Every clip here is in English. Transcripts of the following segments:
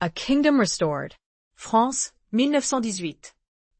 A Kingdom Restored. France, 1918.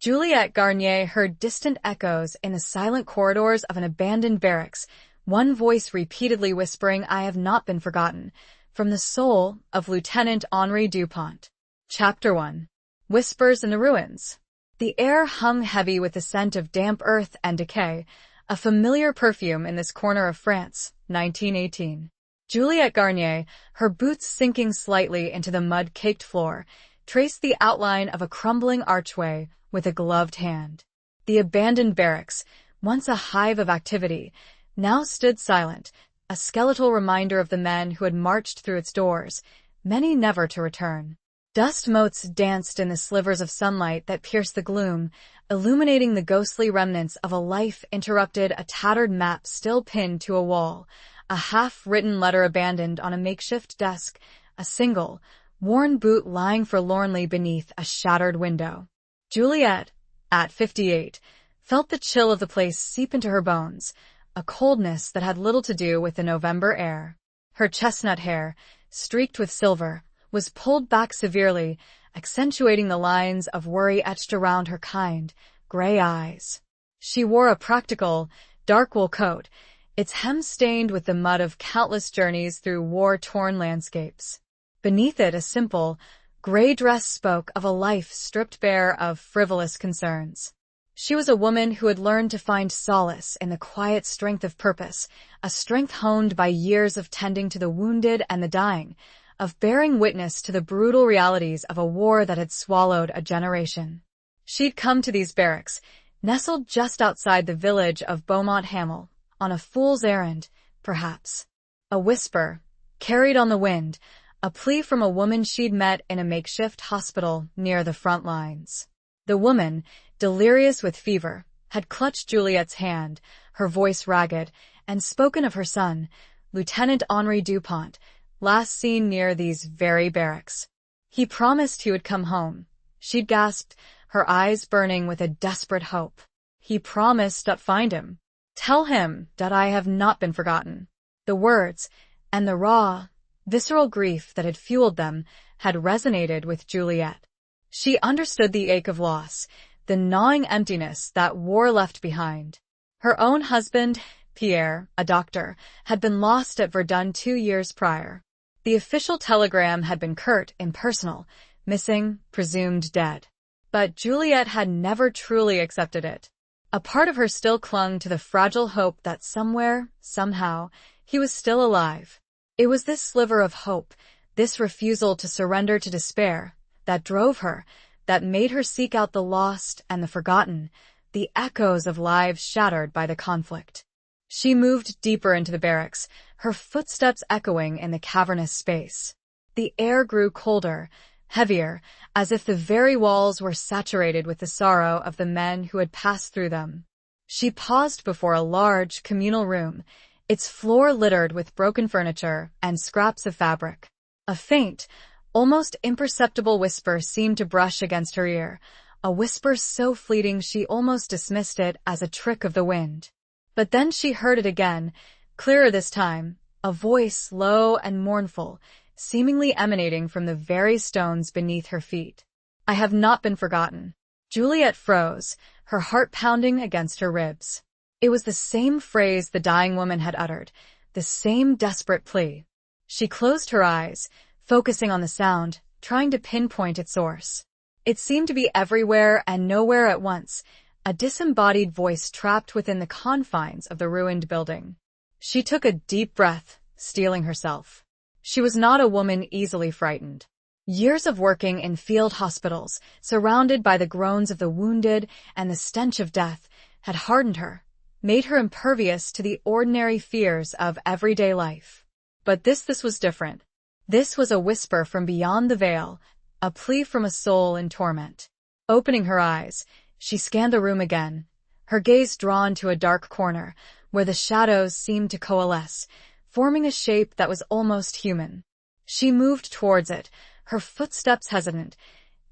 Juliette Garnier heard distant echoes in the silent corridors of an abandoned barracks, one voice repeatedly whispering, "I have not been forgotten," from the soul of Lieutenant Henri Dupont. Chapter 1. Whispers in the Ruins. The air hung heavy with the scent of damp earth and decay, a familiar perfume in this corner of France, 1918. Juliette Garnier, her boots sinking slightly into the mud-caked floor, traced the outline of a crumbling archway with a gloved hand. The abandoned barracks, once a hive of activity, now stood silent, a skeletal reminder of the men who had marched through its doors, many never to return. Dust motes danced in the slivers of sunlight that pierced the gloom, illuminating the ghostly remnants of a life interrupted, a tattered map still pinned to a wall, a half-written letter abandoned on a makeshift desk, a single, worn boot lying forlornly beneath a shattered window. Juliette, at 58, felt the chill of the place seep into her bones, a coldness that had little to do with the November air. Her chestnut hair, streaked with silver, was pulled back severely, accentuating the lines of worry etched around her kind, gray eyes. She wore a practical, dark wool coat, its hem stained with the mud of countless journeys through war-torn landscapes. Beneath it, a simple, gray dress spoke of a life stripped bare of frivolous concerns. She was a woman who had learned to find solace in the quiet strength of purpose, a strength honed by years of tending to the wounded and the dying, of bearing witness to the brutal realities of a war that had swallowed a generation. She'd come to these barracks, nestled just outside the village of Beaumont-Hamel, on a fool's errand, perhaps. A whisper, carried on the wind, a plea from a woman she'd met in a makeshift hospital near the front lines. The woman, delirious with fever, had clutched Juliette's hand, her voice ragged, and spoken of her son, Lieutenant Henri Dupont, last seen near these very barracks. He promised he would come home. She'd gasped, her eyes burning with a desperate hope. He promised to find him. Tell him that I have not been forgotten. The words, and the raw, visceral grief that had fueled them, had resonated with Juliette. She understood the ache of loss, the gnawing emptiness that war left behind. Her own husband, Pierre, a doctor, had been lost at Verdun 2 years prior. The official telegram had been curt, impersonal, missing, presumed dead. But Juliette had never truly accepted it. A part of her still clung to the fragile hope that somewhere, somehow, he was still alive. It was this sliver of hope, this refusal to surrender to despair, that drove her, that made her seek out the lost and the forgotten, the echoes of lives shattered by the conflict. She moved deeper into the barracks, her footsteps echoing in the cavernous space. The air grew colder, heavier, as if the very walls were saturated with the sorrow of the men who had passed through them. She paused before a large, communal room, its floor littered with broken furniture and scraps of fabric. A faint, almost imperceptible whisper seemed to brush against her ear, a whisper so fleeting she almost dismissed it as a trick of the wind. But then she heard it again, clearer this time, a voice low and mournful, seemingly emanating from the very stones beneath her feet. I have not been forgotten. Juliette froze, her heart pounding against her ribs. It was the same phrase the dying woman had uttered, the same desperate plea. She closed her eyes, focusing on the sound, trying to pinpoint its source. It seemed to be everywhere and nowhere at once, a disembodied voice trapped within the confines of the ruined building. She took a deep breath, steeling herself. She was not a woman easily frightened. Years of working in field hospitals, surrounded by the groans of the wounded and the stench of death, had hardened her, made her impervious to the ordinary fears of everyday life. But this was different. This was a whisper from beyond the veil, a plea from a soul in torment. Opening her eyes, she scanned the room again, her gaze drawn to a dark corner, where the shadows seemed to coalesce, forming a shape that was almost human. She moved towards it, her footsteps hesitant,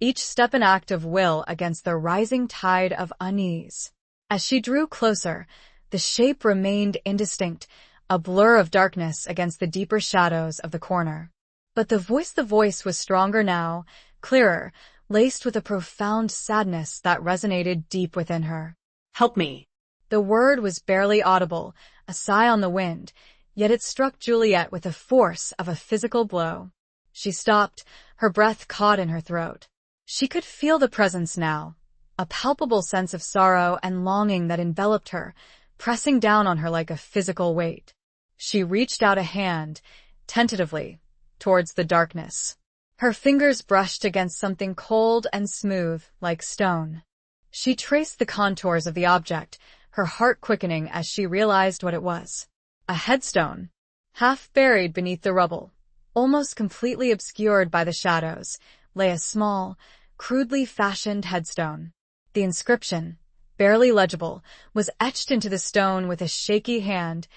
each step an act of will against the rising tide of unease. As she drew closer, the shape remained indistinct, a blur of darkness against the deeper shadows of the corner. But the voice was stronger now, clearer, laced with a profound sadness that resonated deep within her. Help me. The word was barely audible, a sigh on the wind, yet it struck Juliet with the force of a physical blow. She stopped, her breath caught in her throat. She could feel the presence now, a palpable sense of sorrow and longing that enveloped her, pressing down on her like a physical weight. She reached out a hand, tentatively, towards the darkness. Her fingers brushed against something cold and smooth, like stone. She traced the contours of the object, her heart quickening as she realized what it was. A headstone, half buried beneath the rubble, almost completely obscured by the shadows, lay a small, crudely fashioned headstone. The inscription, barely legible, was etched into the stone with a shaky hand,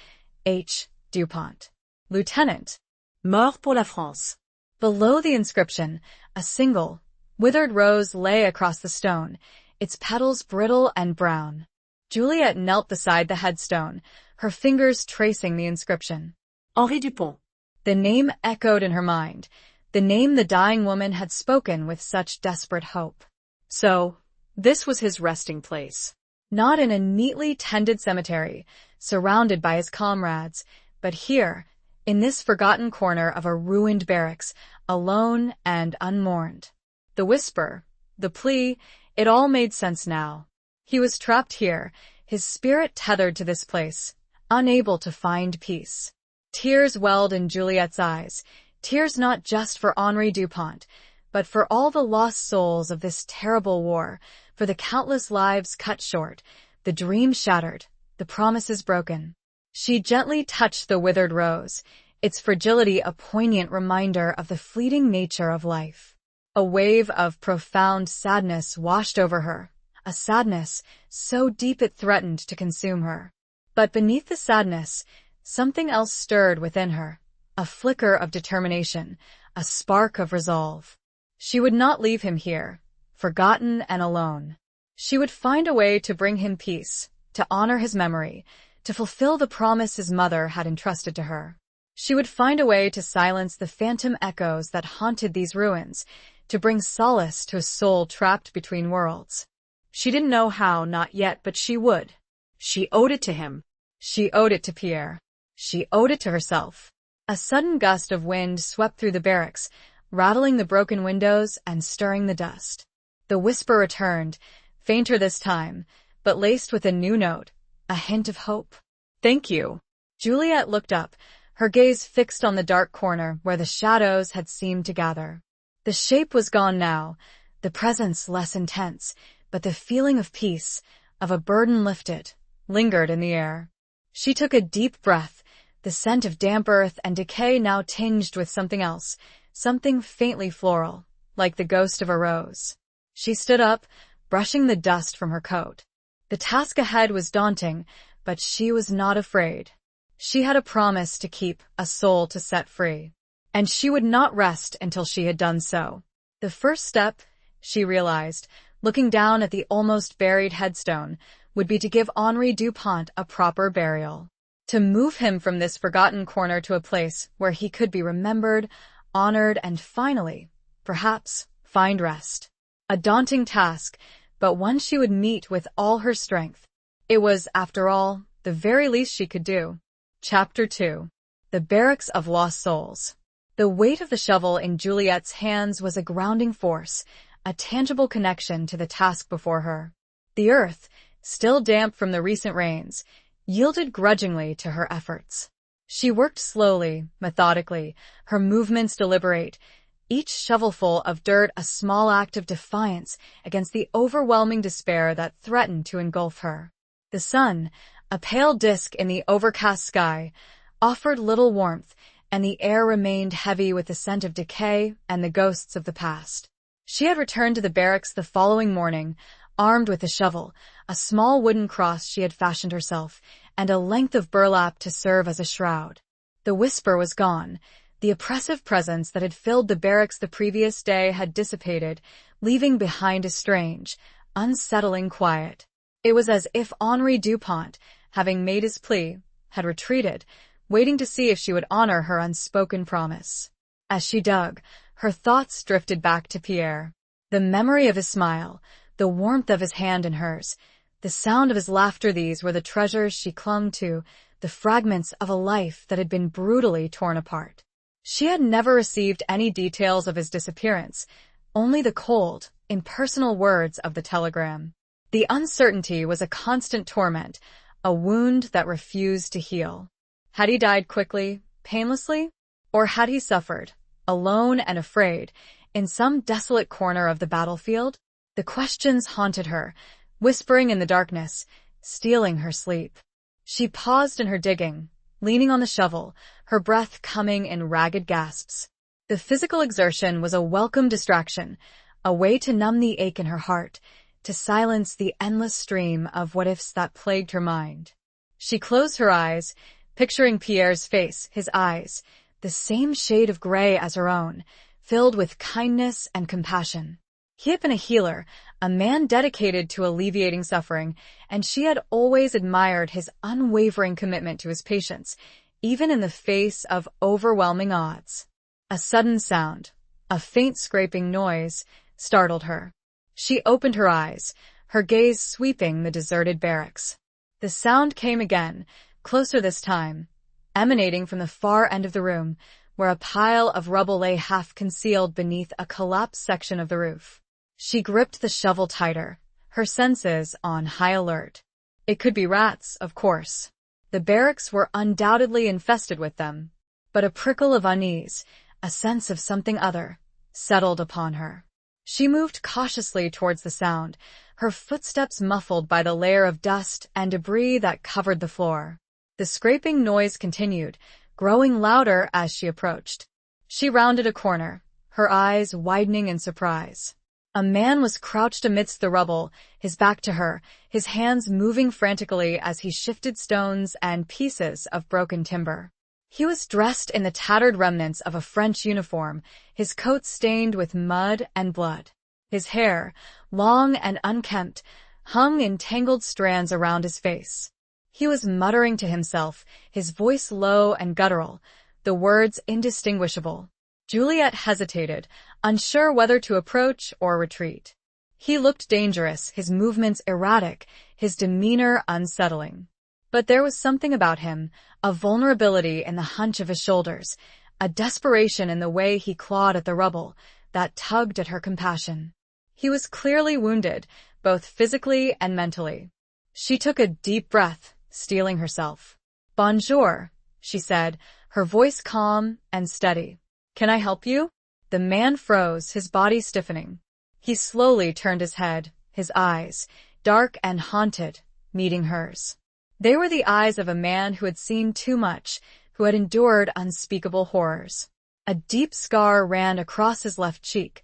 H. Dupont. Lieutenant. Mort pour la France. Below the inscription, a single, withered rose lay across the stone, its petals brittle and brown. Juliet knelt beside the headstone, her fingers tracing the inscription. Henri Dupont. The name echoed in her mind, the name the dying woman had spoken with such desperate hope. So, this was his resting place. Not in a neatly tended cemetery, surrounded by his comrades, but here, in this forgotten corner of a ruined barracks, alone and unmourned. The whisper, the plea, it all made sense now. He was trapped here, his spirit tethered to this place, unable to find peace. Tears welled in Juliet's eyes, tears not just for Henri Dupont, but for all the lost souls of this terrible war, for the countless lives cut short, the dreams shattered, the promises broken. She gently touched the withered rose, its fragility a poignant reminder of the fleeting nature of life. A wave of profound sadness washed over her, a sadness so deep it threatened to consume her. But beneath the sadness, something else stirred within her, a flicker of determination, a spark of resolve. She would not leave him here, forgotten and alone. She would find a way to bring him peace, to honor his memory, to fulfill the promise his mother had entrusted to her. She would find a way to silence the phantom echoes that haunted these ruins, to bring solace to a soul trapped between worlds. She didn't know how, not yet, but she would. She owed it to him. She owed it to Pierre. She owed it to herself. A sudden gust of wind swept through the barracks, rattling the broken windows and stirring the dust. The whisper returned, fainter this time, but laced with a new note, a hint of hope. Thank you. Juliet looked up, her gaze fixed on the dark corner where the shadows had seemed to gather. The shape was gone now, the presence less intense, but the feeling of peace, of a burden lifted, lingered in the air. She took a deep breath, the scent of damp earth and decay now tinged with something else, something faintly floral, like the ghost of a rose. She stood up, brushing the dust from her coat. The task ahead was daunting, but she was not afraid. She had a promise to keep, a soul to set free. And she would not rest until she had done so. The first step, she realized, looking down at the almost buried headstone, would be to give Henri Dupont a proper burial. To move him from this forgotten corner to a place where he could be remembered, honored, and finally, perhaps, find rest. A daunting task, but one she would meet with all her strength. It was, after all, the very least she could do. Chapter 2. The Barracks of Lost Souls. The weight of the shovel in Juliet's hands was a grounding force, a tangible connection to the task before her. The earth, still damp from the recent rains, yielded grudgingly to her efforts. She worked slowly, methodically, her movements deliberate, each shovelful of dirt a small act of defiance against the overwhelming despair that threatened to engulf her. The sun, a pale disk in the overcast sky, offered little warmth, and the air remained heavy with the scent of decay and the ghosts of the past. She had returned to the barracks the following morning, armed with a shovel, a small wooden cross she had fashioned herself, and a length of burlap to serve as a shroud. The whisper was gone. The oppressive presence that had filled the barracks the previous day had dissipated, leaving behind a strange, unsettling quiet. It was as if Henri Dupont, having made his plea, had retreated, waiting to see if she would honor her unspoken promise. As she dug, her thoughts drifted back to Pierre. The memory of his smile, the warmth of his hand in hers, the sound of his laughter, these were the treasures she clung to, the fragments of a life that had been brutally torn apart. She had never received any details of his disappearance, only the cold, impersonal words of the telegram. The uncertainty was a constant torment, a wound that refused to heal. Had he died quickly, painlessly? Or had he suffered, alone and afraid, in some desolate corner of the battlefield? The questions haunted her, whispering in the darkness, stealing her sleep. She paused in her digging, leaning on the shovel, her breath coming in ragged gasps. The physical exertion was a welcome distraction, a way to numb the ache in her heart, to silence the endless stream of what-ifs that plagued her mind. She closed her eyes, picturing Pierre's face, his eyes, the same shade of gray as her own, filled with kindness and compassion. He had been a healer, a man dedicated to alleviating suffering, and she had always admired his unwavering commitment to his patients, even in the face of overwhelming odds. A sudden sound, a faint scraping noise, startled her. She opened her eyes, her gaze sweeping the deserted barracks. The sound came again, closer this time, emanating from the far end of the room, where a pile of rubble lay half concealed beneath a collapsed section of the roof. She gripped the shovel tighter, her senses on high alert. It could be rats, of course. The barracks were undoubtedly infested with them. But a prickle of unease, a sense of something other, settled upon her. She moved cautiously towards the sound, her footsteps muffled by the layer of dust and debris that covered the floor. The scraping noise continued, growing louder as she approached. She rounded a corner, her eyes widening in surprise. A man was crouched amidst the rubble, his back to her, his hands moving frantically as he shifted stones and pieces of broken timber. He was dressed in the tattered remnants of a French uniform, his coat stained with mud and blood. His hair, long and unkempt, hung in tangled strands around his face. He was muttering to himself, his voice low and guttural, the words indistinguishable. Juliet hesitated, unsure whether to approach or retreat. He looked dangerous, his movements erratic, his demeanor unsettling. But there was something about him, a vulnerability in the hunch of his shoulders, a desperation in the way he clawed at the rubble, that tugged at her compassion. He was clearly wounded, both physically and mentally. She took a deep breath, steeling herself. "Bonjour," she said, her voice calm and steady. "Can I help you?" The man froze, his body stiffening. He slowly turned his head, his eyes, dark and haunted, meeting hers. They were the eyes of a man who had seen too much, who had endured unspeakable horrors. A deep scar ran across his left cheek,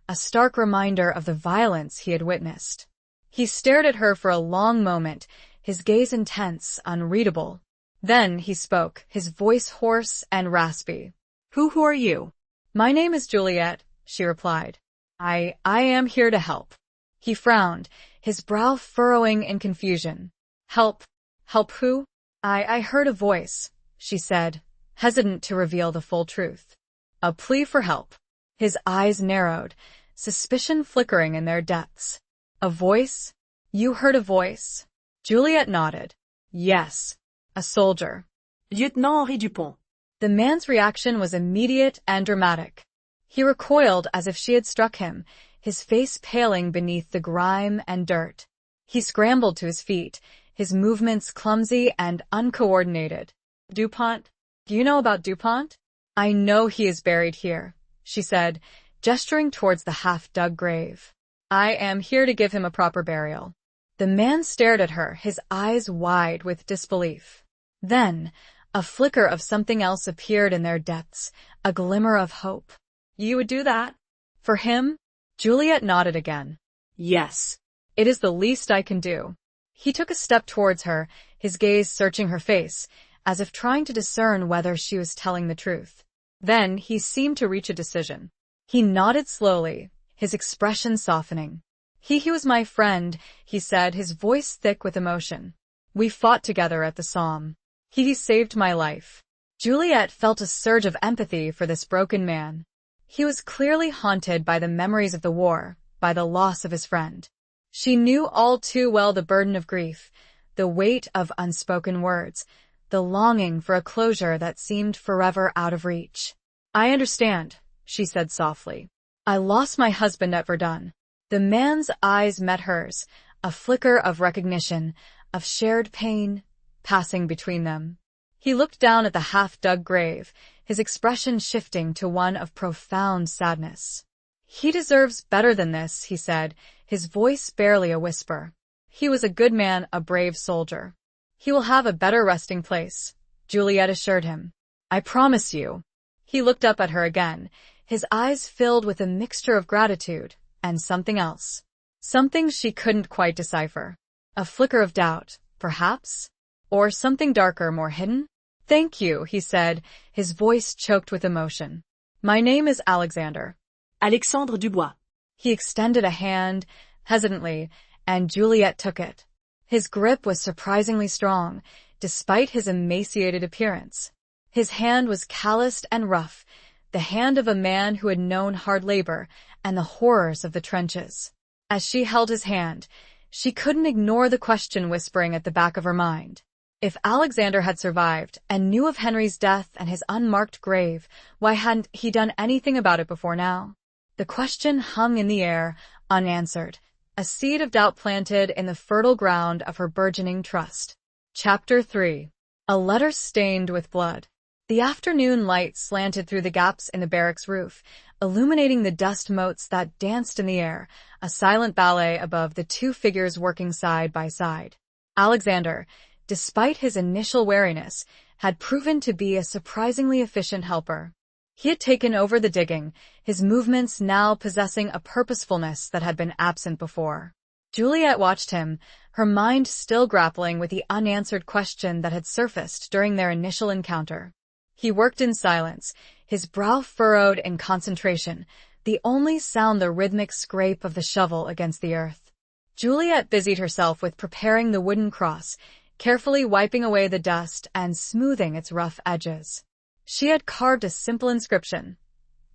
a stark reminder of the violence he had witnessed. He stared at her for a long moment, his gaze intense, unreadable. Then he spoke, his voice hoarse and raspy. Who are you?" "My name is Juliet," she replied. I am here to help." He frowned, his brow furrowing in confusion. Help? Help who?" I heard a voice," she said, hesitant to reveal the full truth. A plea for help. His eyes narrowed, suspicion flickering in their depths. "A voice? You heard a voice?" Juliet nodded. "Yes. A soldier." Lieutenant Henri Dupont. The man's reaction was immediate and dramatic. He recoiled as if she had struck him, his face paling beneath the grime and dirt. He scrambled to his feet, his movements clumsy and uncoordinated. "Dupont? Do you know about Dupont?" "I know he is buried here," she said, gesturing towards the half-dug grave. "I am here to give him a proper burial." The man stared at her, his eyes wide with disbelief. Then, a flicker of something else appeared in their depths, a glimmer of hope. "You would do that? For him?" Juliet nodded again. "Yes. It is the least I can do." He took a step towards her, his gaze searching her face, as if trying to discern whether she was telling the truth. Then he seemed to reach a decision. He nodded slowly, his expression softening. He was my friend," he said, his voice thick with emotion. "We fought together at the Somme. He saved my life." Juliet felt a surge of empathy for this broken man. He was clearly haunted by the memories of the war, by the loss of his friend. She knew all too well the burden of grief, the weight of unspoken words, the longing for a closure that seemed forever out of reach. "I understand," she said softly. "I lost my husband at Verdun." The man's eyes met hers, a flicker of recognition, of shared pain, passing between them. He looked down at the half-dug grave, his expression shifting to one of profound sadness. "He deserves better than this," he said, his voice barely a whisper. "He was a good man, a brave soldier. He will have a better resting place," Juliet assured him. "I promise you." He looked up at her again, his eyes filled with a mixture of gratitude and something else. Something she couldn't quite decipher. A flicker of doubt, perhaps? Or something darker, more hidden? "Thank you," he said, his voice choked with emotion. "My name is Alexander." Alexandre Dubois. He extended a hand, hesitantly, and Juliet took it. His grip was surprisingly strong, despite his emaciated appearance. His hand was calloused and rough, the hand of a man who had known hard labor and the horrors of the trenches. As she held his hand, she couldn't ignore the question whispering at the back of her mind. If Alexander had survived and knew of Henry's death and his unmarked grave, why hadn't he done anything about it before now? The question hung in the air, unanswered, a seed of doubt planted in the fertile ground of her burgeoning trust. Chapter 3. A letter stained with blood. The afternoon light slanted through the gaps in the barracks roof, illuminating the dust motes that danced in the air, a silent ballet above the two figures working side by side. Alexander, despite his initial wariness, had proven to be a surprisingly efficient helper. He had taken over the digging, his movements now possessing a purposefulness that had been absent before. Juliet watched him, her mind still grappling with the unanswered question that had surfaced during their initial encounter. He worked in silence, his brow furrowed in concentration, the only sound the rhythmic scrape of the shovel against the earth. Juliet busied herself with preparing the wooden cross, carefully wiping away the dust and smoothing its rough edges. She had carved a simple inscription: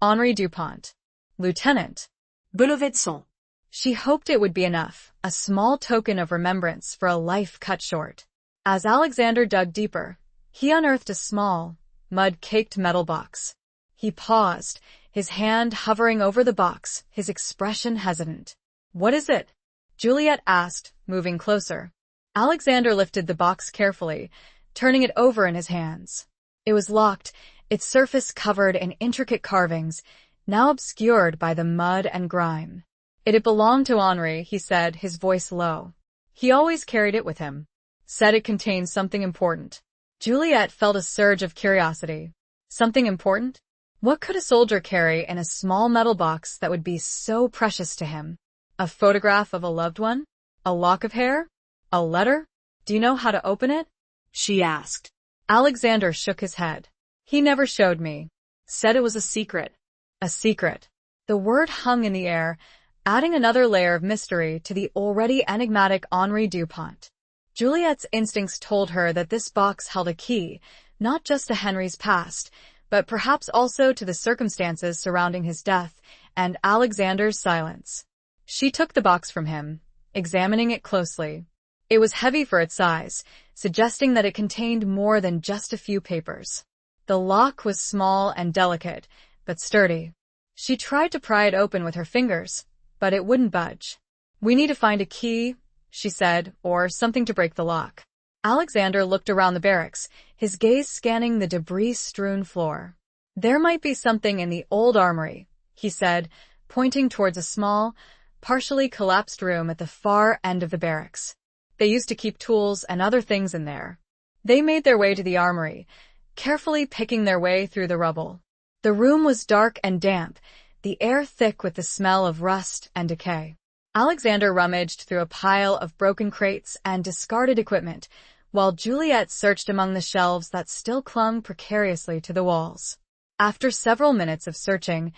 Henri Dupont, Lieutenant. Belovedson. She hoped it would be enough, a small token of remembrance for a life cut short. As Alexander dug deeper, he unearthed a small, mud-caked metal box. He paused, his hand hovering over the box, his expression hesitant. "What is it?" Juliet asked, moving closer. Alexander lifted the box carefully, turning it over in his hands. It was locked, its surface covered in intricate carvings, now obscured by the mud and grime. "It had belonged to Henri," he said, his voice low. "He always carried it with him. Said it contained something important." Juliet felt a surge of curiosity. Something important? What could a soldier carry in a small metal box that would be so precious to him? A photograph of a loved one? A lock of hair? A letter? "Do you know how to open it?" she asked. Alexander shook his head. "He never showed me. Said it was a secret." A secret. The word hung in the air, adding another layer of mystery to the already enigmatic Henri Dupont. Juliet's instincts told her that this box held a key, not just to Henry's past, but perhaps also to the circumstances surrounding his death and Alexander's silence. She took the box from him, examining it closely. It was heavy for its size, suggesting that it contained more than just a few papers. The lock was small and delicate, but sturdy. She tried to pry it open with her fingers, but it wouldn't budge. "We need to find a key," she said, "or something to break the lock." Alexander looked around the barracks, his gaze scanning the debris-strewn floor. "There might be something in the old armory," he said, pointing towards a small, partially collapsed room at the far end of the barracks. They used to keep tools and other things in there. They made their way to the armory, carefully picking their way through the rubble. The room was dark and damp, the air thick with the smell of rust and decay. Alexander rummaged through a pile of broken crates and discarded equipment, while Juliet searched among the shelves that still clung precariously to the walls. After several minutes of searching,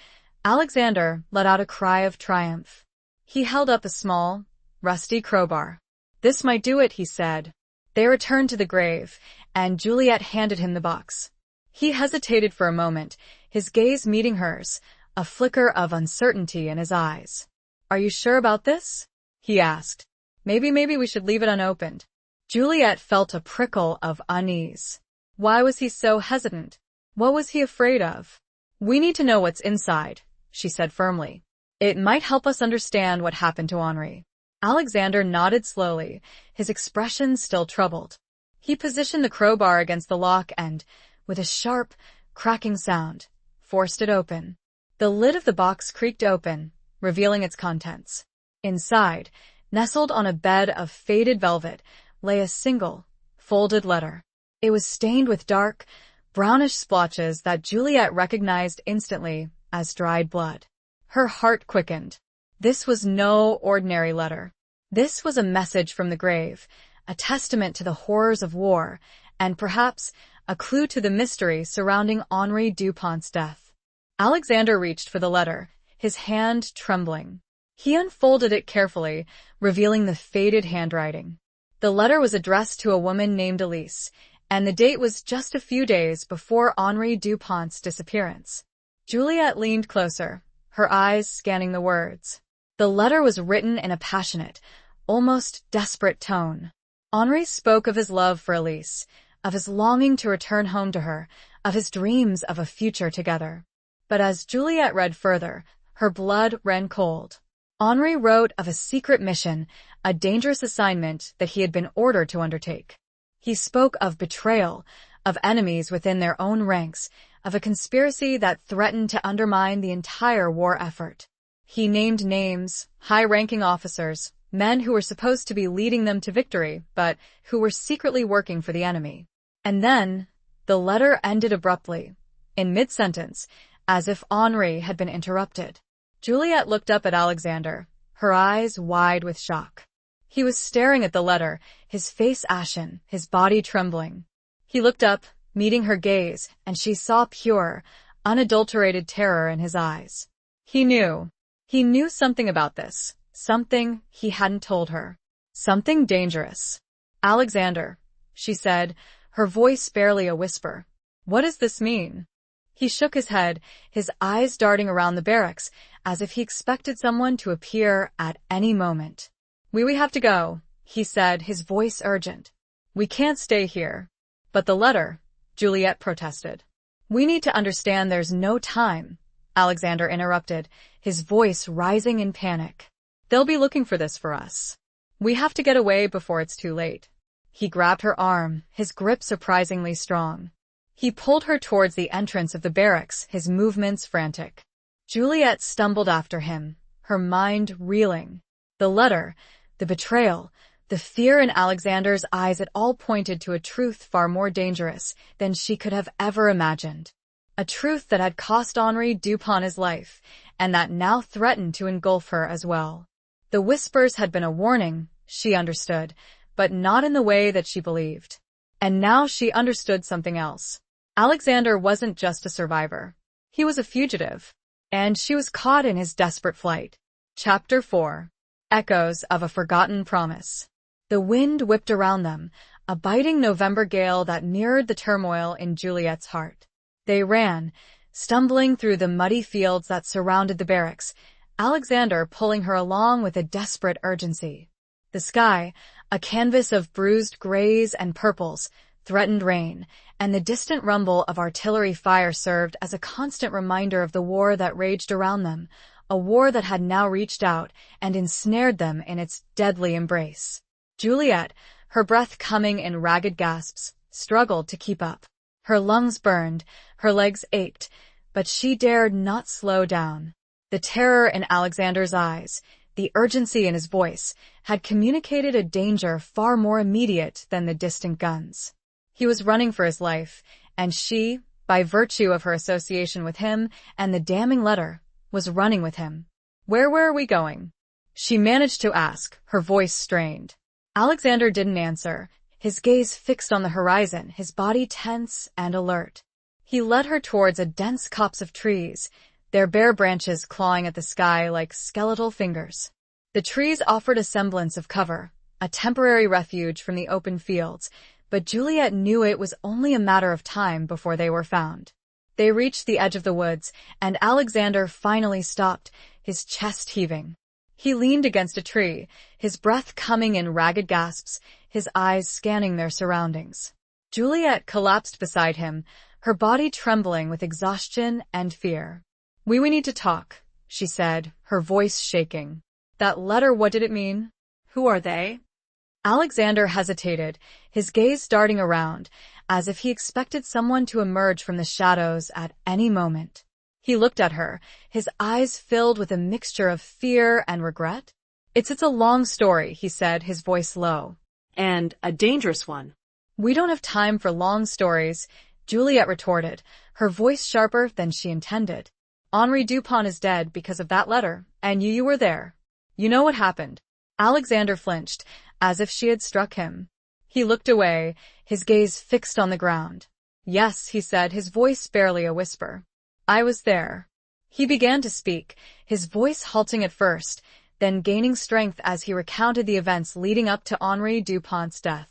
Alexander let out a cry of triumph. He held up a small, rusty crowbar. "This might do it," he said. They returned to the grave, and Juliet handed him the box. He hesitated for a moment, his gaze meeting hers, a flicker of uncertainty in his eyes. "Are you sure about this?" he asked. Maybe we should leave it unopened." Juliet felt a prickle of unease. Why was he so hesitant? What was he afraid of? "We need to know what's inside," she said firmly. "It might help us understand what happened to Henri." Alexander nodded slowly, his expression still troubled. He positioned the crowbar against the lock and, with a sharp, cracking sound, forced it open. The lid of the box creaked open, revealing its contents. Inside, nestled on a bed of faded velvet, lay a single, folded letter. It was stained with dark, brownish splotches that Juliet recognized instantly as dried blood. Her heart quickened. This was no ordinary letter. This was a message from the grave, a testament to the horrors of war, and perhaps a clue to the mystery surrounding Henri Dupont's death. Alexander reached for the letter, his hand trembling. He unfolded it carefully, revealing the faded handwriting. The letter was addressed to a woman named Elise, and the date was just a few days before Henri Dupont's disappearance. Juliet leaned closer, her eyes scanning the words. The letter was written in a passionate, almost desperate tone. Henri spoke of his love for Elise, of his longing to return home to her, of his dreams of a future together. But as Juliet read further, her blood ran cold. Henri wrote of a secret mission, a dangerous assignment that he had been ordered to undertake. He spoke of betrayal, of enemies within their own ranks, of a conspiracy that threatened to undermine the entire war effort. He named names, high-ranking officers, men who were supposed to be leading them to victory, but who were secretly working for the enemy. And then, the letter ended abruptly, in mid-sentence, as if Henri had been interrupted. Juliet looked up at Alexander, her eyes wide with shock. He was staring at the letter, his face ashen, his body trembling. He looked up, meeting her gaze, and she saw pure, unadulterated terror in his eyes. He knew something about this, something he hadn't told her, something dangerous. "Alexander," she said, her voice barely a whisper. "What does this mean?" He shook his head, his eyes darting around the barracks, as if he expected someone to appear at any moment. We have to go," he said, his voice urgent. "We can't stay here." "But the letter," Juliet protested. "We need to understand there's no time," Alexander interrupted, his voice rising in panic. "They'll be looking for this for us. We have to get away before it's too late." He grabbed her arm, his grip surprisingly strong. He pulled her towards the entrance of the barracks, his movements frantic. Juliet stumbled after him, her mind reeling. The letter, the betrayal, the fear in Alexander's eyes, it all pointed to a truth far more dangerous than she could have ever imagined. A truth that had cost Henri Dupont his life, and that now threatened to engulf her as well. The whispers had been a warning, she understood, but not in the way that she believed. And now she understood something else. Alexander wasn't just a survivor. He was a fugitive. And she was caught in his desperate flight. Chapter 4. Echoes of a Forgotten Promise. The wind whipped around them, a biting November gale that mirrored the turmoil in Juliet's heart. They ran, stumbling through the muddy fields that surrounded the barracks, Alexander pulling her along with a desperate urgency. The sky, a canvas of bruised grays and purples, threatened rain, and the distant rumble of artillery fire served as a constant reminder of the war that raged around them, a war that had now reached out and ensnared them in its deadly embrace. Juliet, her breath coming in ragged gasps, struggled to keep up. Her lungs burned, her legs ached, but she dared not slow down. The terror in Alexander's eyes, the urgency in his voice, had communicated a danger far more immediate than the distant guns. He was running for his life, and she, by virtue of her association with him and the damning letter, was running with him. Where were we going?" she managed to ask, her voice strained. Alexander didn't answer, his gaze fixed on the horizon, his body tense and alert. He led her towards a dense copse of trees, their bare branches clawing at the sky like skeletal fingers. The trees offered a semblance of cover, a temporary refuge from the open fields, but Juliet knew it was only a matter of time before they were found. They reached the edge of the woods, and Alexander finally stopped, his chest heaving. He leaned against a tree, his breath coming in ragged gasps, his eyes scanning their surroundings. Juliet collapsed beside him, her body trembling with exhaustion and fear. We need to talk," she said, her voice shaking. "That letter, what did it mean?" Who are they? Alexander hesitated, his gaze darting around, as if he expected someone to emerge from the shadows at any moment. He looked at her, his eyes filled with a mixture of fear and regret. It's a long story," he said, his voice low. And a dangerous one. "We don't have time for long stories," Juliet retorted, her voice sharper than she intended. "Henri Dupont is dead because of that letter, and you were there. You know what happened." Alexander flinched, as if she had struck him. He looked away, his gaze fixed on the ground. "Yes," he said, his voice barely a whisper. "I was there." He began to speak, his voice halting at first, then gaining strength as he recounted the events leading up to Henri Dupont's death.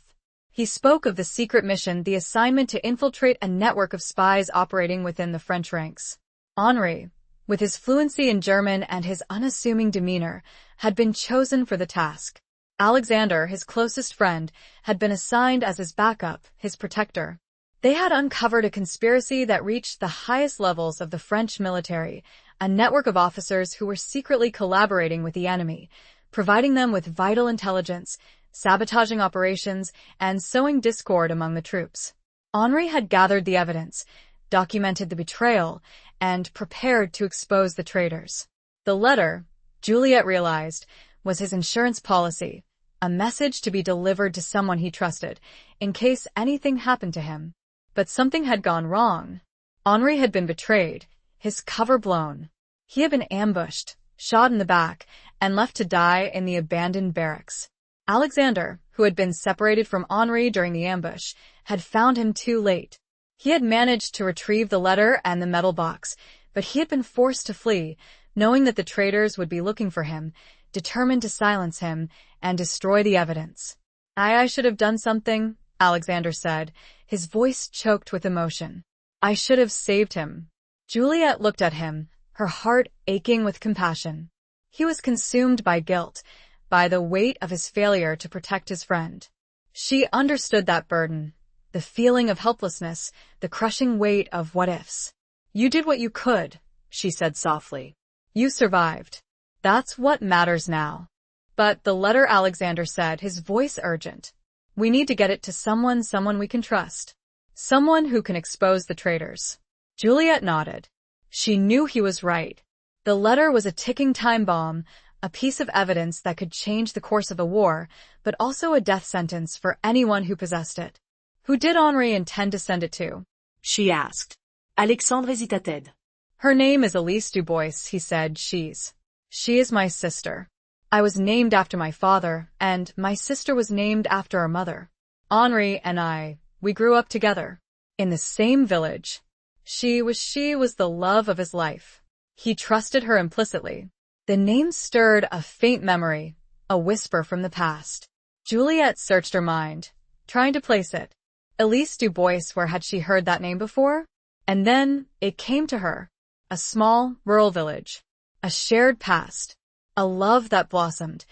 He spoke of the secret mission, the assignment to infiltrate a network of spies operating within the French ranks. Henri, with his fluency in German and his unassuming demeanor, had been chosen for the task. Alexander, his closest friend, had been assigned as his backup, his protector. They had uncovered a conspiracy that reached the highest levels of the French military, a network of officers who were secretly collaborating with the enemy, providing them with vital intelligence, sabotaging operations, and sowing discord among the troops. Henri had gathered the evidence, documented the betrayal, and prepared to expose the traitors. The letter, Juliet realized, was his insurance policy, a message to be delivered to someone he trusted, in case anything happened to him. But something had gone wrong. Henri had been betrayed, his cover blown. He had been ambushed, shot in the back, and left to die in the abandoned barracks. Alexander, who had been separated from Henri during the ambush, had found him too late. He had managed to retrieve the letter and the metal box, but he had been forced to flee, knowing that the traitors would be looking for him, determined to silence him and destroy the evidence. I should have done something," Alexander said, his voice choked with emotion. "I should have saved him." Juliet looked at him, her heart aching with compassion. He was consumed by guilt, by the weight of his failure to protect his friend. She understood that burden, the feeling of helplessness, the crushing weight of what-ifs. "You did what you could," she said softly. "You survived. That's what matters now." "But the letter," Alexander said, his voice urgent. "We need to get it to someone we can trust. Someone who can expose the traitors." Juliet nodded. She knew he was right. The letter was a ticking time bomb, a piece of evidence that could change the course of a war, but also a death sentence for anyone who possessed it. "Who did Henri intend to send it to?" she asked. Alexandre hésitated. "Her name is Elise Dubois," he said. She is my sister. I was named after my father, and my sister was named after our mother. Henri and we grew up together, in the same village. She was the love of his life. He trusted her implicitly. The name stirred a faint memory, a whisper from the past. Juliet searched her mind, trying to place it. Elise Dubois, where had she heard that name before? And then it came to her. A small, rural village. A shared past. A love that blossomed,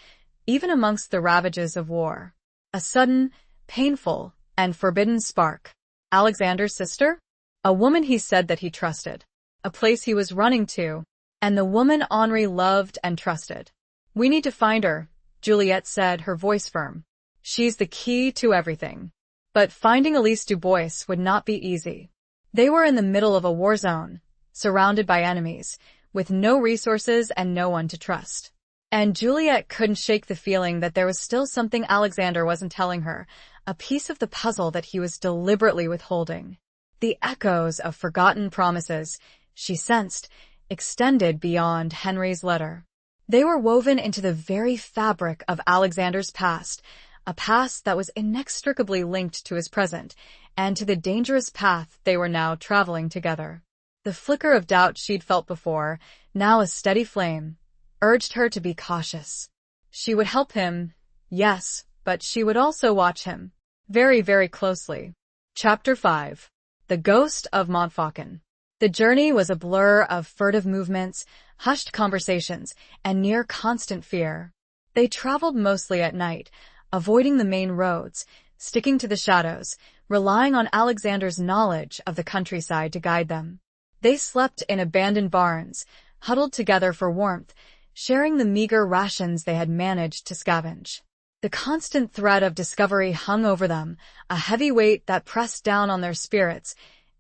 even amongst the ravages of war. A sudden, painful, and forbidden spark. Alexander's sister? A woman he said that he trusted. A place he was running to. And the woman Henri loved and trusted. "We need to find her," Juliet said, her voice firm. "She's the key to everything." But finding Elise Dubois would not be easy. They were in the middle of a war zone, surrounded by enemies, with no resources and no one to trust. And Juliet couldn't shake the feeling that there was still something Alexander wasn't telling her, a piece of the puzzle that he was deliberately withholding. The echoes of forgotten promises, she sensed, extended beyond Henri's letter. They were woven into the very fabric of Alexander's past, a past that was inextricably linked to his present, and to the dangerous path they were now traveling together. The flicker of doubt she'd felt before, now a steady flame, urged her to be cautious. She would help him, yes, but she would also watch him. very, very closely. Chapter 5. The Ghost of Montfaucon. The journey was a blur of furtive movements, hushed conversations, and near constant fear. They traveled mostly at night, avoiding the main roads, sticking to the shadows, relying on Alexander's knowledge of the countryside to guide them. They slept in abandoned barns, huddled together for warmth, sharing the meager rations they had managed to scavenge. The constant threat of discovery hung over them, a heavy weight that pressed down on their spirits,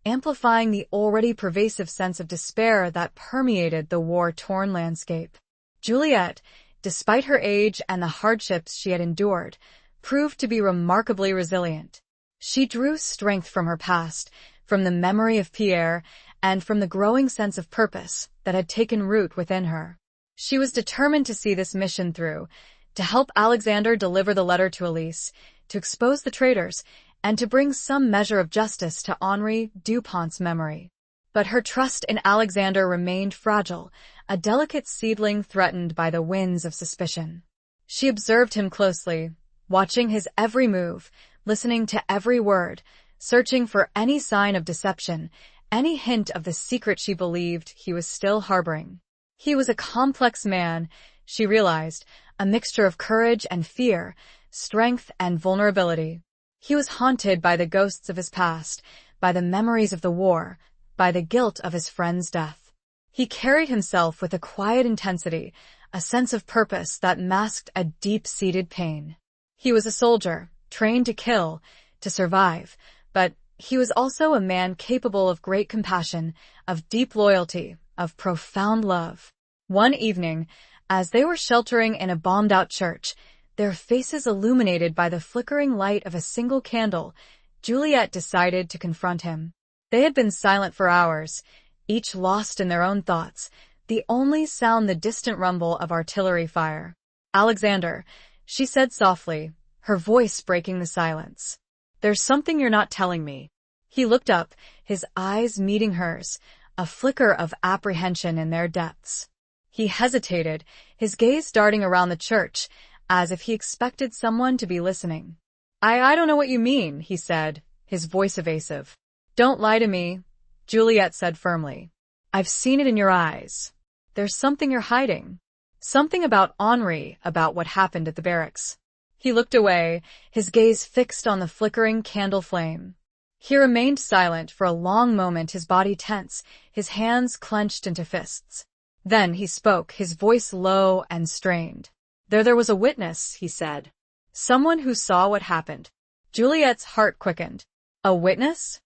amplifying the already pervasive sense of despair that permeated the war-torn landscape. Juliet, despite her age and the hardships she had endured, proved to be remarkably resilient. She drew strength from her past, from the memory of Pierre, and from the growing sense of purpose that had taken root within her. She was determined to see this mission through, to help Alexander deliver the letter to Elise, to expose the traitors, and to bring some measure of justice to Henri Dupont's memory. But her trust in Alexander remained fragile, a delicate seedling threatened by the winds of suspicion. She observed him closely, watching his every move, listening to every word, searching for any sign of deception, any hint of the secret she believed he was still harboring. He was a complex man, she realized, a mixture of courage and fear, strength and vulnerability. He was haunted by the ghosts of his past, by the memories of the war, by the guilt of his friend's death. He carried himself with a quiet intensity, a sense of purpose that masked a deep-seated pain. He was a soldier, trained to kill, to survive, but he was also a man capable of great compassion, of deep loyalty, of profound love. One evening, as they were sheltering in a bombed-out church, their faces illuminated by the flickering light of a single candle, Juliet decided to confront him. They had been silent for hours, each lost in their own thoughts, the only sound the distant rumble of artillery fire. "Alexander," she said softly, her voice breaking the silence. "There's something you're not telling me." He looked up, his eyes meeting hers, a flicker of apprehension in their depths. He hesitated, his gaze darting around the church, as if he expected someone to be listening. I don't know what you mean," he said, his voice evasive. "Don't lie to me," Juliet said firmly. "I've seen it in your eyes. There's something you're hiding. Something about Henri, about what happened at the barracks." He looked away, his gaze fixed on the flickering candle flame. He remained silent for a long moment, his body tense, his hands clenched into fists. Then he spoke, his voice low and strained. There was a witness," he said. "Someone who saw what happened." Juliet's heart quickened. A witness?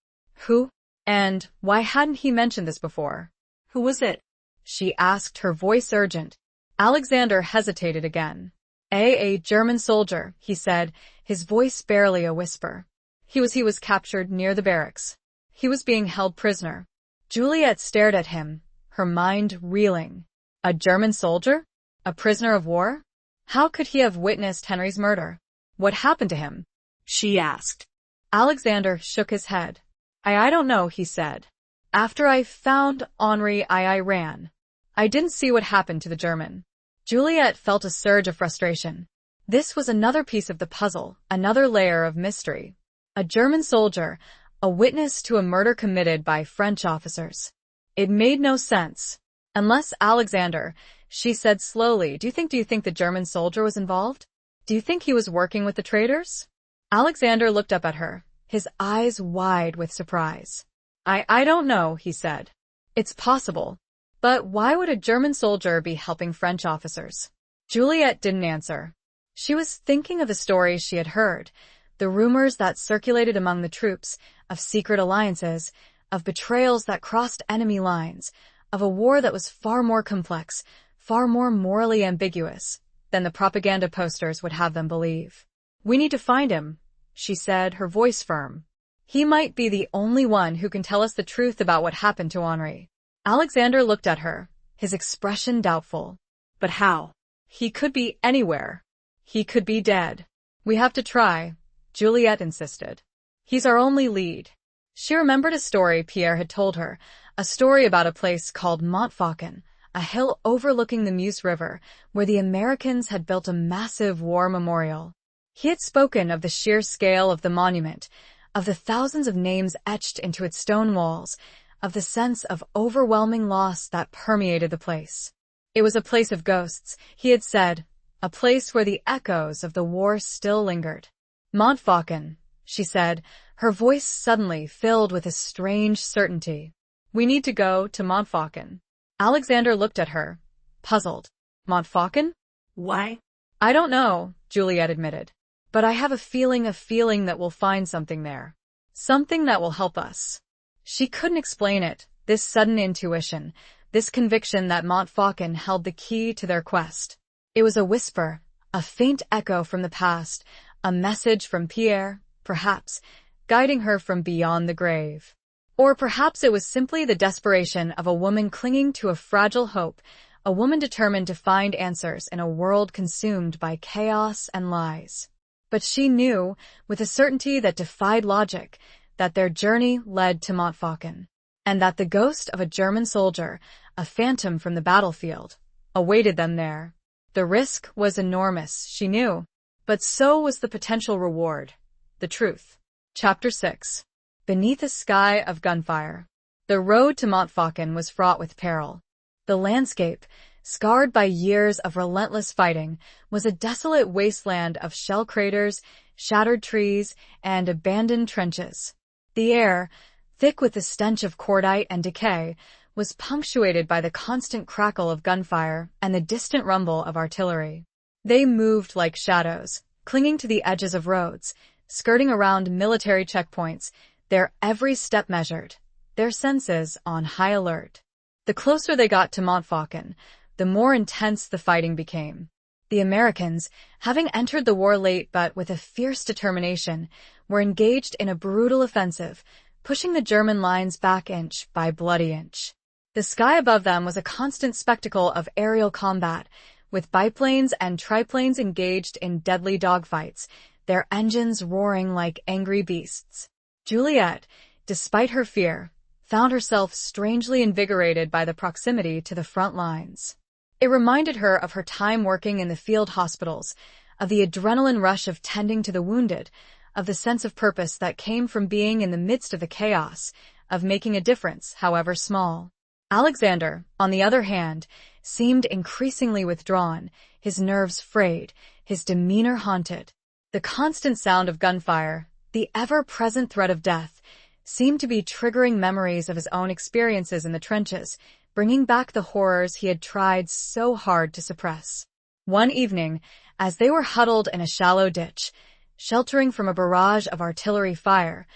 Who? And why hadn't he mentioned this before? "Who was it?" she asked, her voice urgent. Alexander hesitated again. A German soldier," he said, his voice barely a whisper. He was captured near the barracks. He was being held prisoner." Juliet stared at him, her mind reeling. A German soldier? A prisoner of war? How could he have witnessed Henry's murder? What happened to him? She asked. Alexander shook his head. I don't know, he said. After I found Henri, I ran. I didn't see what happened to the German. Juliet felt a surge of frustration. This was another piece of the puzzle, another layer of mystery. A German soldier, a witness to a murder committed by French officers. It made no sense. Unless Alexander, she said slowly, do you think the German soldier was involved? Do you think he was working with the traitors? Alexander looked up at her, his eyes wide with surprise. I don't know, he said. It's possible. But why would a German soldier be helping French officers? Juliet didn't answer. She was thinking of the stories she had heard, the rumors that circulated among the troops, of secret alliances, of betrayals that crossed enemy lines, of a war that was far more complex, far more morally ambiguous than the propaganda posters would have them believe. We need to find him, she said, her voice firm. He might be the only one who can tell us the truth about what happened to Henri. Alexander looked at her, his expression doubtful. But how? He could be anywhere. He could be dead. We have to try, Juliet insisted. He's our only lead. She remembered a story Pierre had told her, a story about a place called Montfaucon, a hill overlooking the Meuse River, where the Americans had built a massive war memorial. He had spoken of the sheer scale of the monument, of the thousands of names etched into its stone walls, of the sense of overwhelming loss that permeated the place. It was a place of ghosts, he had said, a place where the echoes of the war still lingered. Montfaucon, she said, her voice suddenly filled with a strange certainty. We need to go to Montfaucon. Alexander looked at her, puzzled. Montfaucon? Why? I don't know, Juliet admitted. But I have a feeling that we'll find something there. Something that will help us. She couldn't explain it, this sudden intuition, this conviction that Montfaucon held the key to their quest. It was a whisper, a faint echo from the past, a message from Pierre, perhaps, guiding her from beyond the grave. Or perhaps it was simply the desperation of a woman clinging to a fragile hope, a woman determined to find answers in a world consumed by chaos and lies. But she knew, with a certainty that defied logic, that their journey led to Montfaucon, and that the ghost of a German soldier, a phantom from the battlefield, awaited them there. The risk was enormous, she knew, but so was the potential reward, the truth. Chapter 6. Beneath a sky of gunfire. The road to Montfaucon was fraught with peril. The landscape, scarred by years of relentless fighting, was a desolate wasteland of shell craters, shattered trees, and abandoned trenches. The air, thick with the stench of cordite and decay, was punctuated by the constant crackle of gunfire and the distant rumble of artillery. They moved like shadows, clinging to the edges of roads, skirting around military checkpoints, their every step measured, their senses on high alert. The closer they got to Montfaucon, the more intense the fighting became. The Americans, having entered the war late but with a fierce determination, were engaged in a brutal offensive, pushing the German lines back inch by bloody inch. The sky above them was a constant spectacle of aerial combat, with biplanes and triplanes engaged in deadly dogfights, their engines roaring like angry beasts. Juliet, despite her fear, found herself strangely invigorated by the proximity to the front lines. It reminded her of her time working in the field hospitals, of the adrenaline rush of tending to the wounded, of the sense of purpose that came from being in the midst of the chaos, of making a difference, however small. Alexander, on the other hand, seemed increasingly withdrawn, his nerves frayed, his demeanor haunted. The constant sound of gunfire, the ever-present threat of death, seemed to be triggering memories of his own experiences in the trenches, bringing back the horrors he had tried so hard to suppress. One evening, as they were huddled in a shallow ditch, sheltering from a barrage of artillery fire,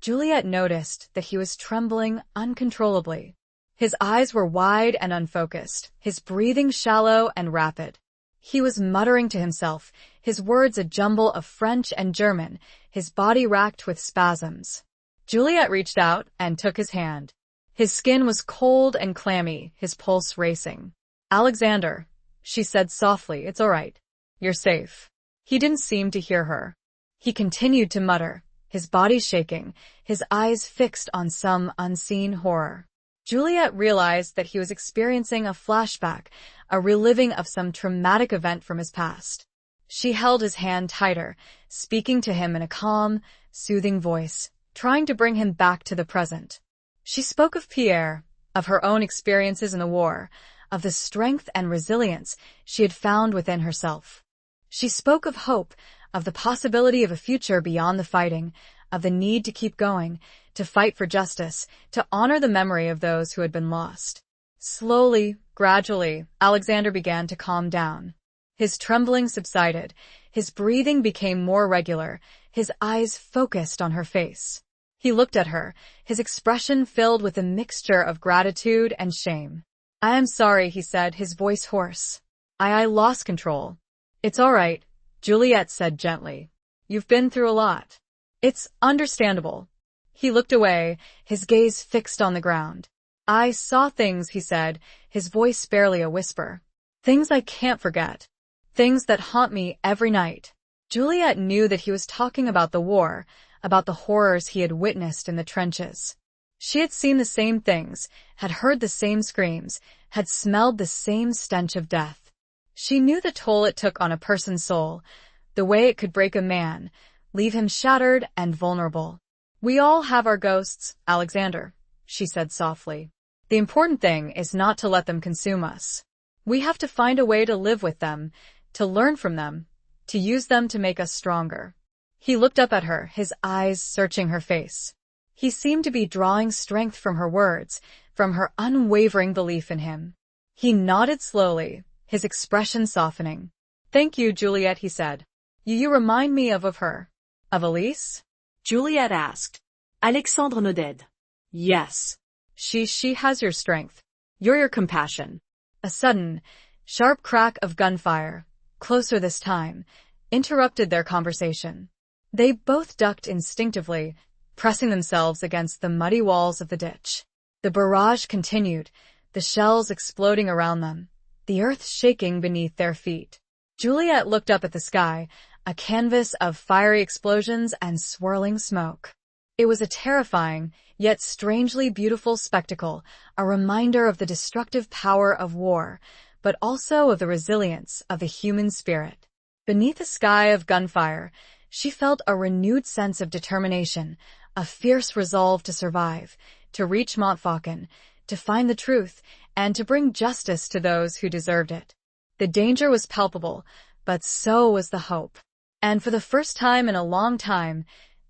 Juliet noticed that he was trembling uncontrollably. His eyes were wide and unfocused, his breathing shallow and rapid. He was muttering to himself, his words a jumble of French and German, his body racked with spasms. Juliet reached out and took his hand. His skin was cold and clammy, his pulse racing. "Alexander," she said softly, "it's all right. You're safe." He didn't seem to hear her. He continued to mutter, his body shaking, his eyes fixed on some unseen horror. Juliet realized that he was experiencing a flashback, a reliving of some traumatic event from his past. She held his hand tighter, speaking to him in a calm, soothing voice, trying to bring him back to the present. She spoke of Pierre, of her own experiences in the war, of the strength and resilience she had found within herself. She spoke of hope, of the possibility of a future beyond the fighting, of the need to keep going, to fight for justice, to honor the memory of those who had been lost. Slowly, gradually, Alexander began to calm down. His trembling subsided, his breathing became more regular, his eyes focused on her face. He looked at her, his expression filled with a mixture of gratitude and shame. "I am sorry," he said, his voice hoarse. I lost control." "It's all right," Juliet said gently. "You've been through a lot. It's understandable." He looked away, his gaze fixed on the ground. "I saw things," he said, his voice barely a whisper. "Things I can't forget. Things that haunt me every night." Juliet knew that he was talking about the war, about the horrors he had witnessed in the trenches. She had seen the same things, had heard the same screams, had smelled the same stench of death. She knew the toll it took on a person's soul, the way it could break a man, leave him shattered and vulnerable. "We all have our ghosts, Alexander," she said softly. "The important thing is not to let them consume us. We have to find a way to live with them, to learn from them, to use them to make us stronger." He looked up at her, his eyes searching her face. He seemed to be drawing strength from her words, from her unwavering belief in him. He nodded slowly, his expression softening. "Thank you, Juliet," he said. You remind me of her." "Of Elise?" Juliet asked. Alexandre nodded. "Yes. She has your strength. You're your compassion." A sudden, sharp crack of gunfire, closer this time, interrupted their conversation. They both ducked instinctively, pressing themselves against the muddy walls of the ditch. The barrage continued, the shells exploding around them, the earth shaking beneath their feet. Juliet looked up at the sky, a canvas of fiery explosions and swirling smoke. It was a terrifying, yet strangely beautiful spectacle, a reminder of the destructive power of war, but also of the resilience of the human spirit. Beneath a sky of gunfire, she felt a renewed sense of determination, a fierce resolve to survive, to reach Montfaucon, to find the truth, and to bring justice to those who deserved it. The danger was palpable, but so was the hope. And for the first time in a long time,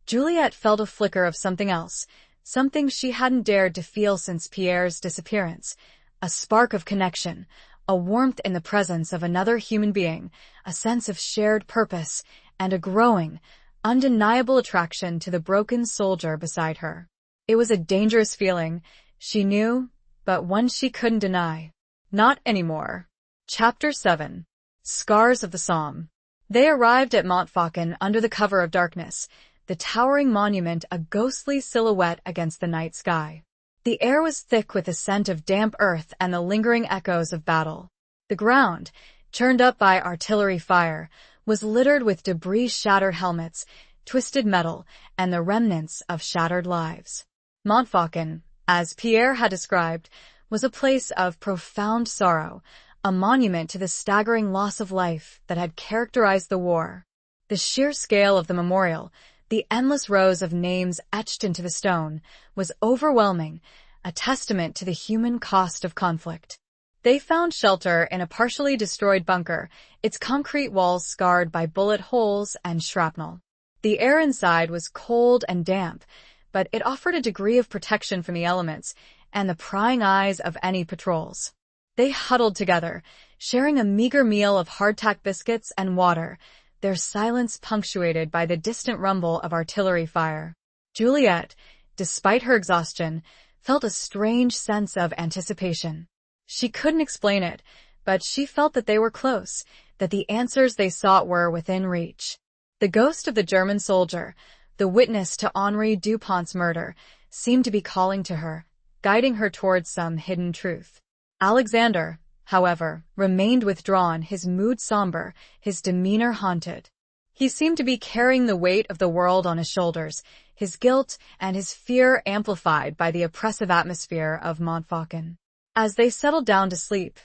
Juliet felt a flicker of something else, something she hadn't dared to feel since Pierre's disappearance, a spark of connection, a warmth in the presence of another human being, a sense of shared purpose, and a growing, undeniable attraction to the broken soldier beside her. It was a dangerous feeling, she knew, but one she couldn't deny. Not anymore. Chapter 7. Scars of the Somme. They arrived at Montfaucon under the cover of darkness, the towering monument a ghostly silhouette against the night sky. The air was thick with the scent of damp earth and the lingering echoes of battle. The ground, churned up by artillery fire, was littered with debris, shattered helmets, twisted metal, and the remnants of shattered lives. Montfaucon, as Pierre had described, was a place of profound sorrow, a monument to the staggering loss of life that had characterized the war. The sheer scale of the memorial, the endless rows of names etched into the stone, was overwhelming, a testament to the human cost of conflict. They found shelter in a partially destroyed bunker, its concrete walls scarred by bullet holes and shrapnel. The air inside was cold and damp, but it offered a degree of protection from the elements and the prying eyes of any patrols. They huddled together, sharing a meager meal of hardtack biscuits and water, their silence punctuated by the distant rumble of artillery fire. Juliet, despite her exhaustion, felt a strange sense of anticipation. She couldn't explain it, but she felt that they were close, that the answers they sought were within reach. The ghost of the German soldier, the witness to Henri Dupont's murder, seemed to be calling to her, guiding her towards some hidden truth. Alexander, however, remained withdrawn, his mood somber, his demeanor haunted. He seemed to be carrying the weight of the world on his shoulders, his guilt and his fear amplified by the oppressive atmosphere of Montfaucon. As they settled down to sleep,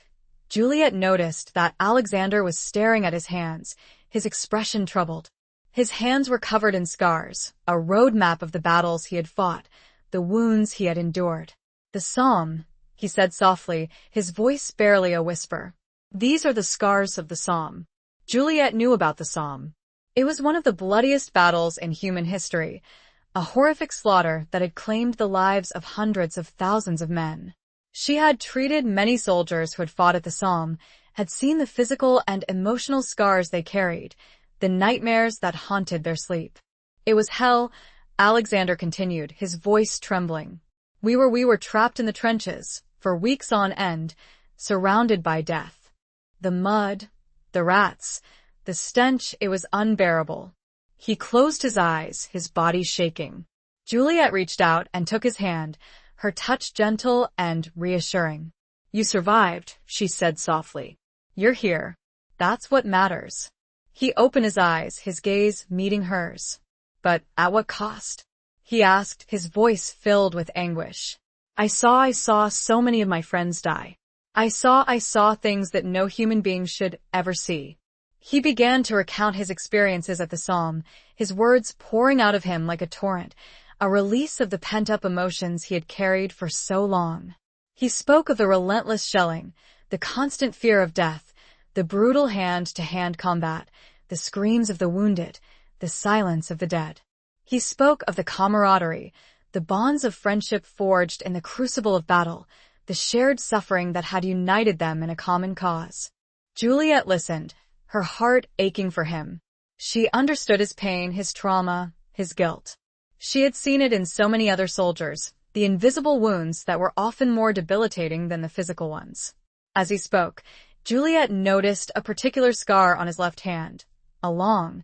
Juliet noticed that Alexander was staring at his hands, his expression troubled. His hands were covered in scars, a roadmap of the battles he had fought, the wounds he had endured. "The Somme," he said softly, his voice barely a whisper. "These are the scars of the Somme." Juliet knew about the Somme. It was one of the bloodiest battles in human history, a horrific slaughter that had claimed the lives of hundreds of thousands of men. She had treated many soldiers who had fought at the Somme, had seen the physical and emotional scars they carried, the nightmares that haunted their sleep. "It was hell," Alexander continued, his voice trembling. We were trapped in the trenches, for weeks on end, surrounded by death. The mud, the rats, the stench, it was unbearable." He closed his eyes, his body shaking. Juliet reached out and took his hand, her touch gentle and reassuring. "You survived," she said softly. "You're here. That's what matters." He opened his eyes, his gaze meeting hers. "But at what cost?" he asked, his voice filled with anguish. I saw so many of my friends die. I saw things that no human being should ever see. He began to recount his experiences at the Somme, his words pouring out of him like a torrent, a release of the pent-up emotions he had carried for so long. He spoke of the relentless shelling, the constant fear of death, the brutal hand-to-hand combat, the screams of the wounded, the silence of the dead. He spoke of the camaraderie, the bonds of friendship forged in the crucible of battle, the shared suffering that had united them in a common cause. Juliet listened, her heart aching for him. She understood his pain, his trauma, his guilt. She had seen it in so many other soldiers, the invisible wounds that were often more debilitating than the physical ones. As he spoke, Juliet noticed a particular scar on his left hand, a long,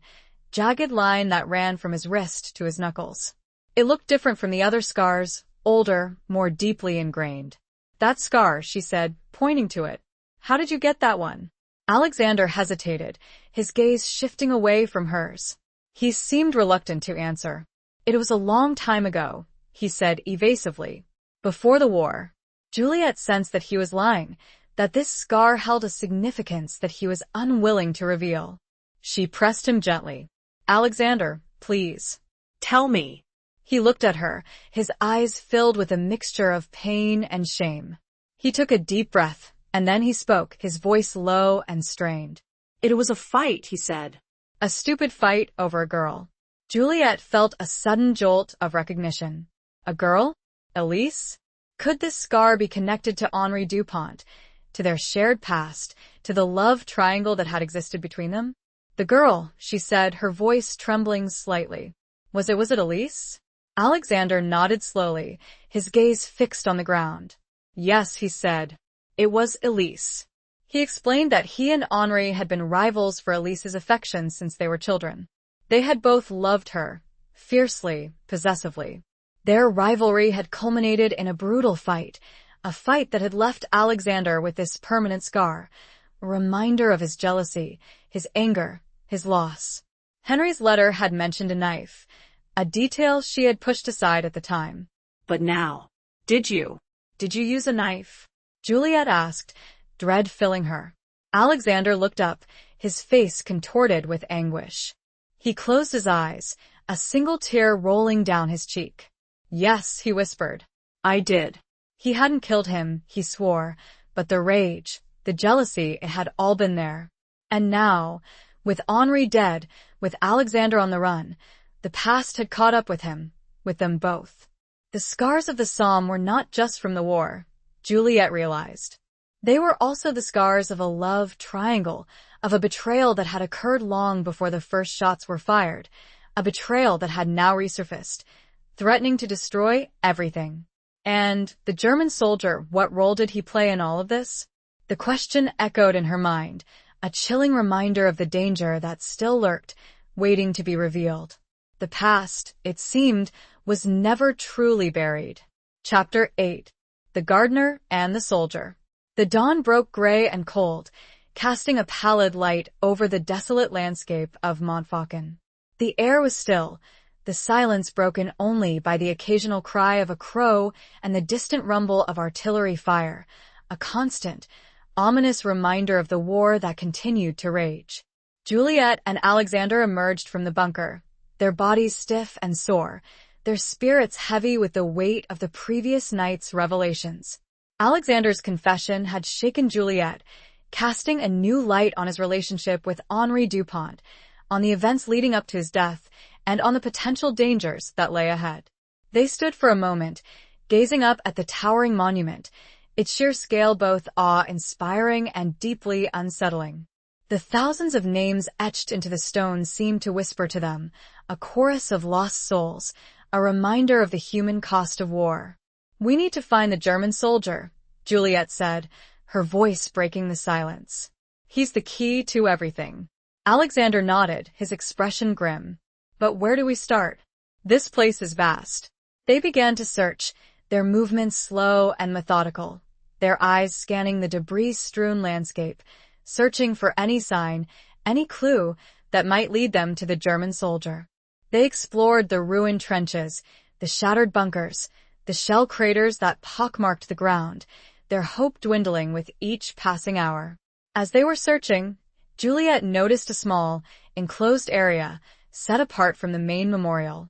jagged line that ran from his wrist to his knuckles. It looked different from the other scars, older, more deeply ingrained. "That scar," she said, pointing to it. "How did you get that one?" Alexander hesitated, his gaze shifting away from hers. He seemed reluctant to answer. "It was a long time ago," he said evasively. "Before the war." Juliet sensed that he was lying, that this scar held a significance that he was unwilling to reveal. She pressed him gently. "Alexander, please. Tell me." He looked at her, his eyes filled with a mixture of pain and shame. He took a deep breath, and then he spoke, his voice low and strained. "It was a fight," he said. "A stupid fight over a girl." Juliet felt a sudden jolt of recognition. A girl? Elise? Could this scar be connected to Henri Dupont, to their shared past, to the love triangle that had existed between them? "The girl," she said, her voice trembling slightly. Was it Elise?" Alexander nodded slowly, his gaze fixed on the ground. "Yes," he said. "It was Elise." He explained that he and Henri had been rivals for Elise's affection since they were children. They had both loved her, fiercely, possessively. Their rivalry had culminated in a brutal fight, a fight that had left Alexander with this permanent scar, a reminder of his jealousy, his anger, his loss. Henry's letter had mentioned a knife, a detail she had pushed aside at the time. "But now, did you use a knife?" Juliet asked, dread filling her. Alexander looked up, his face contorted with anguish. He closed his eyes, a single tear rolling down his cheek. "Yes," he whispered. "I did." He hadn't killed him, he swore, but the rage, the jealousy, it had all been there. And now, with Henri dead, with Alexander on the run, the past had caught up with him, with them both. The scars of the Somme were not just from the war, Juliet realized. They were also the scars of a love triangle, of a betrayal that had occurred long before the first shots were fired, a betrayal that had now resurfaced, threatening to destroy everything. And the German soldier, what role did he play in all of this? The question echoed in her mind, a chilling reminder of the danger that still lurked, waiting to be revealed. The past, it seemed, was never truly buried. Chapter 8. The Gardener and the Soldier. The dawn broke gray and cold, casting a pallid light over the desolate landscape of Montfaucon. The air was still, the silence broken only by the occasional cry of a crow and the distant rumble of artillery fire, a constant, ominous reminder of the war that continued to rage. Juliet and Alexander emerged from the bunker, their bodies stiff and sore, their spirits heavy with the weight of the previous night's revelations. Alexander's confession had shaken Juliet, casting a new light on his relationship with Henri Dupont, on the events leading up to his death, and on the potential dangers that lay ahead. They stood for a moment, gazing up at the towering monument, its sheer scale both awe-inspiring and deeply unsettling. The thousands of names etched into the stone seemed to whisper to them, a chorus of lost souls, a reminder of the human cost of war. "We need to find the German soldier," Juliet said, her voice breaking the silence. "He's the key to everything." Alexander nodded, his expression grim. "But where do we start? This place is vast." They began to search, their movements slow and methodical, their eyes scanning the debris-strewn landscape, searching for any sign, any clue that might lead them to the German soldier. They explored the ruined trenches, the shattered bunkers, the shell craters that pockmarked the ground, their hope dwindling with each passing hour. As they were searching, Juliet noticed a small, enclosed area set apart from the main memorial.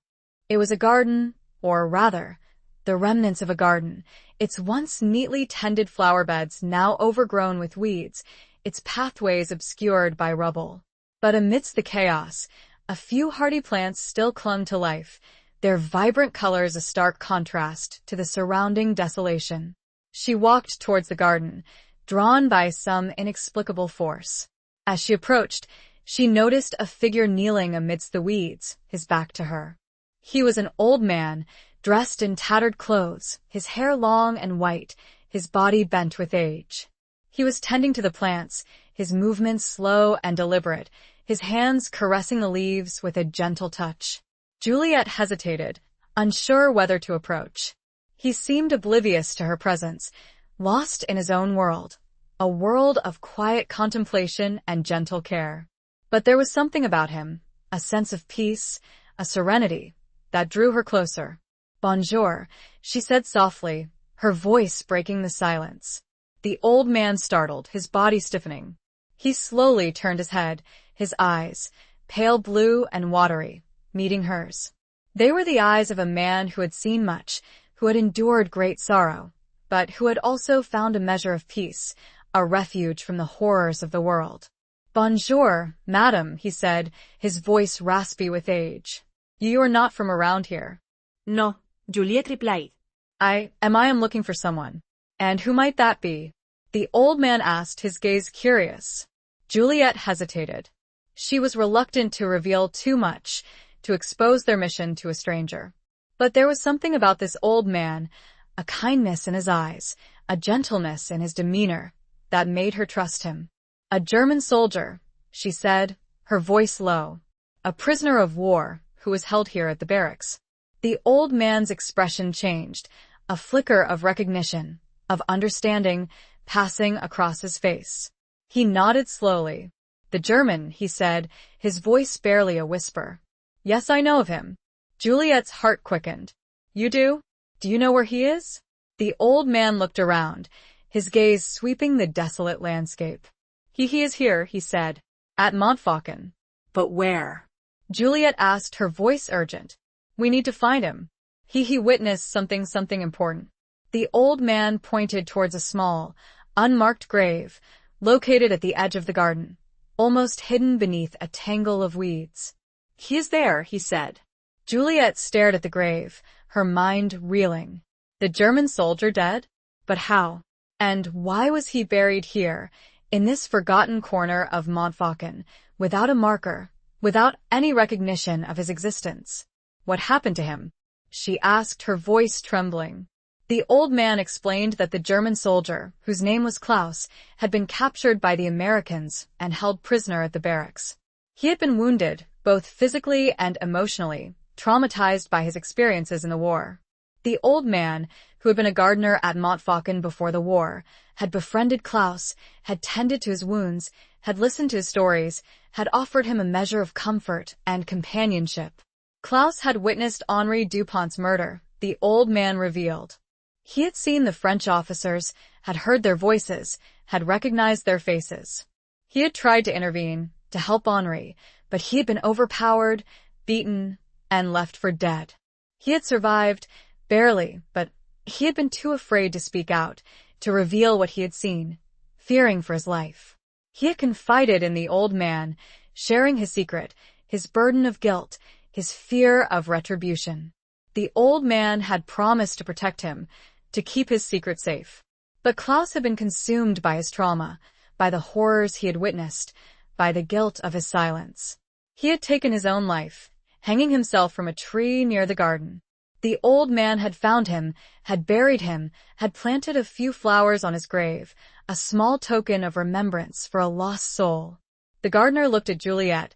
It was a garden, or rather, the remnants of a garden, its once neatly tended flower beds now overgrown with weeds, its pathways obscured by rubble. But amidst the chaos, a few hardy plants still clung to life, their vibrant colors a stark contrast to the surrounding desolation. She walked towards the garden, drawn by some inexplicable force. As she approached, she noticed a figure kneeling amidst the weeds, his back to her. He was an old man, dressed in tattered clothes, his hair long and white, his body bent with age. He was tending to the plants, his movements slow and deliberate, his hands caressing the leaves with a gentle touch. Juliet hesitated, unsure whether to approach. He seemed oblivious to her presence, lost in his own world, a world of quiet contemplation and gentle care. But there was something about him, a sense of peace, a serenity, that drew her closer. "Bonjour," she said softly, her voice breaking the silence. The old man startled, his body stiffening. He slowly turned his head, his eyes, pale blue and watery, meeting hers. They were the eyes of a man who had seen much, who had endured great sorrow, but who had also found a measure of peace, a refuge from the horrors of the world. "Bonjour, madam," he said, his voice raspy with age. "You are not from around here." "No," Juliet replied. I am looking for someone." "And who might that be?" the old man asked, his gaze curious. Juliet hesitated. She was reluctant to reveal too much, to expose their mission to a stranger. But there was something about this old man, a kindness in his eyes, a gentleness in his demeanor, that made her trust him. "A German soldier," she said, her voice low. "A prisoner of war who was held here at the barracks." The old man's expression changed, a flicker of recognition, of understanding, passing across his face. He nodded slowly. "The German," he said, his voice barely a whisper. "Yes, I know of him." Juliet's heart quickened. "You do? Do you know where he is?" The old man looked around, his gaze sweeping the desolate landscape. He is here," he said, "at Montfaucon." "But where?" Juliet asked, her voice urgent. "We need to find him. He witnessed something important." The old man pointed towards a small, unmarked grave, located at the edge of the garden, almost hidden beneath a tangle of weeds. "He is there," he said. Juliet stared at the grave, her mind reeling. The German soldier dead? But how? And why was he buried here, in this forgotten corner of Montfaucon, without a marker, without any recognition of his existence? "What happened to him?" she asked, her voice trembling. The old man explained that the German soldier, whose name was Klaus, had been captured by the Americans and held prisoner at the barracks. He had been wounded, both physically and emotionally, traumatized by his experiences in the war. The old man, who had been a gardener at Montfaucon before the war, had befriended Klaus, had tended to his wounds, had listened to his stories, had offered him a measure of comfort and companionship. Klaus had witnessed Henri Dupont's murder, the old man revealed. He had seen the French officers, had heard their voices, had recognized their faces. He had tried to intervene, to help Henri, but he had been overpowered, beaten, and left for dead. He had survived, barely, but he had been too afraid to speak out, to reveal what he had seen, fearing for his life. He had confided in the old man, sharing his secret, his burden of guilt, his fear of retribution. The old man had promised to protect him, to keep his secret safe. But Klaus had been consumed by his trauma, by the horrors he had witnessed, by the guilt of his silence. He had taken his own life, hanging himself from a tree near the garden. The old man had found him, had buried him, had planted a few flowers on his grave, a small token of remembrance for a lost soul. The gardener looked at Juliet,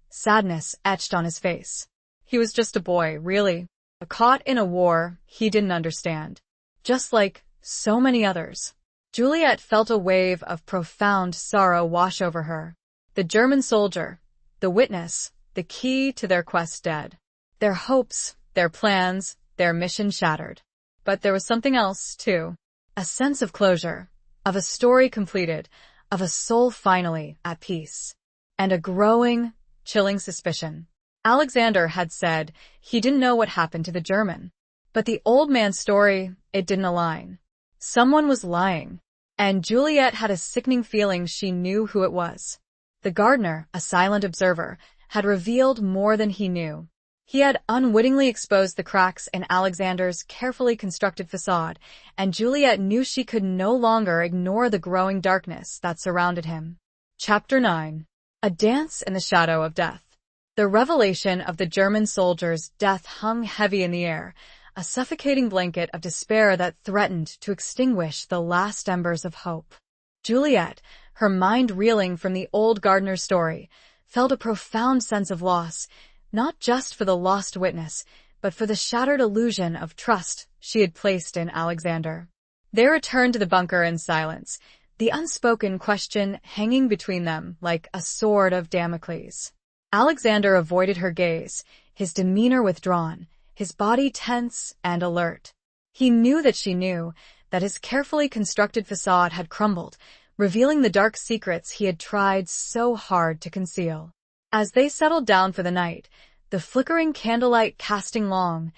sadness etched on his face. He was just a boy, really, caught in a war he didn't understand. Just like so many others. Juliet felt a wave of profound sorrow wash over her. The German soldier, the witness, the key to their quest dead. Their hopes, their plans, their mission shattered. But there was something else, too. A sense of closure, of a story completed, of a soul finally at peace. and a growing, chilling suspicion. Alexander had said he didn't know what happened to the German. But the old man's story, it didn't align. Someone was lying, and Juliet had a sickening feeling she knew who it was. The gardener, a silent observer, had revealed more than he knew. He had unwittingly exposed the cracks in Alexander's carefully constructed facade, and Juliet knew she could no longer ignore the growing darkness that surrounded him. Chapter 9. A Dance in the Shadow of Death. The revelation of the German soldier's death hung heavy in the air, a suffocating blanket of despair that threatened to extinguish the last embers of hope. Juliet, her mind reeling from the old gardener's story, felt a profound sense of loss, not just for the lost witness, but for the shattered illusion of trust she had placed in Alexander. They returned to the bunker in silence, the unspoken question hanging between them like a sword of Damocles. Alexander avoided her gaze, his demeanor withdrawn, his body tense and alert. He knew that she knew, that his carefully constructed facade had crumbled, revealing the dark secrets he had tried so hard to conceal. As they settled down for the night, the flickering candlelight casting long,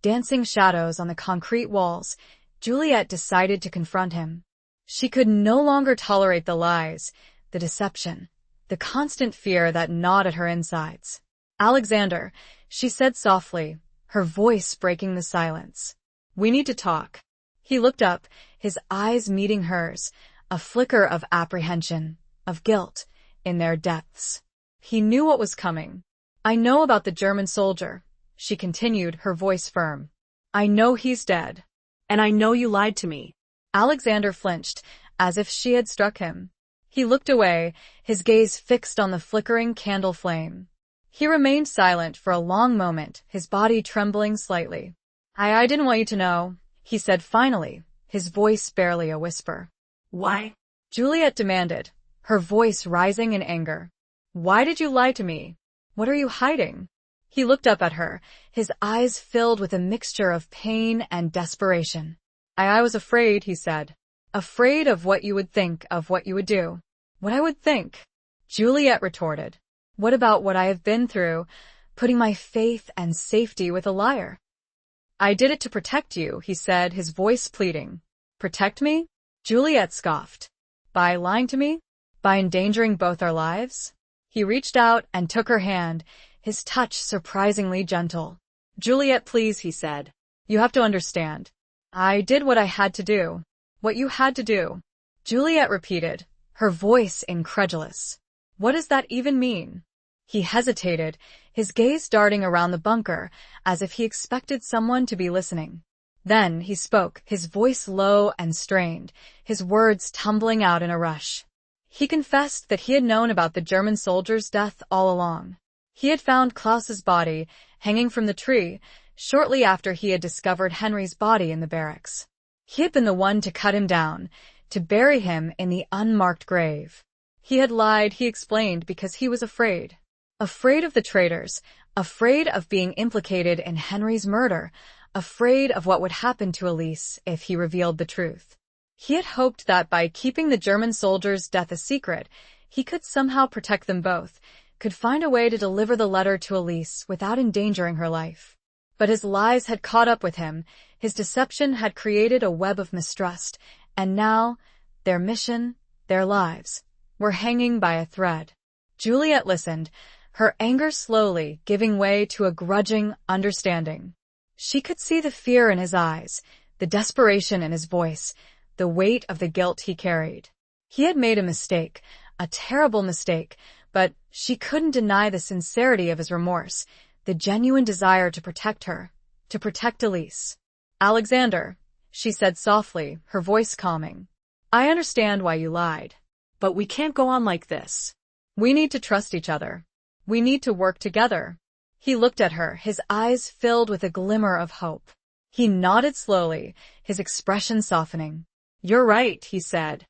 dancing shadows on the concrete walls, Juliet decided to confront him. She could no longer tolerate the lies, the deception, the constant fear that gnawed at her insides. "Alexander," she said softly, her voice breaking the silence. "We need to talk." He looked up, his eyes meeting hers, a flicker of apprehension, of guilt, in their depths. He knew what was coming. "I know about the German soldier," she continued, her voice firm. "I know he's dead. And I know you lied to me." Alexander flinched, as if she had struck him. He looked away, his gaze fixed on the flickering candle flame. He remained silent for a long moment, his body trembling slightly. I didn't want you to know," he said finally, his voice barely a whisper. "Why?" Juliet demanded, her voice rising in anger. "Why did you lie to me? What are you hiding?" He looked up at her, his eyes filled with a mixture of pain and desperation. I was afraid," he said. "Afraid of what you would think, of what you would do." "What I would think?" Juliet retorted. "What about what I have been through, putting my faith and safety with a liar?" "I did it to protect you," he said, his voice pleading. "Protect me?" Juliet scoffed. "By lying to me? By endangering both our lives?" He reached out and took her hand, his touch surprisingly gentle. "Juliet, please," he said. "You have to understand. I did what I had to do. What you had to do." Juliet repeated, her voice incredulous. "What does that even mean?" He hesitated, his gaze darting around the bunker, as if he expected someone to be listening. Then he spoke, his voice low and strained, his words tumbling out in a rush. He confessed that he had known about the German soldier's death all along. He had found Klaus's body hanging from the tree shortly after he had discovered Henry's body in the barracks. He had been the one to cut him down, to bury him in the unmarked grave. He had lied, he explained, because he was afraid. Afraid of the traitors, afraid of being implicated in Henry's murder, afraid of what would happen to Elise if he revealed the truth. He had hoped that by keeping the German soldier's death a secret, he could somehow protect them both, could find a way to deliver the letter to Elise without endangering her life. But his lies had caught up with him, his deception had created a web of mistrust, and now, their mission, their lives, were hanging by a thread. Juliet listened, her anger slowly giving way to a grudging understanding. She could see the fear in his eyes, the desperation in his voice, the weight of the guilt he carried. He had made a mistake, a terrible mistake, but she couldn't deny the sincerity of his remorse, the genuine desire to protect her, to protect Elise. "Alexander," she said softly, her voice calming. "I understand why you lied. But we can't go on like this. We need to trust each other. We need to work together." He looked at her, his eyes filled with a glimmer of hope. He nodded slowly, his expression softening. "You're right," he said.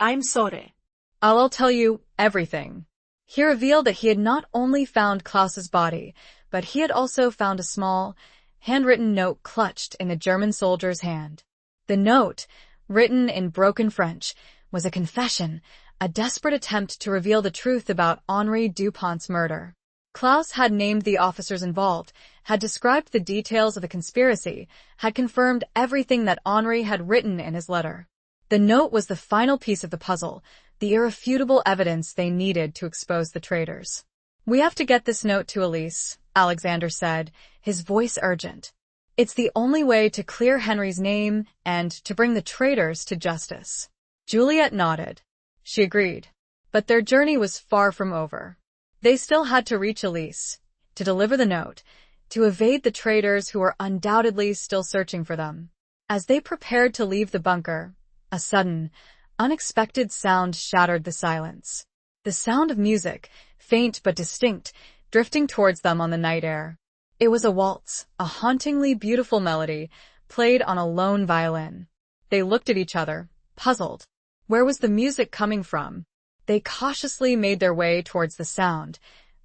I'm sorry. I'll tell you everything." He revealed that he had not only found Klaus's body, but he had also found a small, handwritten note clutched in the German soldier's hand. The note, written in broken French, was a confession, a desperate attempt to reveal the truth about Henri Dupont's murder. Klaus had named the officers involved, had described the details of the conspiracy, had confirmed everything that Henri had written in his letter. The note was the final piece of the puzzle, the irrefutable evidence they needed to expose the traitors. "We have to get this note to Elise," Alexander said, his voice urgent. "It's the only way to clear Henry's name and to bring the traitors to justice." Juliet nodded. She agreed. But their journey was far from over. They still had to reach Elise, to deliver the note, to evade the traitors who were undoubtedly still searching for them. As they prepared to leave the bunker, a sudden, unexpected sound shattered the silence. The sound of music, faint but distinct, drifting towards them on the night air. It was a waltz, a hauntingly beautiful melody, played on a lone violin. They looked at each other, puzzled. Where was the music coming from? They cautiously made their way towards the sound,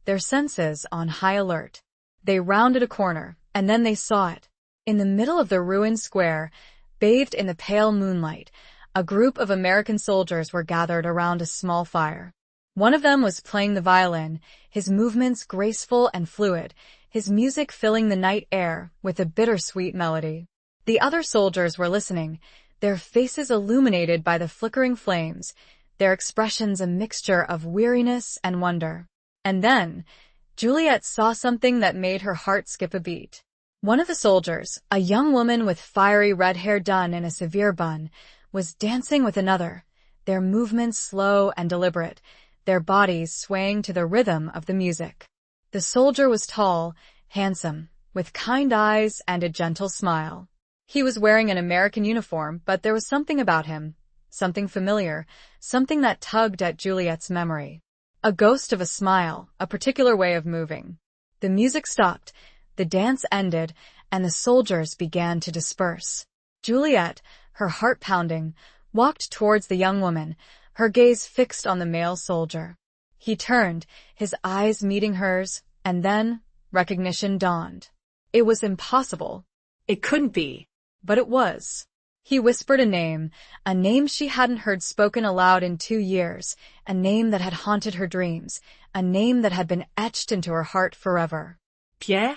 their senses on high alert. They rounded a corner, and then they saw it. In the middle of the ruined square, bathed in the pale moonlight, a group of American soldiers were gathered around a small fire. One of them was playing the violin, his movements graceful and fluid, his music filling the night air with a bittersweet melody. The other soldiers were listening, their faces illuminated by the flickering flames, their expressions a mixture of weariness and wonder. And then, Juliet saw something that made her heart skip a beat. One of the soldiers, a young woman with fiery red hair done in a severe bun, was dancing with another, their movements slow and deliberate, their bodies swaying to the rhythm of the music. The soldier was tall, handsome, with kind eyes and a gentle smile. He was wearing an American uniform, but there was something about him, something familiar, something that tugged at Juliet's memory. A ghost of a smile, a particular way of moving. The music stopped, the dance ended, and the soldiers began to disperse. Juliet, her heart pounding, walked towards the young woman, her gaze fixed on the male soldier. He turned, his eyes meeting hers, and then recognition dawned. It was impossible. It couldn't be. But it was. He whispered a name she hadn't heard spoken aloud in 2 years, a name that had haunted her dreams, a name that had been etched into her heart forever. Pierre?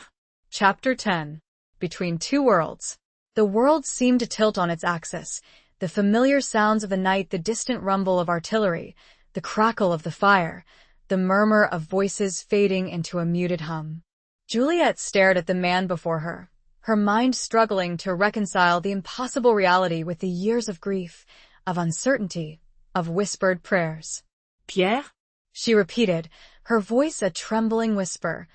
Chapter 10. Between Two Worlds. The world seemed to tilt on its axis, the familiar sounds of the night, the distant rumble of artillery, the crackle of the fire, the murmur of voices fading into a muted hum. Juliet stared at the man before her, her mind struggling to reconcile the impossible reality with the years of grief, of uncertainty, of whispered prayers. Pierre? She repeated, her voice a trembling whisper,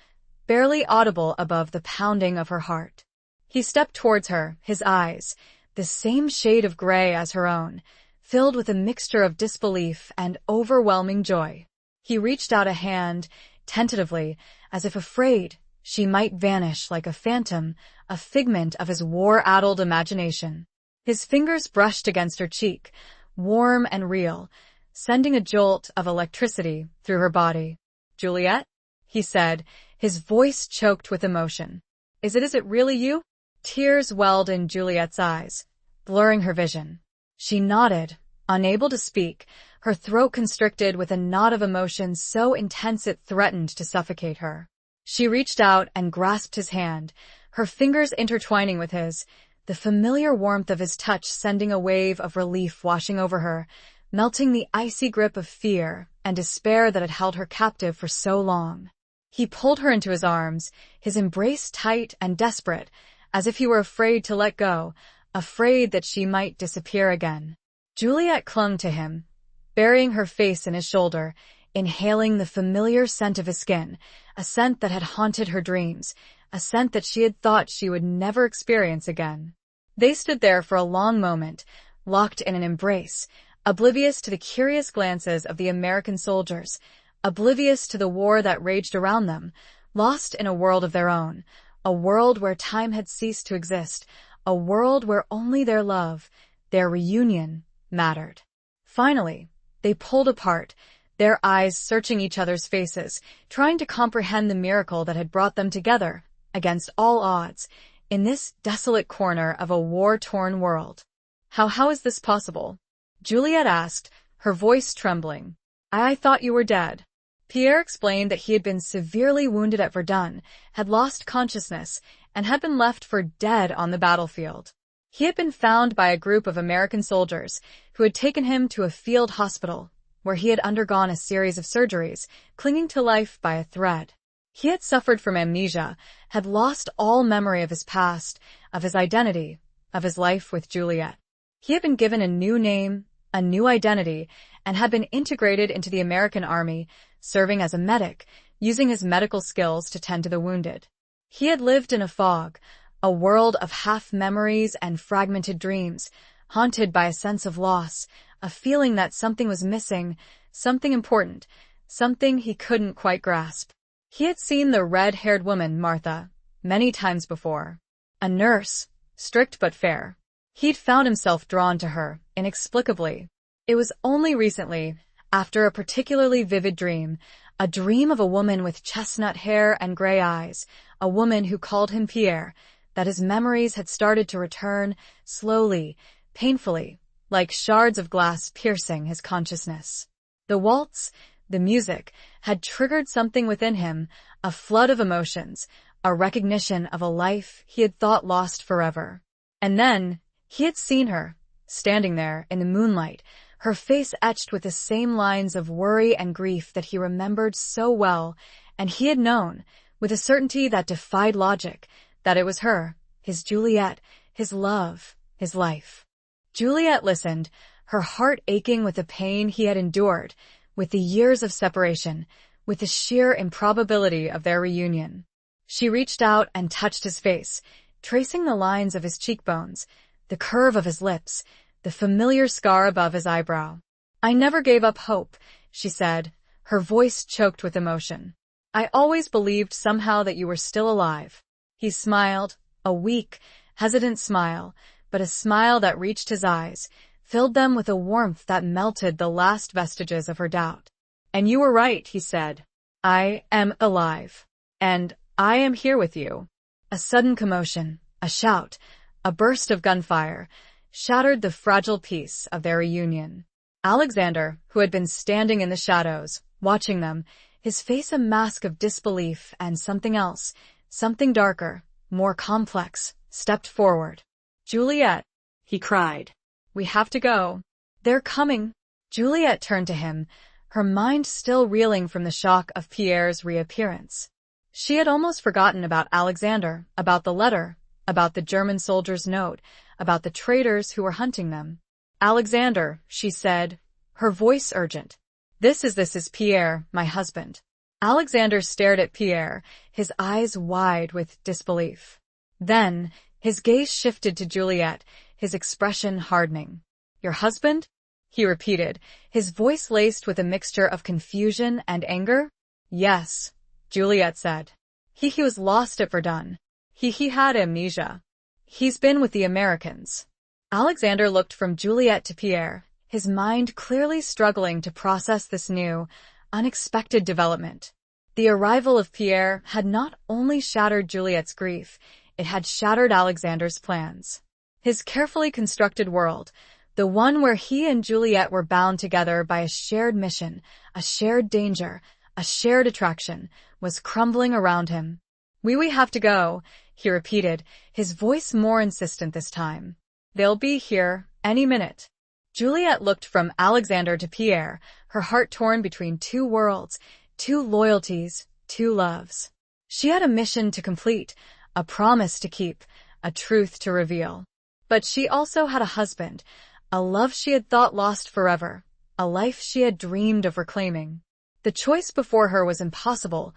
barely audible above the pounding of her heart. He stepped towards her, his eyes, the same shade of gray as her own, filled with a mixture of disbelief and overwhelming joy. He reached out a hand, tentatively, as if afraid she might vanish like a phantom, a figment of his war-addled imagination. His fingers brushed against her cheek, warm and real, sending a jolt of electricity through her body. "Juliet?" he said, his voice choked with emotion. Is it really you?" Tears welled in Juliet's eyes, blurring her vision. She nodded, unable to speak, her throat constricted with a knot of emotion so intense it threatened to suffocate her. She reached out and grasped his hand, her fingers intertwining with his, the familiar warmth of his touch sending a wave of relief washing over her, melting the icy grip of fear and despair that had held her captive for so long. He pulled her into his arms, his embrace tight and desperate, as if he were afraid to let go, afraid that she might disappear again. Juliet clung to him, burying her face in his shoulder, inhaling the familiar scent of his skin, a scent that had haunted her dreams, a scent that she had thought she would never experience again. They stood there for a long moment, locked in an embrace, oblivious to the curious glances of the American soldiers, oblivious to the war that raged around them, lost in a world of their own, a world where time had ceased to exist, a world where only their love, their reunion, mattered. Finally, they pulled apart, their eyes searching each other's faces, trying to comprehend the miracle that had brought them together, against all odds, in this desolate corner of a war-torn world. How is this possible? Juliet asked, her voice trembling. I thought you were dead. Pierre explained that he had been severely wounded at Verdun, had lost consciousness, and had been left for dead on the battlefield. He had been found by a group of American soldiers who had taken him to a field hospital, where he had undergone a series of surgeries, clinging to life by a thread. He had suffered from amnesia, had lost all memory of his past, of his identity, of his life with Juliet. He had been given a new name, a new identity, and had been integrated into the American army, serving as a medic, using his medical skills to tend to the wounded. He had lived in a fog, a world of half-memories and fragmented dreams, haunted by a sense of loss, a feeling that something was missing, something important, something he couldn't quite grasp. He had seen the red-haired woman, Martha, many times before. A nurse, strict but fair. He'd found himself drawn to her, inexplicably. It was only recently, after a particularly vivid dream, a dream of a woman with chestnut hair and gray eyes, a woman who called him Pierre, that his memories had started to return, slowly, painfully, like shards of glass piercing his consciousness. The waltz, the music, had triggered something within him, a flood of emotions, a recognition of a life he had thought lost forever. And then, he had seen her, standing there in the moonlight, her face etched with the same lines of worry and grief that he remembered so well, and he had known, with a certainty that defied logic, that it was her, his Juliet, his love, his life. Juliet listened, her heart aching with the pain he had endured, with the years of separation, with the sheer improbability of their reunion. She reached out and touched his face, tracing the lines of his cheekbones, the curve of his lips, the familiar scar above his eyebrow. I never gave up hope, she said, her voice choked with emotion. I always believed somehow that you were still alive. He smiled, a weak, hesitant smile, but a smile that reached his eyes, filled them with a warmth that melted the last vestiges of her doubt. And you were right, he said. I am alive. And I am here with you. A sudden commotion, a shout, a burst of gunfire, shattered the fragile peace of their reunion. Alexander, who had been standing in the shadows, watching them, his face a mask of disbelief and something else, something darker, more complex, stepped forward. Juliet, he cried. We have to go. They're coming. Juliet turned to him, her mind still reeling from the shock of Pierre's reappearance. She had almost forgotten about Alexander, about the letter, about the German soldier's note, about the traitors who were hunting them. Alexander, she said, her voice urgent. This is Pierre, my husband. Alexander stared at Pierre, his eyes wide with disbelief. Then, his gaze shifted to Juliet, his expression hardening. Your husband? He repeated, his voice laced with a mixture of confusion and anger. Yes, Juliet said. He was lost at Verdun. He had amnesia. He's been with the Americans. Alexander looked from Juliet to Pierre, his mind clearly struggling to process this new, unexpected development. The arrival of Pierre had not only shattered Juliet's grief, it had shattered Alexander's plans. His carefully constructed world, the one where he and Juliet were bound together by a shared mission, a shared danger, a shared attraction, was crumbling around him. We have to go, he repeated, his voice more insistent this time. They'll be here any minute. Juliet looked from Alexander to Pierre, her heart torn between two worlds, two loyalties, two loves. She had a mission to complete, a promise to keep, a truth to reveal. But she also had a husband, a love she had thought lost forever, a life she had dreamed of reclaiming. The choice before her was impossible,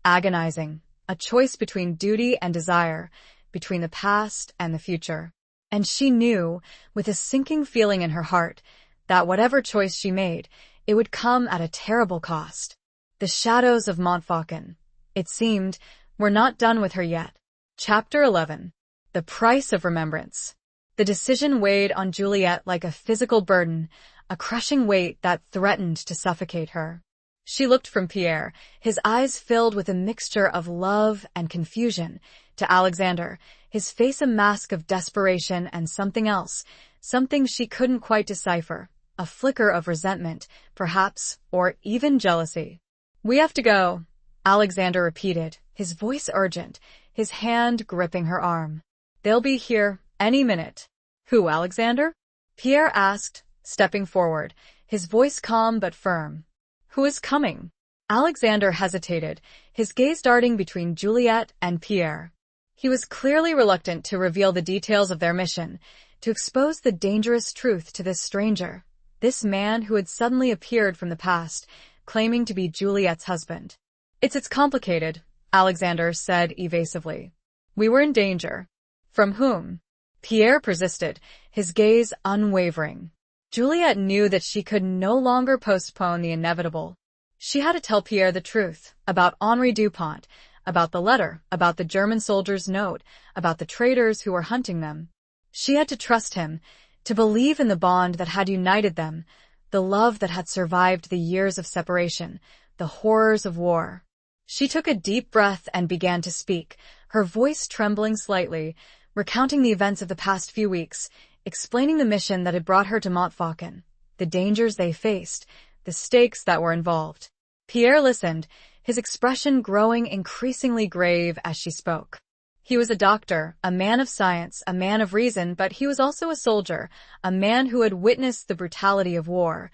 agonizing, a choice between duty and desire, between the past and the future. And she knew, with a sinking feeling in her heart, that whatever choice she made, it would come at a terrible cost. The shadows of Montfaucon, it seemed, were not done with her yet. Chapter 11. The Price of Remembrance. The decision weighed on Juliet like a physical burden, a crushing weight that threatened to suffocate her. She looked from Pierre, his eyes filled with a mixture of love and confusion, to Alexander, his face a mask of desperation and something else, something she couldn't quite decipher, a flicker of resentment, perhaps, or even jealousy. "We have to go," Alexander repeated, his voice urgent, his hand gripping her arm. "They'll be here any minute." "Who, Alexander?" Pierre asked, stepping forward, his voice calm but firm. "Who is coming?" Alexander hesitated, his gaze darting between Juliet and Pierre. He was clearly reluctant to reveal the details of their mission, to expose the dangerous truth to this stranger, this man who had suddenly appeared from the past, claiming to be Juliet's husband. It's complicated," Alexander said evasively. "We were in danger." "From whom?" Pierre persisted, his gaze unwavering. Juliet knew that she could no longer postpone the inevitable. She had to tell Pierre the truth about Henri Dupont, about the letter, about the German soldier's note, about the traitors who were hunting them. She had to trust him, to believe in the bond that had united them, the love that had survived the years of separation, the horrors of war. She took a deep breath and began to speak, her voice trembling slightly, recounting the events of the past few weeks, explaining the mission that had brought her to Montfaucon, the dangers they faced, the stakes that were involved. Pierre listened, his expression growing increasingly grave as she spoke. He was a doctor, a man of science, a man of reason, but he was also a soldier, a man who had witnessed the brutality of war,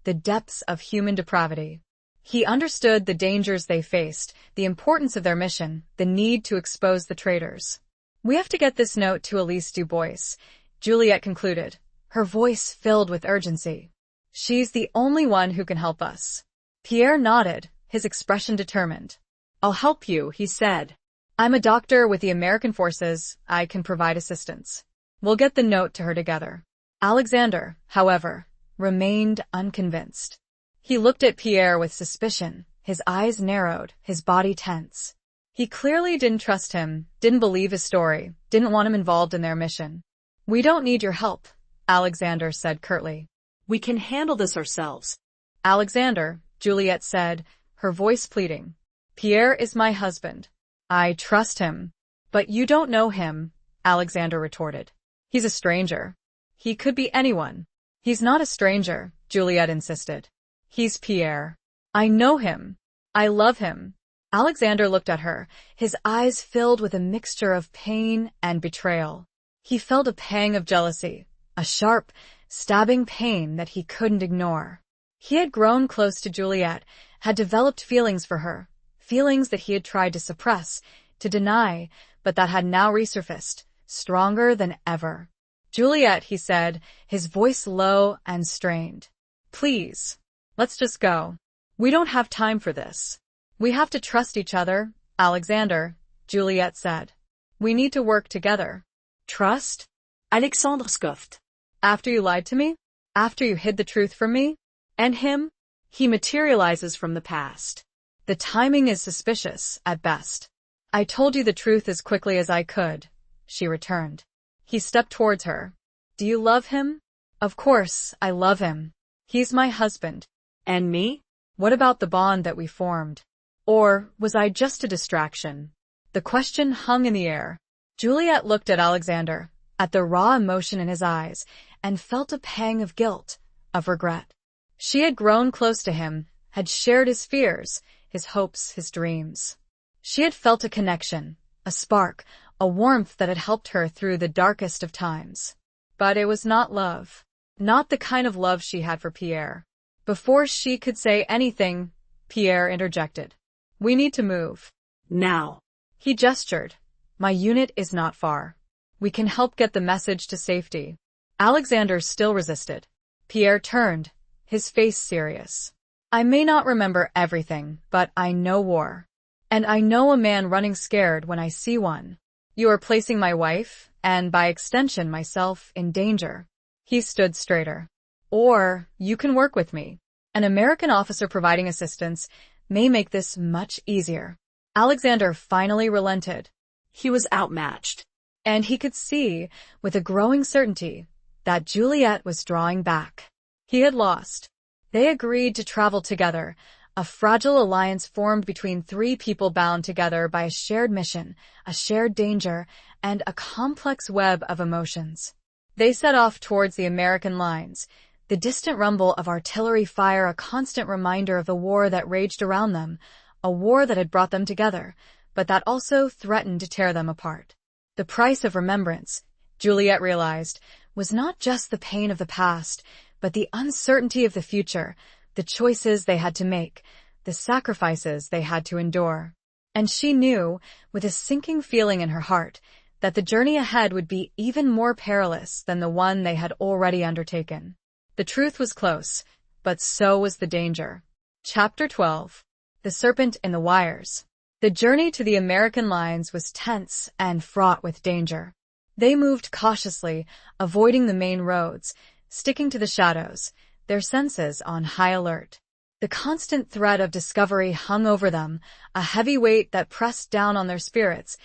the depths of human depravity. He understood the dangers they faced, the importance of their mission, the need to expose the traitors. "We have to get this note to Elise Dubois," Juliet concluded, her voice filled with urgency. "She's the only one who can help us." Pierre nodded, his expression determined. "I'll help you," he said. "I'm a doctor with the American forces. I can provide assistance. We'll get the note to her together." Alexander, however, remained unconvinced. He looked at Pierre with suspicion, his eyes narrowed, his body tense. He clearly didn't trust him, didn't believe his story, didn't want him involved in their mission. "We don't need your help," Alexander said curtly. "We can handle this ourselves." "Alexander," Juliet said, her voice pleading. "Pierre is my husband. I trust him." "But you don't know him," Alexander retorted. "He's a stranger. He could be anyone." "He's not a stranger," Juliet insisted. "He's Pierre. I know him. I love him." Alexander looked at her, his eyes filled with a mixture of pain and betrayal. He felt a pang of jealousy, a sharp, stabbing pain that he couldn't ignore. He had grown close to Juliet, had developed feelings for her, feelings that he had tried to suppress, to deny, but that had now resurfaced, stronger than ever. "Juliet," he said, his voice low and strained. "Please, let's just go. We don't have time for this." "We have to trust each other, Alexander," Juliet said. "We need to work together." "Trust?" Alexandre scoffed. "After you lied to me? After you hid the truth from me? And him? He materializes from the past. The timing is suspicious, at best." "I told you the truth as quickly as I could," she returned. He stepped towards her. "Do you love him?" "Of course, I love him. He's my husband." "And me? What about the bond that we formed? Or was I just a distraction?" The question hung in the air. Juliet looked at Alexander, at the raw emotion in his eyes, and felt a pang of guilt, of regret. She had grown close to him, had shared his fears, his hopes, his dreams. She had felt a connection, a spark, a warmth that had helped her through the darkest of times. But it was not love. Not the kind of love she had for Pierre. Before she could say anything, Pierre interjected. "We need to move. Now." He gestured. "My unit is not far. We can help get the message to safety." Alexander still resisted. Pierre turned, his face serious. "I may not remember everything, but I know war. And I know a man running scared when I see one. You are placing my wife, and by extension myself, in danger." He stood straighter. "Or you can work with me. An American officer providing assistance may make this much easier." Alexander finally relented. He was outmatched. And he could see, with a growing certainty, that Juliet was drawing back. He had lost. They agreed to travel together, a fragile alliance formed between three people bound together by a shared mission, a shared danger, and a complex web of emotions. They set off towards the American lines, the distant rumble of artillery fire a constant reminder of the war that raged around them, a war that had brought them together, but that also threatened to tear them apart. The price of remembrance, Juliet realized, was not just the pain of the past, but the uncertainty of the future, the choices they had to make, the sacrifices they had to endure. And she knew, with a sinking feeling in her heart, that the journey ahead would be even more perilous than the one they had already undertaken. The truth was close, but so was the danger. Chapter 12. The Serpent in the Wires. The journey to the American lines was tense and fraught with danger. They moved cautiously, avoiding the main roads, sticking to the shadows, their senses on high alert. The constant threat of discovery hung over them, a heavy weight that pressed down on their spirits,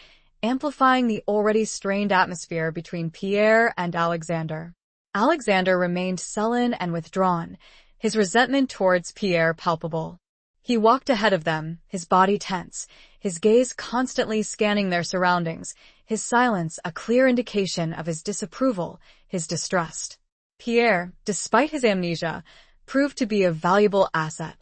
amplifying the already strained atmosphere between Pierre and Alexander. Alexander remained sullen and withdrawn, his resentment towards Pierre palpable. He walked ahead of them, his body tense, his gaze constantly scanning their surroundings, his silence a clear indication of his disapproval, his distrust. Pierre, despite his amnesia, proved to be a valuable asset.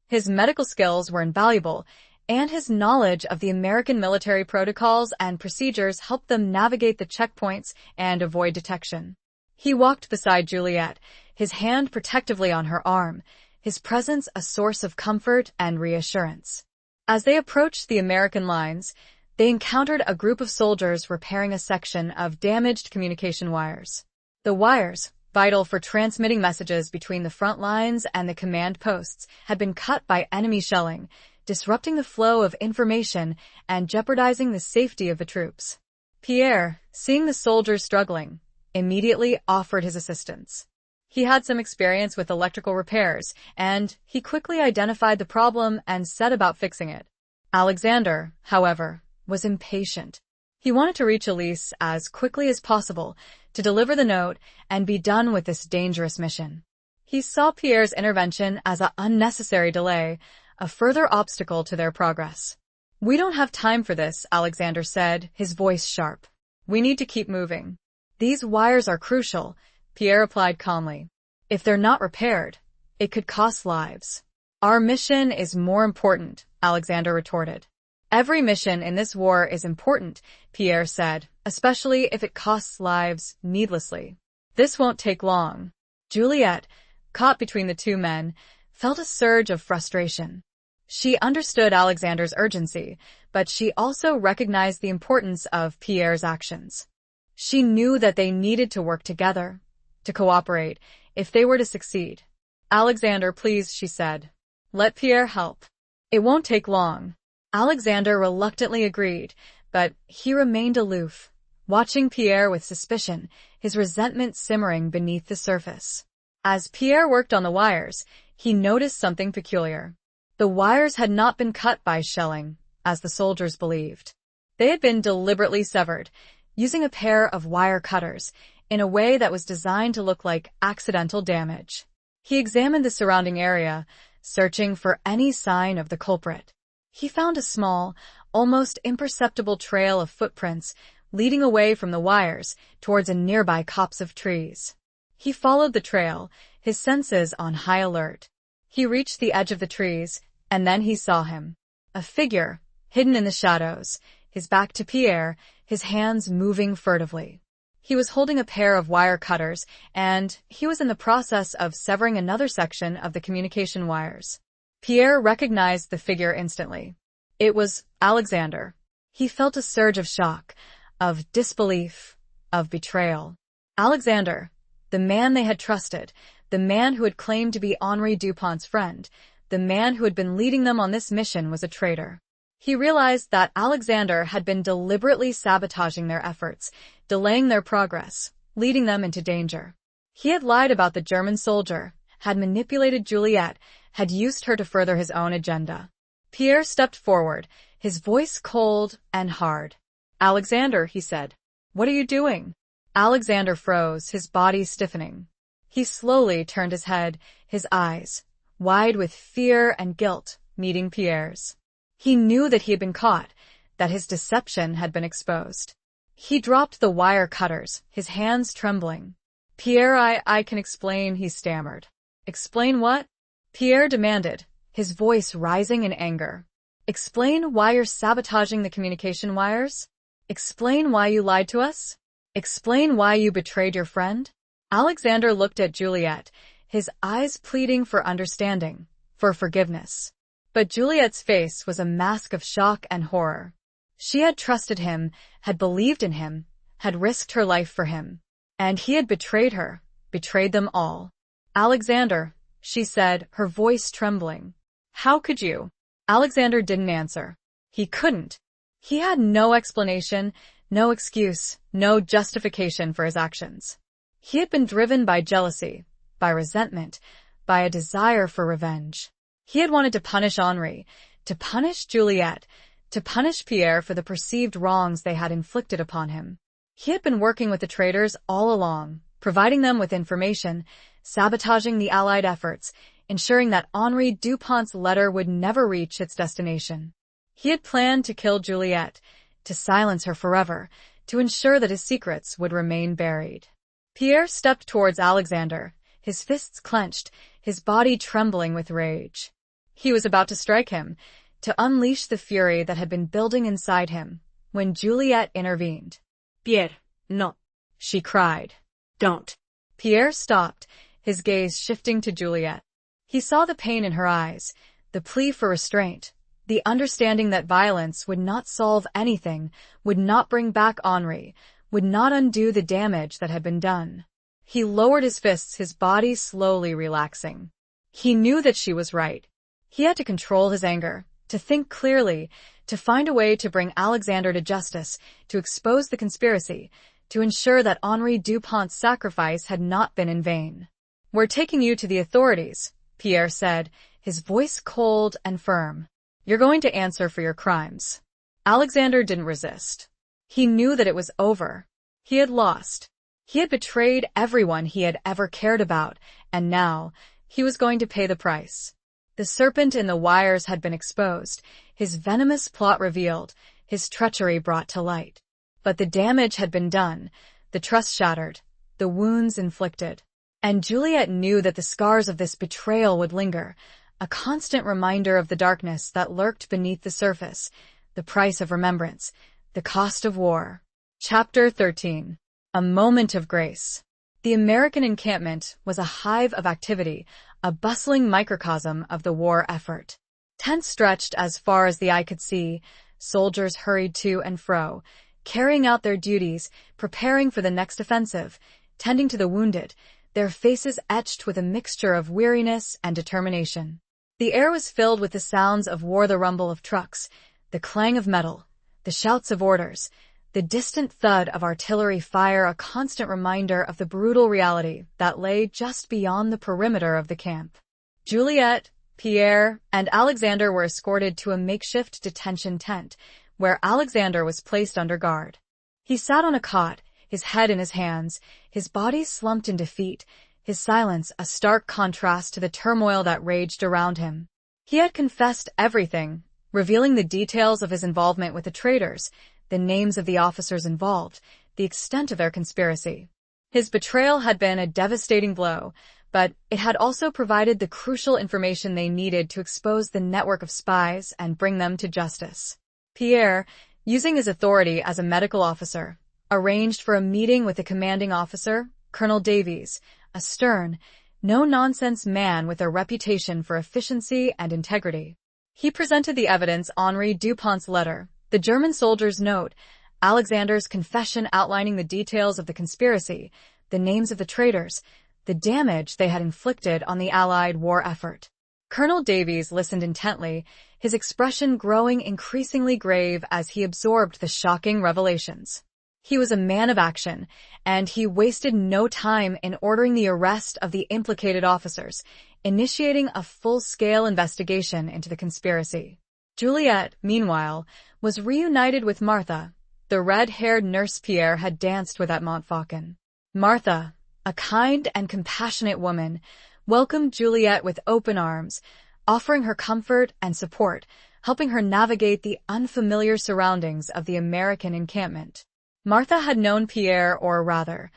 His medical skills were invaluable, and his knowledge of the American military protocols and procedures helped them navigate the checkpoints and avoid detection. He walked beside Juliet, his hand protectively on her arm, his presence a source of comfort and reassurance. As they approached the American lines, they encountered a group of soldiers repairing a section of damaged communication wires. The wires, vital for transmitting messages between the front lines and the command posts, had been cut by enemy shelling, disrupting the flow of information and jeopardizing the safety of the troops. Pierre, seeing the soldiers struggling, immediately offered his assistance. He had some experience with electrical repairs, and he quickly identified the problem and set about fixing it. Alexander, however, was impatient. He wanted to reach Elise as quickly as possible, to deliver the note and be done with this dangerous mission. He saw Pierre's intervention as an unnecessary delay, a further obstacle to their progress. "We don't have time for this," Alexander said, his voice sharp. "We need to keep moving." "These wires are crucial," Pierre replied calmly. "If they're not repaired, it could cost lives." "Our mission is more important," Alexander retorted. "Every mission in this war is important," Pierre said, "especially if it costs lives needlessly. This won't take long." Juliet, caught between the two men, felt a surge of frustration. She understood Alexander's urgency, but she also recognized the importance of Pierre's actions. She knew that they needed to work together, to cooperate, if they were to succeed. "Alexander, please," she said. "Let Pierre help. It won't take long." Alexander reluctantly agreed, but he remained aloof, watching Pierre with suspicion, his resentment simmering beneath the surface. As Pierre worked on the wires, he noticed something peculiar. The wires had not been cut by shelling, as the soldiers believed. They had been deliberately severed, using a pair of wire cutters, in a way that was designed to look like accidental damage. He examined the surrounding area, searching for any sign of the culprit. He found a small, almost imperceptible trail of footprints leading away from the wires towards a nearby copse of trees. He followed the trail, his senses on high alert. He reached the edge of the trees, and then he saw him. A figure, hidden in the shadows, his back to Pierre, his hands moving furtively. He was holding a pair of wire cutters, and he was in the process of severing another section of the communication wires. Pierre recognized the figure instantly. It was Alexander. He felt a surge of shock, of disbelief, of betrayal. Alexander, the man they had trusted, the man who had claimed to be Henri Dupont's friend, the man who had been leading them on this mission, was a traitor. He realized that Alexander had been deliberately sabotaging their efforts, delaying their progress, leading them into danger. He had lied about the German soldier, had manipulated Juliet, had used her to further his own agenda. Pierre stepped forward, his voice cold and hard. "Alexander," he said, "what are you doing?" Alexander froze, his body stiffening. He slowly turned his head, his eyes, wide with fear and guilt, meeting Pierre's. He knew that he had been caught, that his deception had been exposed. He dropped the wire cutters, his hands trembling. Pierre, I can explain, he stammered. Explain what? Pierre demanded, his voice rising in anger. Explain why you're sabotaging the communication wires? Explain why you lied to us? Explain why you betrayed your friend? Alexander looked at Juliet, his eyes pleading for understanding, for forgiveness. But Juliet's face was a mask of shock and horror. She had trusted him, had believed in him, had risked her life for him. And he had betrayed her, betrayed them all. Alexander, she said, her voice trembling. How could you? Alexander didn't answer. He couldn't. He had no explanation, no excuse, no justification for his actions. He had been driven by jealousy, by resentment, by a desire for revenge. He had wanted to punish Henri, to punish Juliet, to punish Pierre for the perceived wrongs they had inflicted upon him. He had been working with the traitors all along, providing them with information, sabotaging the Allied efforts, ensuring that Henri Dupont's letter would never reach its destination. He had planned to kill Juliet, to silence her forever, to ensure that his secrets would remain buried. Pierre stepped towards Alexander, his fists clenched, his body trembling with rage. He was about to strike him, to unleash the fury that had been building inside him, when Juliet intervened. Pierre, no, she cried. Don't. Pierre stopped, his gaze shifting to Juliet. He saw the pain in her eyes, the plea for restraint, the understanding that violence would not solve anything, would not bring back Henri, would not undo the damage that had been done. He lowered his fists, his body slowly relaxing. He knew that she was right. He had to control his anger, to think clearly, to find a way to bring Alexander to justice, to expose the conspiracy, to ensure that Henri Dupont's sacrifice had not been in vain. We're taking you to the authorities, Pierre said, his voice cold and firm. You're going to answer for your crimes. Alexander didn't resist. He knew that it was over. He had lost. He had betrayed everyone he had ever cared about, and now he was going to pay the price. The serpent in the wires had been exposed, his venomous plot revealed, his treachery brought to light. But the damage had been done, the trust shattered, the wounds inflicted. And Juliet knew that the scars of this betrayal would linger, a constant reminder of the darkness that lurked beneath the surface, the price of remembrance, the cost of war. Chapter 13. A Moment of Grace. The American encampment was a hive of activity, a bustling microcosm of the war effort. Tents stretched as far as the eye could see, soldiers hurried to and fro, carrying out their duties, preparing for the next offensive, tending to the wounded, their faces etched with a mixture of weariness and determination. The air was filled with the sounds of war, the rumble of trucks, the clang of metal, the shouts of orders, the distant thud of artillery fire, a constant reminder of the brutal reality that lay just beyond the perimeter of the camp. Juliet, Pierre, and Alexander were escorted to a makeshift detention tent, where Alexander was placed under guard. He sat on a cot, his head in his hands, his body slumped in defeat, his silence a stark contrast to the turmoil that raged around him. He had confessed everything, revealing the details of his involvement with the traitors, the names of the officers involved, the extent of their conspiracy. His betrayal had been a devastating blow, but it had also provided the crucial information they needed to expose the network of spies and bring them to justice. Pierre, using his authority as a medical officer, arranged for a meeting with the commanding officer, Colonel Davies, a stern, no-nonsense man with a reputation for efficiency and integrity. He presented the evidence: Henri Dupont's letter, the German soldier's note, Alexander's confession outlining the details of the conspiracy, the names of the traitors, the damage they had inflicted on the Allied war effort. Colonel Davies listened intently, his expression growing increasingly grave as he absorbed the shocking revelations. He was a man of action, and he wasted no time in ordering the arrest of the implicated officers, initiating a full-scale investigation into the conspiracy. Juliet, meanwhile, was reunited with Martha, the red-haired nurse Pierre had danced with at Montfaucon. Martha, a kind and compassionate woman, welcomed Juliet with open arms, offering her comfort and support, helping her navigate the unfamiliar surroundings of the American encampment. Martha had known Pierre, or rather,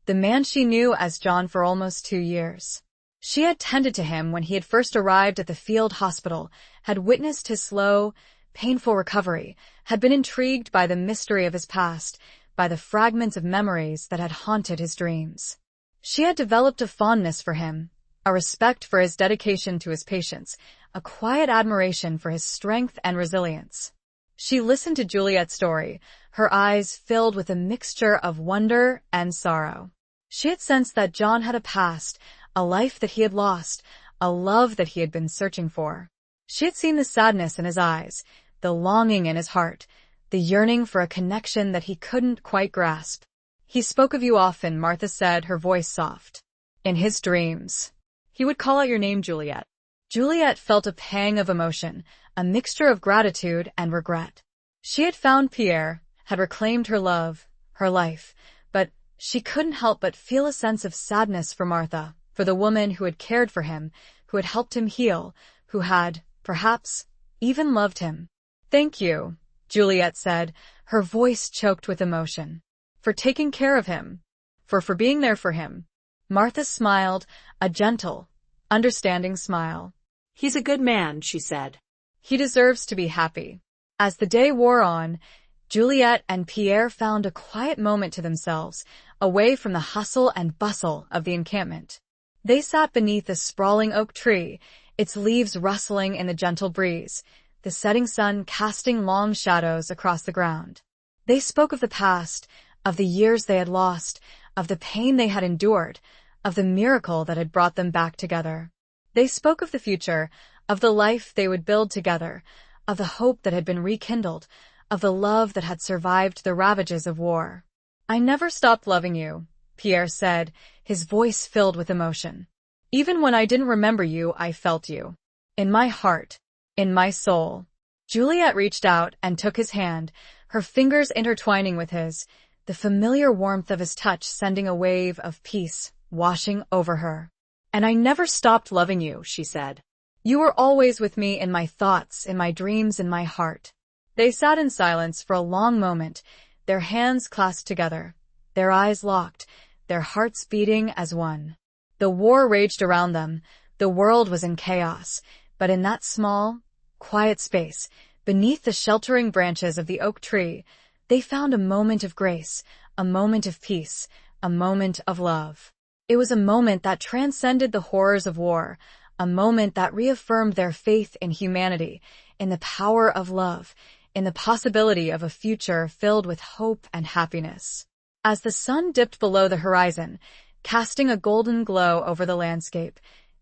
the man she knew as John for almost 2 years. She had tended to him when he had first arrived at the field hospital, had witnessed his slow, painful recovery, had been intrigued by the mystery of his past, by the fragments of memories that had haunted his dreams. She had developed a fondness for him, a respect for his dedication to his patients, a quiet admiration for his strength and resilience. She listened to Juliet's story, her eyes filled with a mixture of wonder and sorrow. She had sensed that John had a past, a life that he had lost, a love that he had been searching for. She had seen the sadness in his eyes, the longing in his heart, the yearning for a connection that he couldn't quite grasp. "He spoke of you often," Martha said, her voice soft. "In his dreams. He would call out your name, Juliet." Juliet felt a pang of emotion, a mixture of gratitude and regret. She had found Pierre, had reclaimed her love, her life, but she couldn't help but feel a sense of sadness for Martha, for the woman who had cared for him, who had helped him heal, who had, perhaps, even loved him. "Thank you," Juliet said, her voice choked with emotion. "For taking care of him. For being there for him." Martha smiled, a gentle, understanding smile. "He's a good man," she said. "He deserves to be happy." As the day wore on, Juliet and Pierre found a quiet moment to themselves, away from the hustle and bustle of the encampment. They sat beneath a sprawling oak tree, its leaves rustling in the gentle breeze, the setting sun casting long shadows across the ground. They spoke of the past, of the years they had lost, of the pain they had endured, of the miracle that had brought them back together. They spoke of the future, of the life they would build together, of the hope that had been rekindled, of the love that had survived the ravages of war. "I never stopped loving you," Pierre said, his voice filled with emotion. "Even when I didn't remember you, I felt you. In my heart, in my soul." Juliet reached out and took his hand, her fingers intertwining with his, the familiar warmth of his touch sending a wave of peace washing over her. "And I never stopped loving you," she said. "You were always with me in my thoughts, in my dreams, in my heart." They sat in silence for a long moment, their hands clasped together, their eyes locked, their hearts beating as one. The war raged around them, the world was in chaos, but in that small, quiet space, beneath the sheltering branches of the oak tree, they found a moment of grace, a moment of peace, a moment of love. It was a moment that transcended the horrors of war, a moment that reaffirmed their faith in humanity, in the power of love, in the possibility of a future filled with hope and happiness. As the sun dipped below the horizon, casting a golden glow over the landscape,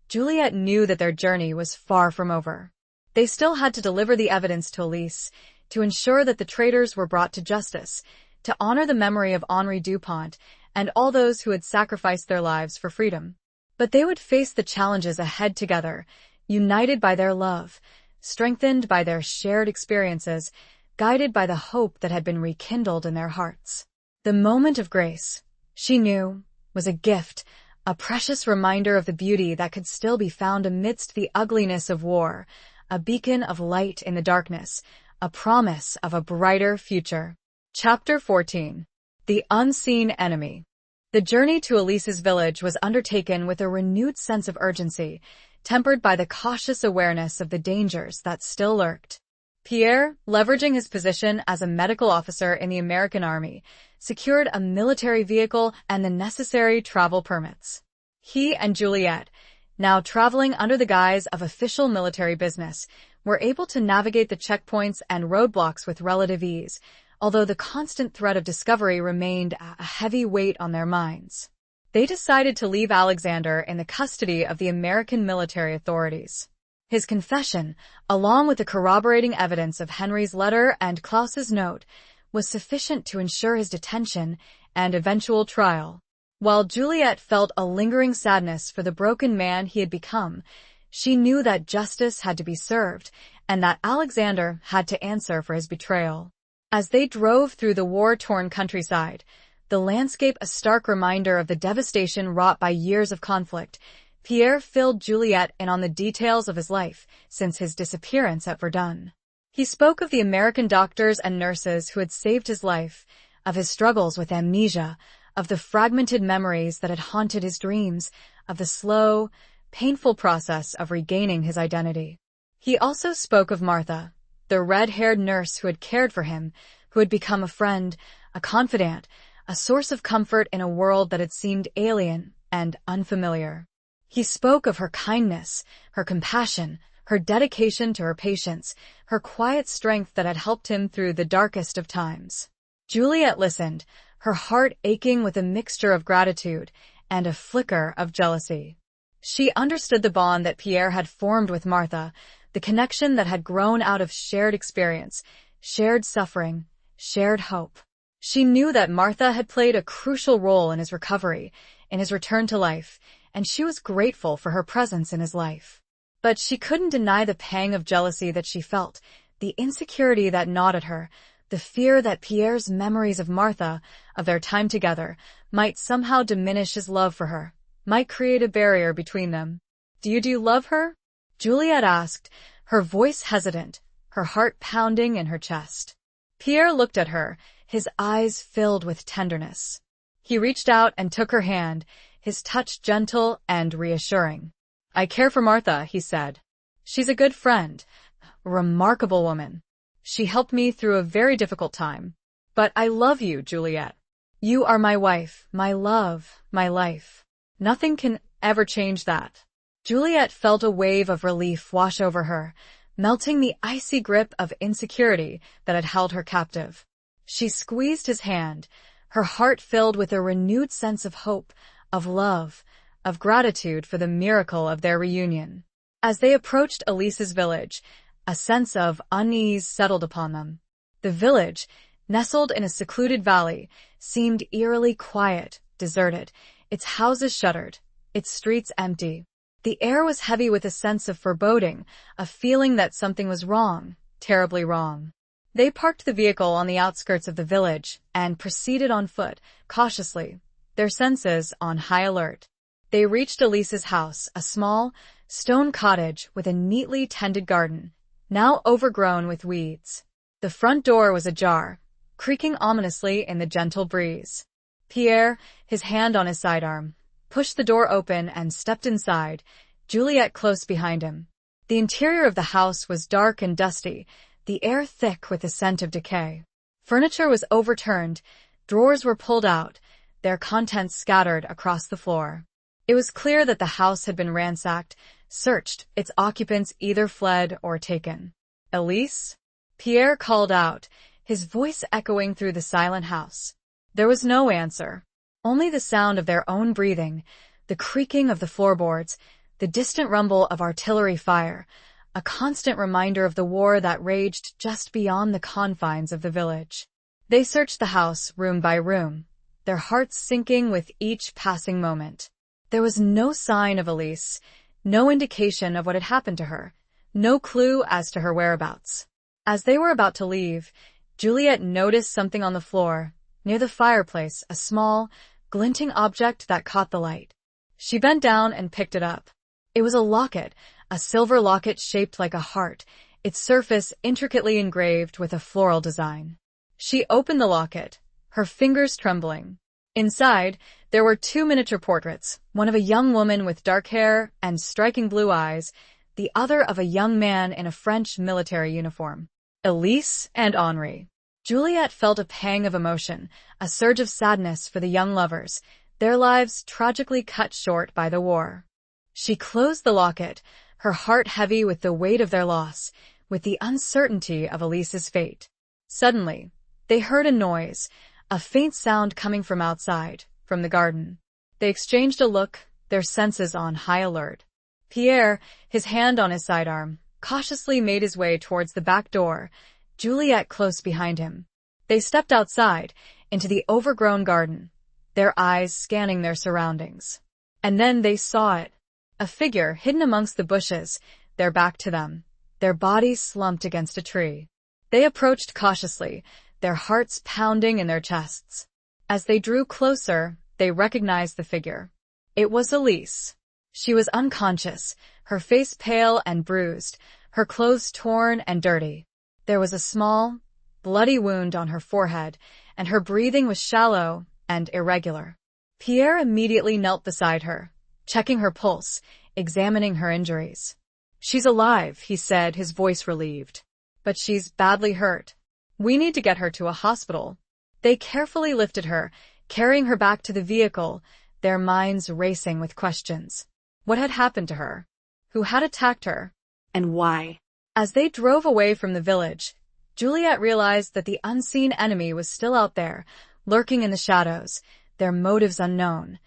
Juliet knew that their journey was far from over. They still had to deliver the evidence to Elise, to ensure that the traitors were brought to justice, to honor the memory of Henri Dupont and all those who had sacrificed their lives for freedom. But they would face the challenges ahead together, united by their love, strengthened by their shared experiences, guided by the hope that had been rekindled in their hearts. The moment of grace, she knew, was a gift, a precious reminder of the beauty that could still be found amidst the ugliness of war, a beacon of light in the darkness, a promise of a brighter future. Chapter 14. The Unseen Enemy. The journey to Elise's village was undertaken with a renewed sense of urgency, tempered by the cautious awareness of the dangers that still lurked. Pierre, leveraging his position as a medical officer in the American Army, secured a military vehicle and the necessary travel permits. He and Juliet, now traveling under the guise of official military business, were able to navigate the checkpoints and roadblocks with relative ease, although the constant threat of discovery remained a heavy weight on their minds. They decided to leave Alexander in the custody of the American military authorities. His confession, along with the corroborating evidence of Henry's letter and Klaus's note, was sufficient to ensure his detention and eventual trial. While Juliet felt a lingering sadness for the broken man he had become, she knew that justice had to be served and that Alexander had to answer for his betrayal. As they drove through the war-torn countryside, the landscape a stark reminder of the devastation wrought by years of conflict, Pierre filled Juliet in on the details of his life since his disappearance at Verdun. He spoke of the American doctors and nurses who had saved his life, of his struggles with amnesia, of the fragmented memories that had haunted his dreams, of the slow, painful process of regaining his identity. He also spoke of Martha, the red-haired nurse who had cared for him, who had become a friend, a confidant, a source of comfort in a world that had seemed alien and unfamiliar. He spoke of her kindness, her compassion, her dedication to her patients, her quiet strength that had helped him through the darkest of times. Juliet listened, her heart aching with a mixture of gratitude and a flicker of jealousy. She understood the bond that Pierre had formed with Martha, the connection that had grown out of shared experience, shared suffering, shared hope. She knew that Martha had played a crucial role in his recovery, in his return to life, and she was grateful for her presence in his life. But she couldn't deny the pang of jealousy that she felt, the insecurity that gnawed at her, the fear that Pierre's memories of Martha, of their time together, might somehow diminish his love for her, might create a barrier between them. Do you love her?" Juliet asked, her voice hesitant, her heart pounding in her chest. Pierre looked at her, his eyes filled with tenderness. He reached out and took her hand, his touch gentle and reassuring. "I care for Martha," he said. "She's a good friend, a remarkable woman. She helped me through a very difficult time. But I love you, Juliet. You are my wife, my love, my life. Nothing can ever change that." Juliet felt a wave of relief wash over her, melting the icy grip of insecurity that had held her captive. She squeezed his hand, her heart filled with a renewed sense of hope, of love, of gratitude for the miracle of their reunion. As they approached Elise's village, a sense of unease settled upon them. The village, nestled in a secluded valley, seemed eerily quiet, deserted, its houses shuttered, its streets empty. The air was heavy with a sense of foreboding, a feeling that something was wrong, terribly wrong. They parked the vehicle on the outskirts of the village and proceeded on foot, cautiously, their senses on high alert. They reached Elise's house, a small, stone cottage with a neatly tended garden, now overgrown with weeds. The front door was ajar, creaking ominously in the gentle breeze. Pierre, his hand on his sidearm, pushed the door open and stepped inside, Juliet close behind him. The interior of the house was dark and dusty, the air thick with the scent of decay. Furniture was overturned, drawers were pulled out, their contents scattered across the floor. It was clear that the house had been ransacked, searched, its occupants either fled or taken. "Elise?" Pierre called out, his voice echoing through the silent house. There was no answer. Only the sound of their own breathing, the creaking of the floorboards, the distant rumble of artillery fire, a constant reminder of the war that raged just beyond the confines of the village. They searched the house room by room, their hearts sinking with each passing moment. There was no sign of Elise, no indication of what had happened to her, no clue as to her whereabouts. As they were about to leave, Juliet noticed something on the floor, near the fireplace, a small, glinting object that caught the light. She bent down and picked it up. It was a locket, a silver locket shaped like a heart, its surface intricately engraved with a floral design. She opened the locket, her fingers trembling. Inside, there were 2 miniature portraits, one of a young woman with dark hair and striking blue eyes, the other of a young man in a French military uniform. Elise and Henri. Juliet felt a pang of emotion, a surge of sadness for the young lovers, their lives tragically cut short by the war. She closed the locket, her heart heavy with the weight of their loss, with the uncertainty of Elise's fate. Suddenly, they heard a noise, a faint sound coming from outside, from the garden. They exchanged a look, their senses on high alert. Pierre, his hand on his sidearm, cautiously made his way towards the back door, Juliet close behind him. They stepped outside, into the overgrown garden, their eyes scanning their surroundings. And then they saw it. A figure hidden amongst the bushes, their back to them, their bodies slumped against a tree. They approached cautiously, their hearts pounding in their chests. As they drew closer, they recognized the figure. It was Elise. She was unconscious, her face pale and bruised, her clothes torn and dirty. There was a small, bloody wound on her forehead, and her breathing was shallow, and irregular. Pierre immediately knelt beside her, checking her pulse, examining her injuries. "She's alive," he said, his voice relieved. "But she's badly hurt. We need to get her to a hospital." They carefully lifted her, carrying her back to the vehicle, their minds racing with questions. What had happened to her? Who had attacked her? And why? As they drove away from the village, Juliet realized that the unseen enemy was still out there, lurking in the shadows, their motives unknown,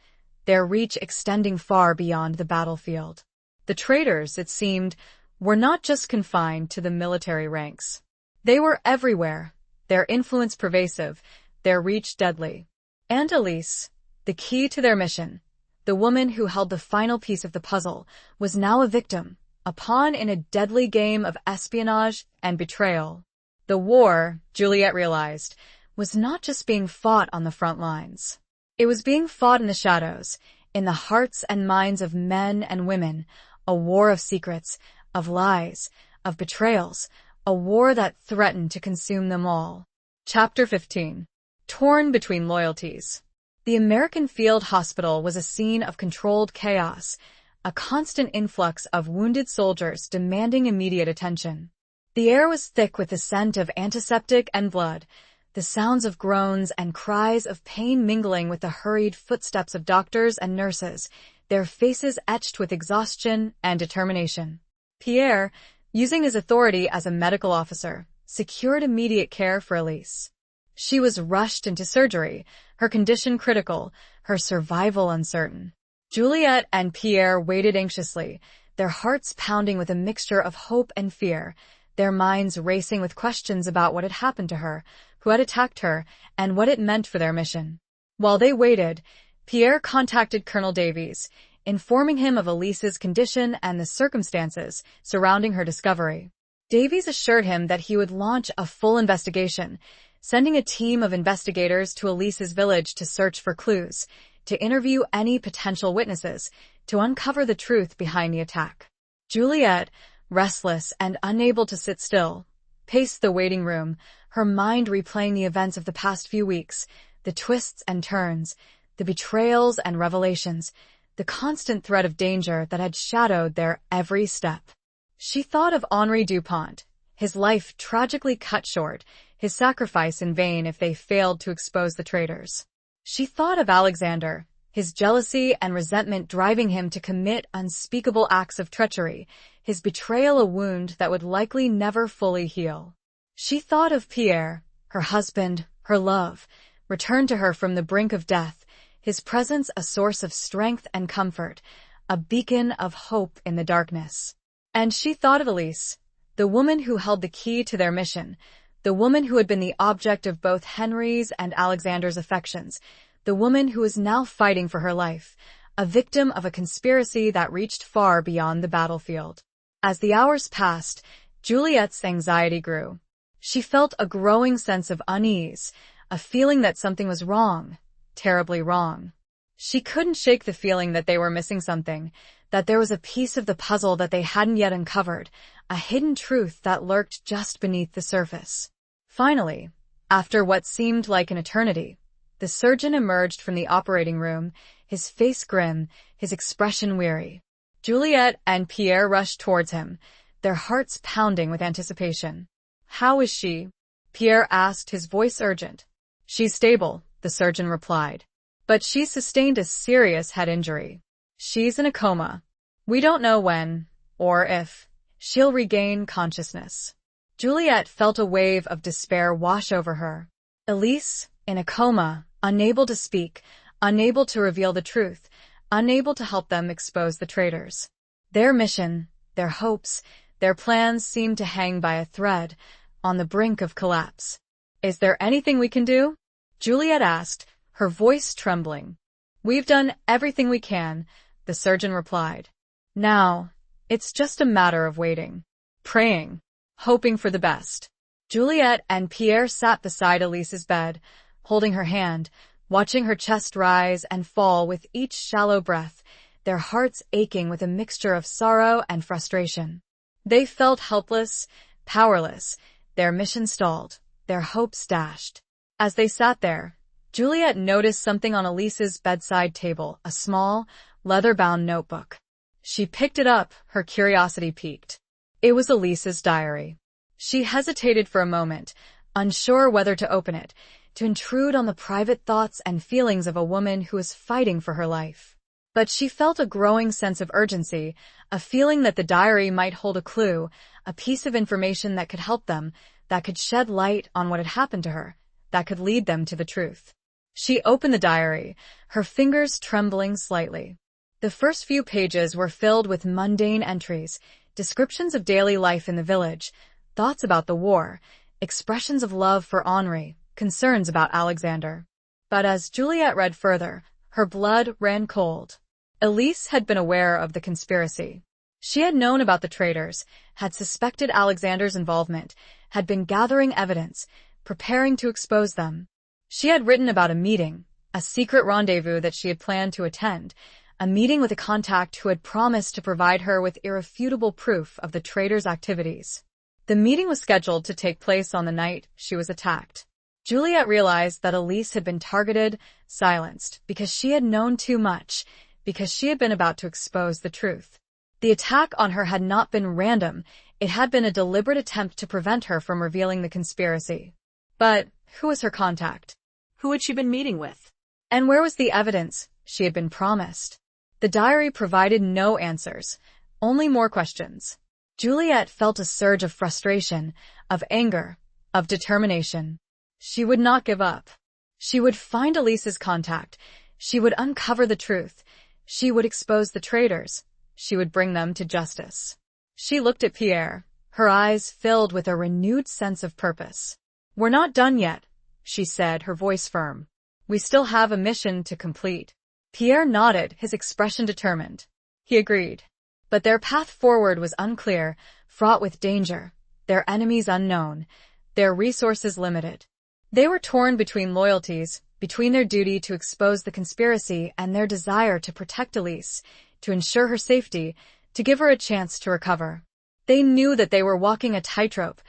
their reach extending far beyond the battlefield. The traitors, it seemed, were not just confined to the military ranks. They were everywhere, their influence pervasive, their reach deadly. And Elise, the key to their mission, the woman who held the final piece of the puzzle, was now a victim, a pawn in a deadly game of espionage and betrayal. The war, Juliet realized, was not just being fought on the front lines. It was being fought in the shadows, in the hearts and minds of men and women, a war of secrets, of lies, of betrayals, a war that threatened to consume them all. Chapter 15. Torn between loyalties. The American Field Hospital was a scene of controlled chaos, a constant influx of wounded soldiers demanding immediate attention. The air was thick with the scent of antiseptic and blood, the sounds of groans and cries of pain mingling with the hurried footsteps of doctors and nurses, their faces etched with exhaustion and determination. Pierre, using his authority as a medical officer, secured immediate care for Elise. She was rushed into surgery, her condition critical, her survival uncertain. Juliet and Pierre waited anxiously, their hearts pounding with a mixture of hope and fear, their minds racing with questions about what had happened to her, who had attacked her, and what it meant for their mission. While they waited, Pierre contacted Colonel Davies, informing him of Elise's condition and the circumstances surrounding her discovery. Davies assured him that he would launch a full investigation, sending a team of investigators to Elise's village to search for clues, to interview any potential witnesses, to uncover the truth behind the attack. Juliet, restless and unable to sit still, paced the waiting room, her mind replaying the events of the past few weeks, the twists and turns, the betrayals and revelations, the constant threat of danger that had shadowed their every step. She thought of Henri Dupont, his life tragically cut short, his sacrifice in vain if they failed to expose the traitors. She thought of Alexander, his jealousy and resentment driving him to commit unspeakable acts of treachery, his betrayal a wound that would likely never fully heal. She thought of Pierre, her husband, her love, returned to her from the brink of death, his presence a source of strength and comfort, a beacon of hope in the darkness. And she thought of Elise, the woman who held the key to their mission, the woman who had been the object of both Henry's and Alexander's affections, the woman who was now fighting for her life, a victim of a conspiracy that reached far beyond the battlefield. As the hours passed, Juliet's anxiety grew. She felt a growing sense of unease, a feeling that something was wrong, terribly wrong. She couldn't shake the feeling that they were missing something, that there was a piece of the puzzle that they hadn't yet uncovered, a hidden truth that lurked just beneath the surface. Finally, after what seemed like an eternity, the surgeon emerged from the operating room, his face grim, his expression weary. Juliet and Pierre rushed towards him, their hearts pounding with anticipation. "How is she?" Pierre asked, his voice urgent. "She's stable," the surgeon replied. "But she's sustained a serious head injury. She's in a coma. We don't know when, or if, she'll regain consciousness." Juliet felt a wave of despair wash over her. Elise, in a coma, unable to speak, unable to reveal the truth, unable to help them expose the traitors. Their mission, their hopes, their plans seemed to hang by a thread, on the brink of collapse. "Is there anything we can do?" Juliet asked, her voice trembling. "We've done everything we can," the surgeon replied. "Now, it's just a matter of waiting, praying, hoping for the best." Juliet and Pierre sat beside Elise's bed, holding her hand, watching her chest rise and fall with each shallow breath, their hearts aching with a mixture of sorrow and frustration. They felt helpless, powerless, their mission stalled, their hopes dashed. As they sat there, Juliet noticed something on Elise's bedside table, a small, leather-bound notebook. She picked it up, her curiosity piqued. It was Elise's diary. She hesitated for a moment, unsure whether to open it, to intrude on the private thoughts and feelings of a woman who was fighting for her life. But she felt a growing sense of urgency, a feeling that the diary might hold a clue, a piece of information that could help them, that could shed light on what had happened to her, that could lead them to the truth. She opened the diary, her fingers trembling slightly. The first few pages were filled with mundane entries, descriptions of daily life in the village, thoughts about the war, expressions of love for Henri, concerns about Alexander. But as Juliet read further, her blood ran cold. Elise had been aware of the conspiracy. She had known about the traitors, had suspected Alexander's involvement, had been gathering evidence, preparing to expose them. She had written about a meeting, a secret rendezvous that she had planned to attend, a meeting with a contact who had promised to provide her with irrefutable proof of the traitors' activities. The meeting was scheduled to take place on the night she was attacked. Juliet realized that Elise had been targeted, silenced, because she had known too much, because she had been about to expose the truth. The attack on her had not been random, it had been a deliberate attempt to prevent her from revealing the conspiracy. But who was her contact? Who had she been meeting with? And where was the evidence she had been promised? The diary provided no answers, only more questions. Juliet felt a surge of frustration, of anger, of determination. She would not give up. She would find Elise's contact. She would uncover the truth. She would expose the traitors. She would bring them to justice. She looked at Pierre, her eyes filled with a renewed sense of purpose. "We're not done yet," she said, her voice firm. "We still have a mission to complete." Pierre nodded, his expression determined. He agreed. But their path forward was unclear, fraught with danger, their enemies unknown, their resources limited. They were torn between loyalties, between their duty to expose the conspiracy and their desire to protect Elise, to ensure her safety, to give her a chance to recover. They knew that they were walking a tightrope,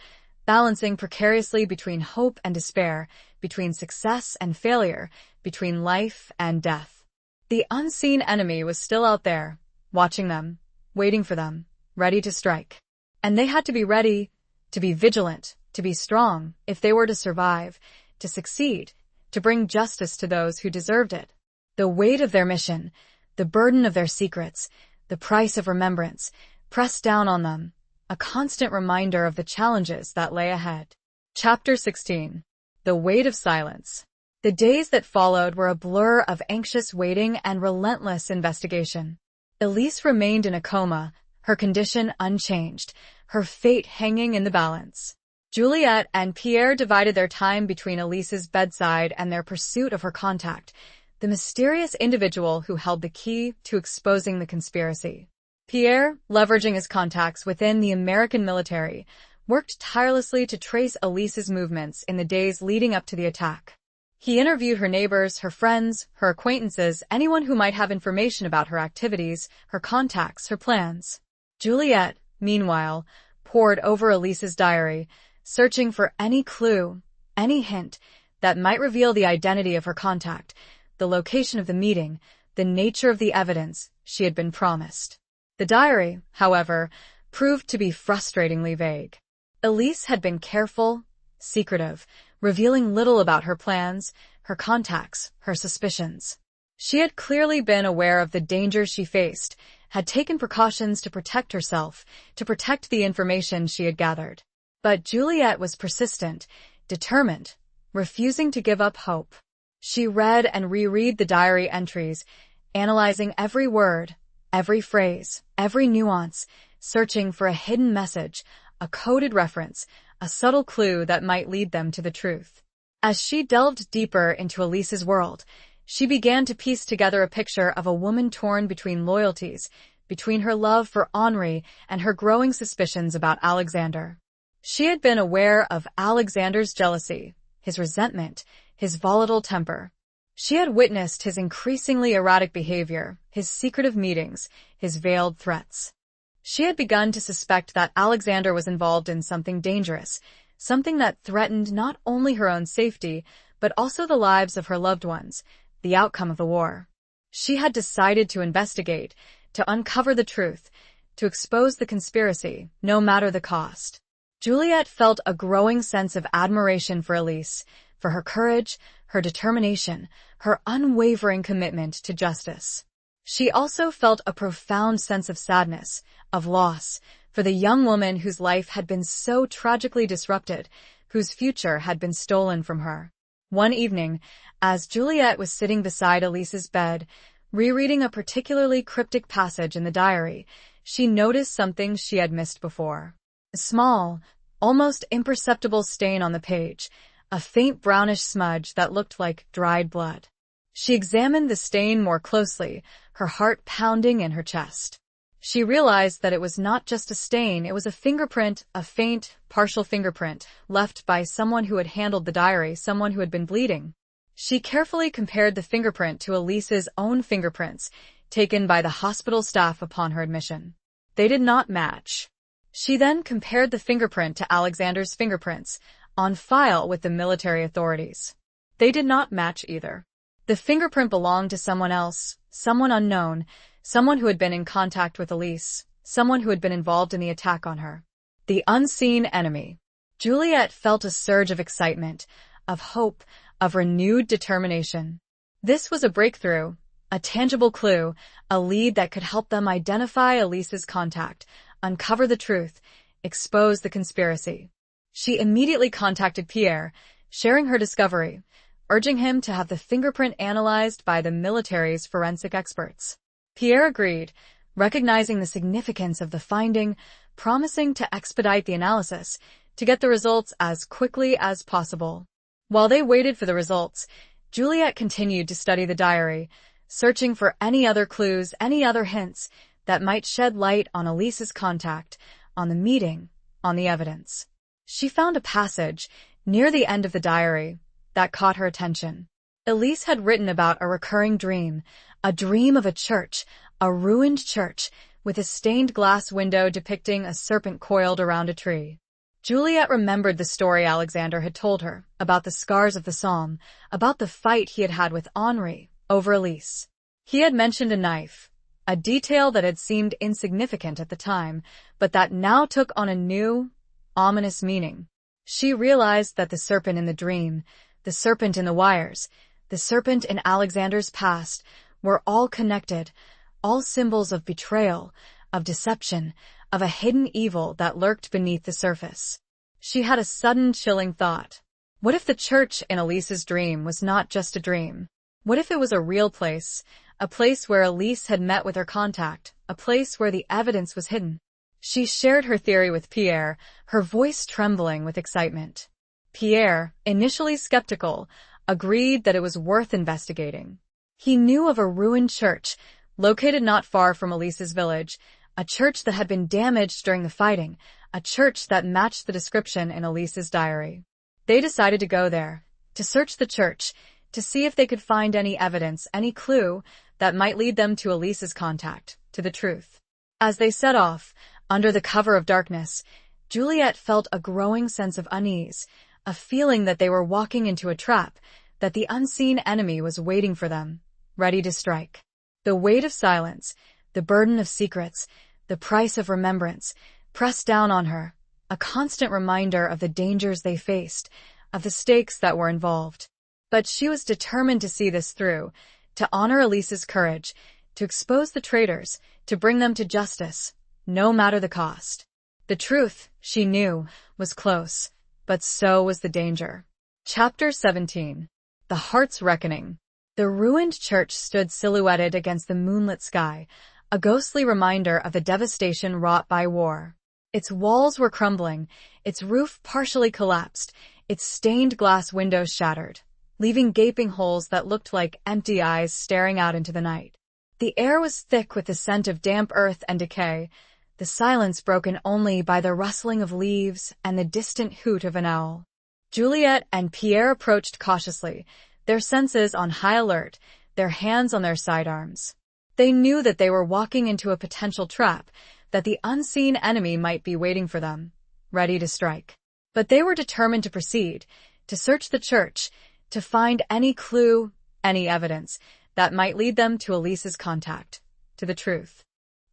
balancing precariously between hope and despair, between success and failure, between life and death. The unseen enemy was still out there, watching them, waiting for them, ready to strike. And they had to be ready, to be vigilant, to be strong, if they were to survive, to succeed, to bring justice to those who deserved it. The weight of their mission, the burden of their secrets, the price of remembrance, pressed down on them, a constant reminder of the challenges that lay ahead. Chapter 16. The Weight of Silence. The days that followed were a blur of anxious waiting and relentless investigation. Elise remained in a coma, her condition unchanged, her fate hanging in the balance. Juliet and Pierre divided their time between Elise's bedside and their pursuit of her contact, the mysterious individual who held the key to exposing the conspiracy. Pierre, leveraging his contacts within the American military, worked tirelessly to trace Elise's movements in the days leading up to the attack. He interviewed her neighbors, her friends, her acquaintances, anyone who might have information about her activities, her contacts, her plans. Juliet, meanwhile, pored over Elise's diary, searching for any clue, any hint that might reveal the identity of her contact, the location of the meeting, the nature of the evidence she had been promised. The diary, however, proved to be frustratingly vague. Elise had been careful, secretive, revealing little about her plans, her contacts, her suspicions. She had clearly been aware of the dangers she faced, had taken precautions to protect herself, to protect the information she had gathered. But Juliet was persistent, determined, refusing to give up hope. She read and reread the diary entries, analyzing every word, every phrase, every nuance, searching for a hidden message, a coded reference, a subtle clue that might lead them to the truth. As she delved deeper into Elise's world, she began to piece together a picture of a woman torn between loyalties, between her love for Henri and her growing suspicions about Alexander. She had been aware of Alexander's jealousy, his resentment, his volatile temper. She had witnessed his increasingly erratic behavior, his secretive meetings, his veiled threats. She had begun to suspect that Alexander was involved in something dangerous, something that threatened not only her own safety, but also the lives of her loved ones, the outcome of the war. She had decided to investigate, to uncover the truth, to expose the conspiracy, no matter the cost. Juliet felt a growing sense of admiration for Elise, for her courage, her determination, her unwavering commitment to justice. She also felt a profound sense of sadness, of loss, for the young woman whose life had been so tragically disrupted, whose future had been stolen from her. One evening, as Juliet was sitting beside Elise's bed, rereading a particularly cryptic passage in the diary, she noticed something she had missed before. A small, almost imperceptible stain on the page, a faint brownish smudge that looked like dried blood. She examined the stain more closely, her heart pounding in her chest. She realized that it was not just a stain, it was a fingerprint, a faint, partial fingerprint, left by someone who had handled the diary, someone who had been bleeding. She carefully compared the fingerprint to Elise's own fingerprints, taken by the hospital staff upon her admission. They did not match. She then compared the fingerprint to Alexander's fingerprints, on file with the military authorities. They did not match either. The fingerprint belonged to someone else, someone unknown, someone who had been in contact with Elise, someone who had been involved in the attack on her. The unseen enemy. Juliet felt a surge of excitement, of hope, of renewed determination. This was a breakthrough, a tangible clue, a lead that could help them identify Elise's contact, uncover the truth, expose the conspiracy. She immediately contacted Pierre, sharing her discovery, urging him to have the fingerprint analyzed by the military's forensic experts. Pierre agreed, recognizing the significance of the finding, promising to expedite the analysis, to get the results as quickly as possible. While they waited for the results, Juliet continued to study the diary, searching for any other clues, any other hints that might shed light on Elise's contact, on the meeting, on the evidence. She found a passage, near the end of the diary, that caught her attention. Elise had written about a recurring dream, a dream of a church, a ruined church, with a stained glass window depicting a serpent coiled around a tree. Juliet remembered the story Alexander had told her, about the scars of the psalm, about the fight he had had with Henri, over Elise. He had mentioned a knife, a detail that had seemed insignificant at the time, but that now took on a new, ominous meaning. She realized that the serpent in the dream, the serpent in the wires, the serpent in Alexander's past, were all connected, all symbols of betrayal, of deception, of a hidden evil that lurked beneath the surface. She had a sudden chilling thought. What if the church in Elise's dream was not just a dream? What if it was a real place, a place where Elise had met with her contact, a place where the evidence was hidden? She shared her theory with Pierre, her voice trembling with excitement. Pierre, initially skeptical, agreed that it was worth investigating. He knew of a ruined church, located not far from Elise's village, a church that had been damaged during the fighting, a church that matched the description in Elise's diary. They decided to go there, to search the church, to see if they could find any evidence, any clue that might lead them to Elise's contact, to the truth. As they set off, under the cover of darkness, Juliet felt a growing sense of unease, a feeling that they were walking into a trap, that the unseen enemy was waiting for them, ready to strike. The weight of silence, the burden of secrets, the price of remembrance, pressed down on her, a constant reminder of the dangers they faced, of the stakes that were involved. But she was determined to see this through, to honor Elise's courage, to expose the traitors, to bring them to justice, no matter the cost. The truth, she knew, was close, but so was the danger. Chapter 17. The Heart's Reckoning. The ruined church stood silhouetted against the moonlit sky, a ghostly reminder of the devastation wrought by war. Its walls were crumbling, its roof partially collapsed, its stained glass windows shattered, leaving gaping holes that looked like empty eyes staring out into the night. The air was thick with the scent of damp earth and decay, the silence broken only by the rustling of leaves and the distant hoot of an owl. Juliet and Pierre approached cautiously, their senses on high alert, their hands on their sidearms. They knew that they were walking into a potential trap, that the unseen enemy might be waiting for them, ready to strike. But they were determined to proceed, to search the church, to find any clue, any evidence that might lead them to Elise's contact, to the truth.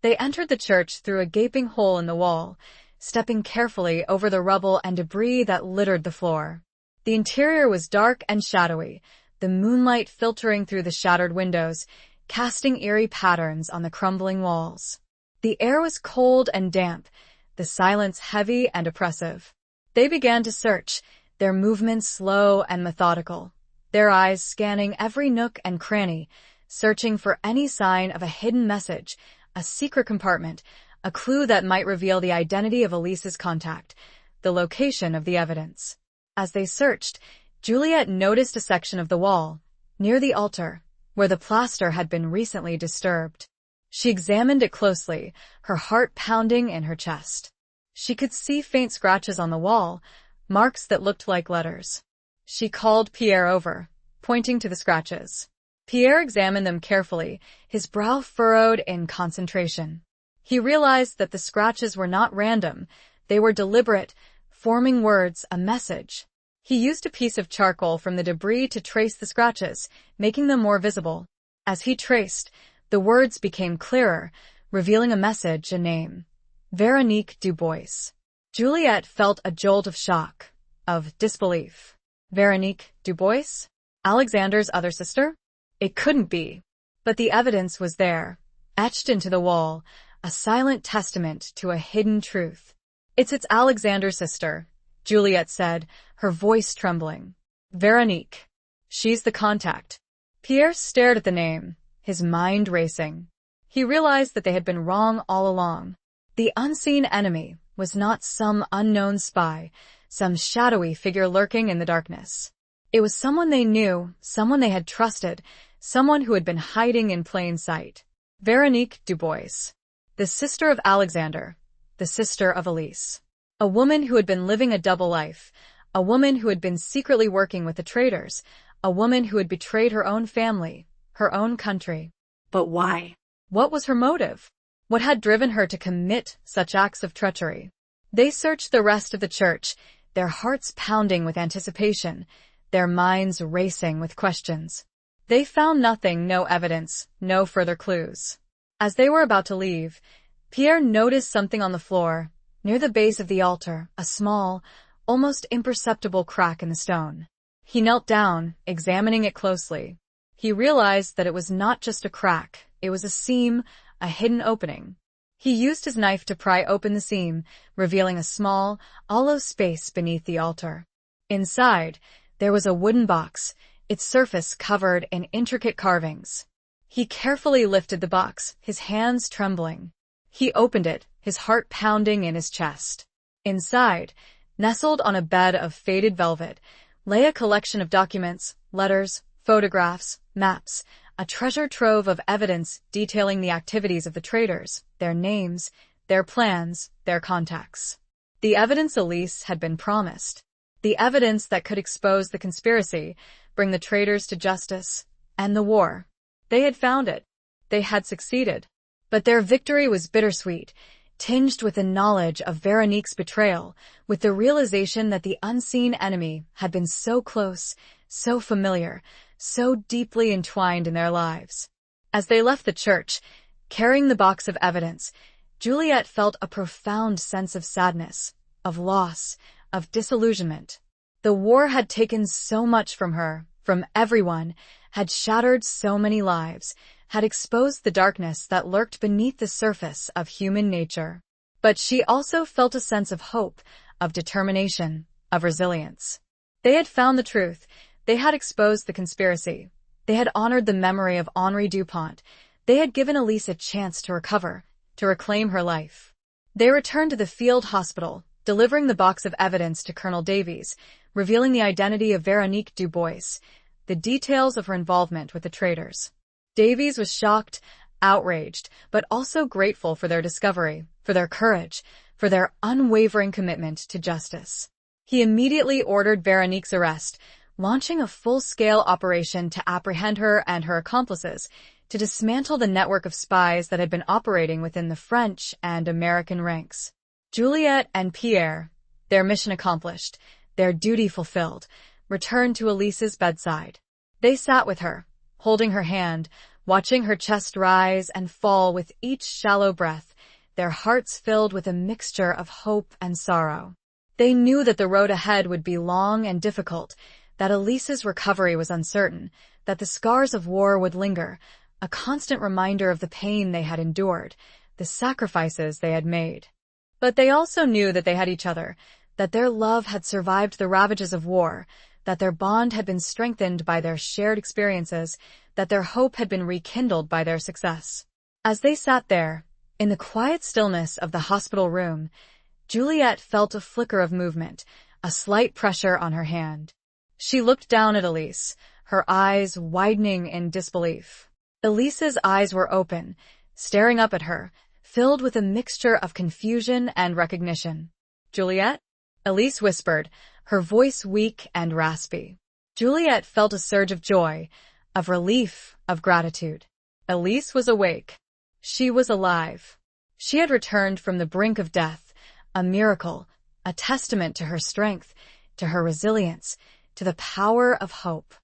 They entered the church through a gaping hole in the wall, stepping carefully over the rubble and debris that littered the floor. The interior was dark and shadowy, the moonlight filtering through the shattered windows, casting eerie patterns on the crumbling walls. The air was cold and damp, the silence heavy and oppressive. They began to search, their movements slow and methodical, their eyes scanning every nook and cranny, searching for any sign of a hidden message, a secret compartment, a clue that might reveal the identity of Elise's contact, the location of the evidence. As they searched, Juliet noticed a section of the wall, near the altar, where the plaster had been recently disturbed. She examined it closely, her heart pounding in her chest. She could see faint scratches on the wall, marks that looked like letters. She called Pierre over, pointing to the scratches. Pierre examined them carefully, his brow furrowed in concentration. He realized that the scratches were not random, they were deliberate, forming words, a message. He used a piece of charcoal from the debris to trace the scratches, making them more visible. As he traced, the words became clearer, revealing a message, a name. Veronique Dubois. Juliet felt a jolt of shock, of disbelief. Veronique Dubois? Alexander's other sister? It couldn't be. But the evidence was there, etched into the wall, a silent testament to a hidden truth. It's Alexander's sister, Juliet said, her voice trembling. Veronique. She's the contact. Pierre stared at the name, his mind racing. He realized that they had been wrong all along. The unseen enemy was not some unknown spy, some shadowy figure lurking in the darkness. It was someone they knew, someone they had trusted, someone who had been hiding in plain sight. Veronique Dubois. The sister of Alexander, the sister of Elise. A woman who had been living a double life, a woman who had been secretly working with the traitors, a woman who had betrayed her own family, her own country. But why? What was her motive? What had driven her to commit such acts of treachery? They searched the rest of the church, their hearts pounding with anticipation, their minds racing with questions. They found nothing, no evidence, no further clues. As they were about to leave, Pierre noticed something on the floor, near the base of the altar, a small, almost imperceptible crack in the stone. He knelt down, examining it closely. He realized that it was not just a crack, it was a seam, a hidden opening. He used his knife to pry open the seam, revealing a small, hollow space beneath the altar. Inside, there was a wooden box, its surface covered in intricate carvings. He carefully lifted the box, his hands trembling. He opened it, his heart pounding in his chest. Inside, nestled on a bed of faded velvet, lay a collection of documents, letters, photographs, maps, a treasure trove of evidence detailing the activities of the traitors, their names, their plans, their contacts. The evidence Elise had been promised. The evidence that could expose the conspiracy, bring the traitors to justice, end the war. They had found it. They had succeeded. But their victory was bittersweet, tinged with the knowledge of Veronique's betrayal, with the realization that the unseen enemy had been so close, so familiar, so deeply entwined in their lives. As they left the church, carrying the box of evidence, Juliet felt a profound sense of sadness, of loss, of disillusionment. The war had taken so much from her, from everyone, had shattered so many lives, had exposed the darkness that lurked beneath the surface of human nature. But she also felt a sense of hope, of determination, of resilience. They had found the truth. They had exposed the conspiracy. They had honored the memory of Henri Dupont. They had given Elise a chance to recover, to reclaim her life. They returned to the field hospital, delivering the box of evidence to Colonel Davies, revealing the identity of Veronique Dubois, the details of her involvement with the traitors. Davies was shocked, outraged, but also grateful for their discovery, for their courage, for their unwavering commitment to justice. He immediately ordered Veronique's arrest, launching a full-scale operation to apprehend her and her accomplices, to dismantle the network of spies that had been operating within the French and American ranks. Juliet and Pierre, their mission accomplished, their duty fulfilled, returned to Elise's bedside. They sat with her, holding her hand, watching her chest rise and fall with each shallow breath, their hearts filled with a mixture of hope and sorrow. They knew that the road ahead would be long and difficult, that Elise's recovery was uncertain, that the scars of war would linger, a constant reminder of the pain they had endured, the sacrifices they had made. But they also knew that they had each other, that their love had survived the ravages of war, that their bond had been strengthened by their shared experiences, that their hope had been rekindled by their success. As they sat there, in the quiet stillness of the hospital room, Juliet felt a flicker of movement, a slight pressure on her hand. She looked down at Elise, her eyes widening in disbelief. Elise's eyes were open, staring up at her, filled with a mixture of confusion and recognition. "Juliet?" Elise whispered, her voice weak and raspy. Juliet felt a surge of joy, of relief, of gratitude. Elise was awake. She was alive. She had returned from the brink of death, a miracle, a testament to her strength, to her resilience, to the power of hope.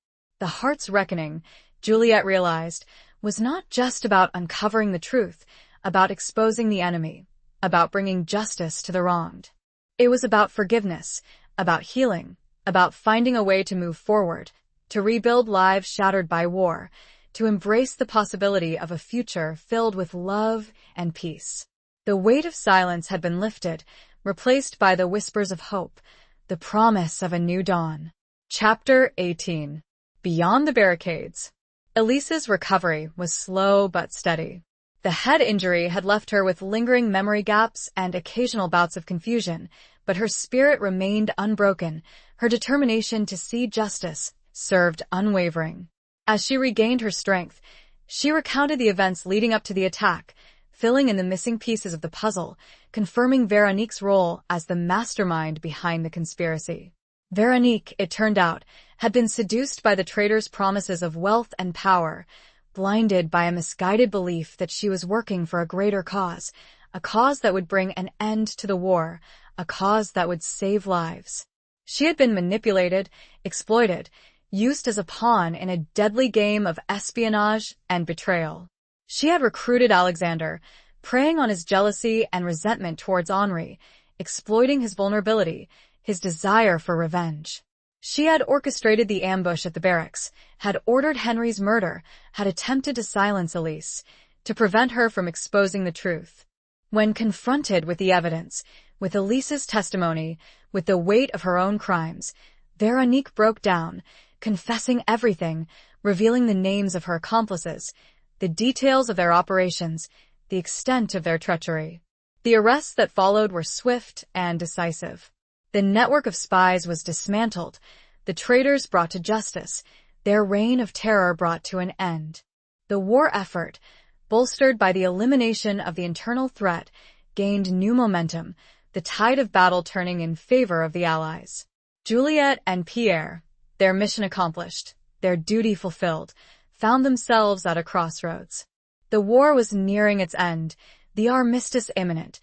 The heart's reckoning, Juliet realized, was not just about uncovering the truth, about exposing the enemy, about bringing justice to the wronged. It was about forgiveness, about healing, about finding a way to move forward, to rebuild lives shattered by war, to embrace the possibility of a future filled with love and peace. The weight of silence had been lifted, replaced by the whispers of hope, the promise of a new dawn. Chapter 18. Beyond the Barricades. Elise's recovery was slow but steady. The head injury had left her with lingering memory gaps and occasional bouts of confusion, but her spirit remained unbroken, her determination to see justice served unwavering. As she regained her strength, she recounted the events leading up to the attack, filling in the missing pieces of the puzzle, confirming Veronique's role as the mastermind behind the conspiracy. Veronique, it turned out, had been seduced by the traitor's promises of wealth and power, blinded by a misguided belief that she was working for a greater cause, a cause that would bring an end to the war, a cause that would save lives. She had been manipulated, exploited, used as a pawn in a deadly game of espionage and betrayal. She had recruited Alexander, preying on his jealousy and resentment towards Henri, exploiting his vulnerability, his desire for revenge. She had orchestrated the ambush at the barracks, had ordered Henry's murder, had attempted to silence Elise, to prevent her from exposing the truth. When confronted with the evidence, with Elise's testimony, with the weight of her own crimes, Veronique broke down, confessing everything, revealing the names of her accomplices, the details of their operations, the extent of their treachery. The arrests that followed were swift and decisive. The network of spies was dismantled, the traitors brought to justice, their reign of terror brought to an end. The war effort, bolstered by the elimination of the internal threat, gained new momentum, the tide of battle turning in favor of the Allies. Juliet and Pierre, their mission accomplished, their duty fulfilled, found themselves at a crossroads. The war was nearing its end, the armistice imminent,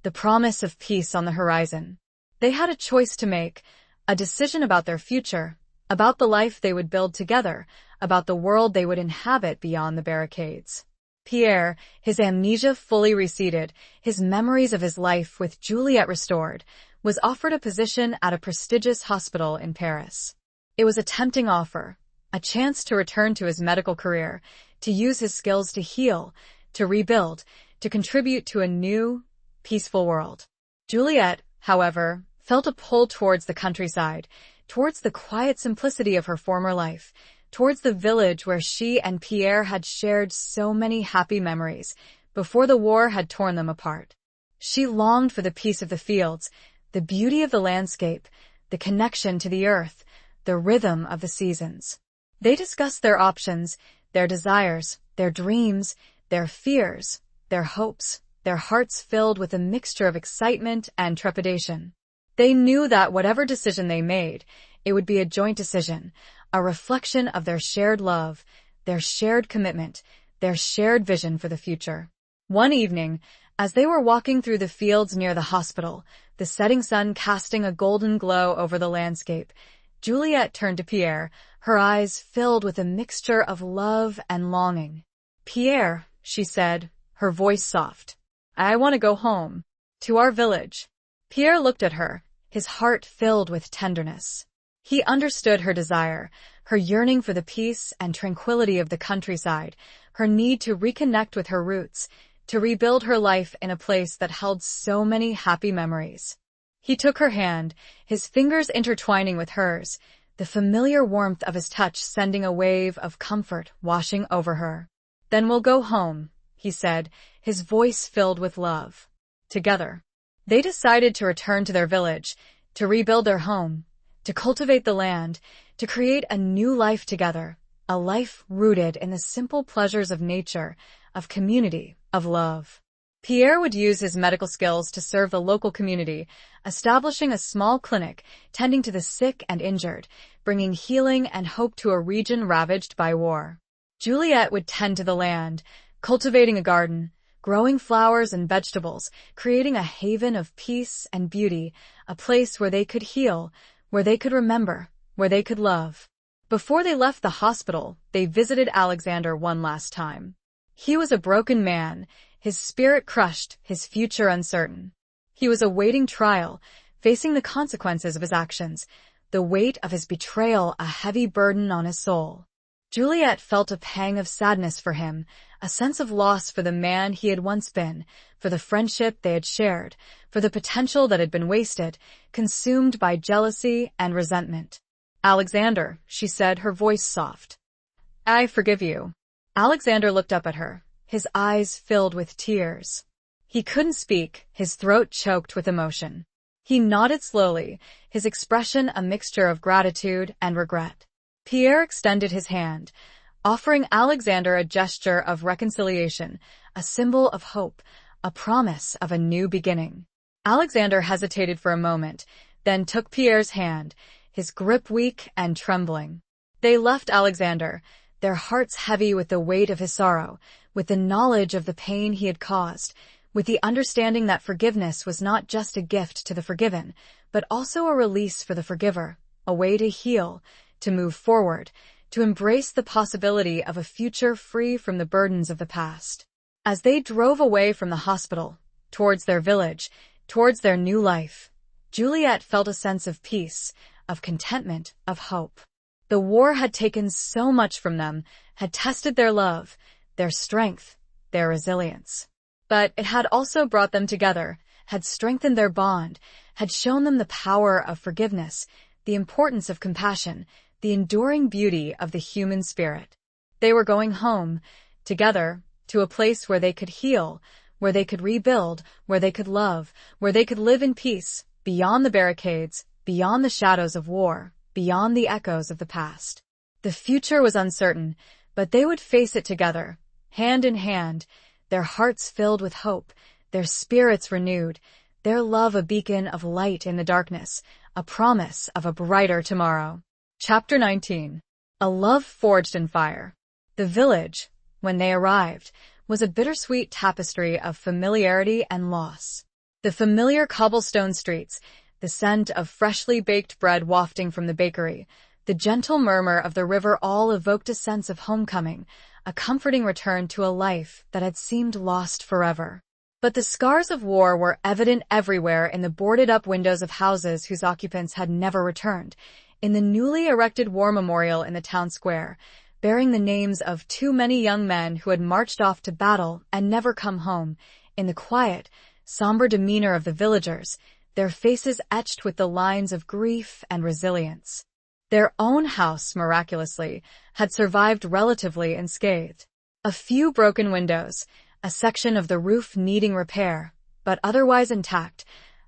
the promise of peace on the horizon. They had a choice to make, a decision about their future, about the life they would build together, about the world they would inhabit beyond the barricades. Pierre, his amnesia fully receded, his memories of his life with Juliet restored, was offered a position at a prestigious hospital in Paris. It was a tempting offer, a chance to return to his medical career, to use his skills to heal, to rebuild, to contribute to a new, peaceful world. Juliet, however, felt a pull towards the countryside, towards the quiet simplicity of her former life, towards the village where she and Pierre had shared so many happy memories before the war had torn them apart. She longed for the peace of the fields, the beauty of the landscape, the connection to the earth, the rhythm of the seasons. They discussed their options, their desires, their dreams, their fears, their hopes, their hearts filled with a mixture of excitement and trepidation. They knew that whatever decision they made, it would be a joint decision, a reflection of their shared love, their shared commitment, their shared vision for the future. One evening, as they were walking through the fields near the hospital, the setting sun casting a golden glow over the landscape, Juliet turned to Pierre, her eyes filled with a mixture of love and longing. "Pierre," she said, her voice soft, "I want to go home. To our village." Pierre looked at her, his heart filled with tenderness. He understood her desire, her yearning for the peace and tranquility of the countryside, her need to reconnect with her roots, to rebuild her life in a place that held so many happy memories. He took her hand, his fingers intertwining with hers, the familiar warmth of his touch sending a wave of comfort washing over her. "Then we'll go home," he said, his voice filled with love. Together, they decided to return to their village, to rebuild their home, to cultivate the land, to create a new life together, a life rooted in the simple pleasures of nature, of community, of love. Pierre would use his medical skills to serve the local community, establishing a small clinic, tending to the sick and injured, bringing healing and hope to a region ravaged by war. Juliet would tend to the land, cultivating a garden, growing flowers and vegetables, creating a haven of peace and beauty, a place where they could heal, where they could remember, where they could love. Before they left the hospital, they visited Alexander one last time. He was a broken man, his spirit crushed, his future uncertain. He was awaiting trial, facing the consequences of his actions, the weight of his betrayal a heavy burden on his soul. Juliet felt a pang of sadness for him, a sense of loss for the man he had once been, for the friendship they had shared, for the potential that had been wasted, consumed by jealousy and resentment. "Alexander," she said, her voice soft, "I forgive you." Alexander looked up at her, his eyes filled with tears. He couldn't speak, his throat choked with emotion. He nodded slowly, his expression a mixture of gratitude and regret. Pierre extended his hand, offering Alexander a gesture of reconciliation, a symbol of hope, a promise of a new beginning. Alexander hesitated for a moment, then took Pierre's hand, his grip weak and trembling. They left Alexander, their hearts heavy with the weight of his sorrow, with the knowledge of the pain he had caused, with the understanding that forgiveness was not just a gift to the forgiven, but also a release for the forgiver, a way to heal, to move forward, to embrace the possibility of a future free from the burdens of the past. As they drove away from the hospital, towards their village, towards their new life, Juliet felt a sense of peace, of contentment, of hope. The war had taken so much from them, had tested their love, their strength, their resilience. But it had also brought them together, had strengthened their bond, had shown them the power of forgiveness, the importance of compassion, the enduring beauty of the human spirit. They were going home, together, to a place where they could heal, where they could rebuild, where they could love, where they could live in peace, beyond the barricades, beyond the shadows of war, beyond the echoes of the past. The future was uncertain, but they would face it together, hand in hand, their hearts filled with hope, their spirits renewed, their love a beacon of light in the darkness, a promise of a brighter tomorrow. Chapter 19. A Love Forged in Fire. The village, when they arrived, was a bittersweet tapestry of familiarity and loss. The familiar cobblestone streets, the scent of freshly baked bread wafting from the bakery, the gentle murmur of the river all evoked a sense of homecoming, a comforting return to a life that had seemed lost forever. But the scars of war were evident everywhere in the boarded-up windows of houses whose occupants had never returned, in the newly erected war memorial in the town square, bearing the names of too many young men who had marched off to battle and never come home, in the quiet, somber demeanor of the villagers, their faces etched with the lines of grief and resilience. Their own house, miraculously, had survived relatively unscathed. A few broken windows, a section of the roof needing repair, but otherwise intact,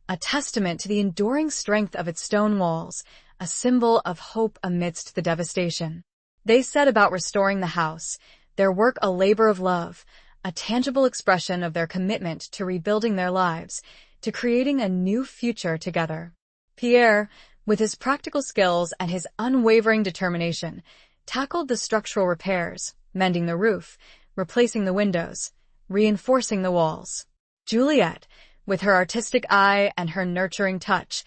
a testament to the enduring strength of its stone walls, a symbol of hope amidst the devastation. They set about restoring the house, their work a labor of love, a tangible expression of their commitment to rebuilding their lives, to creating a new future together. Pierre, with his practical skills and his unwavering determination, tackled the structural repairs, mending the roof, replacing the windows, reinforcing the walls. Juliet, with her artistic eye and her nurturing touch,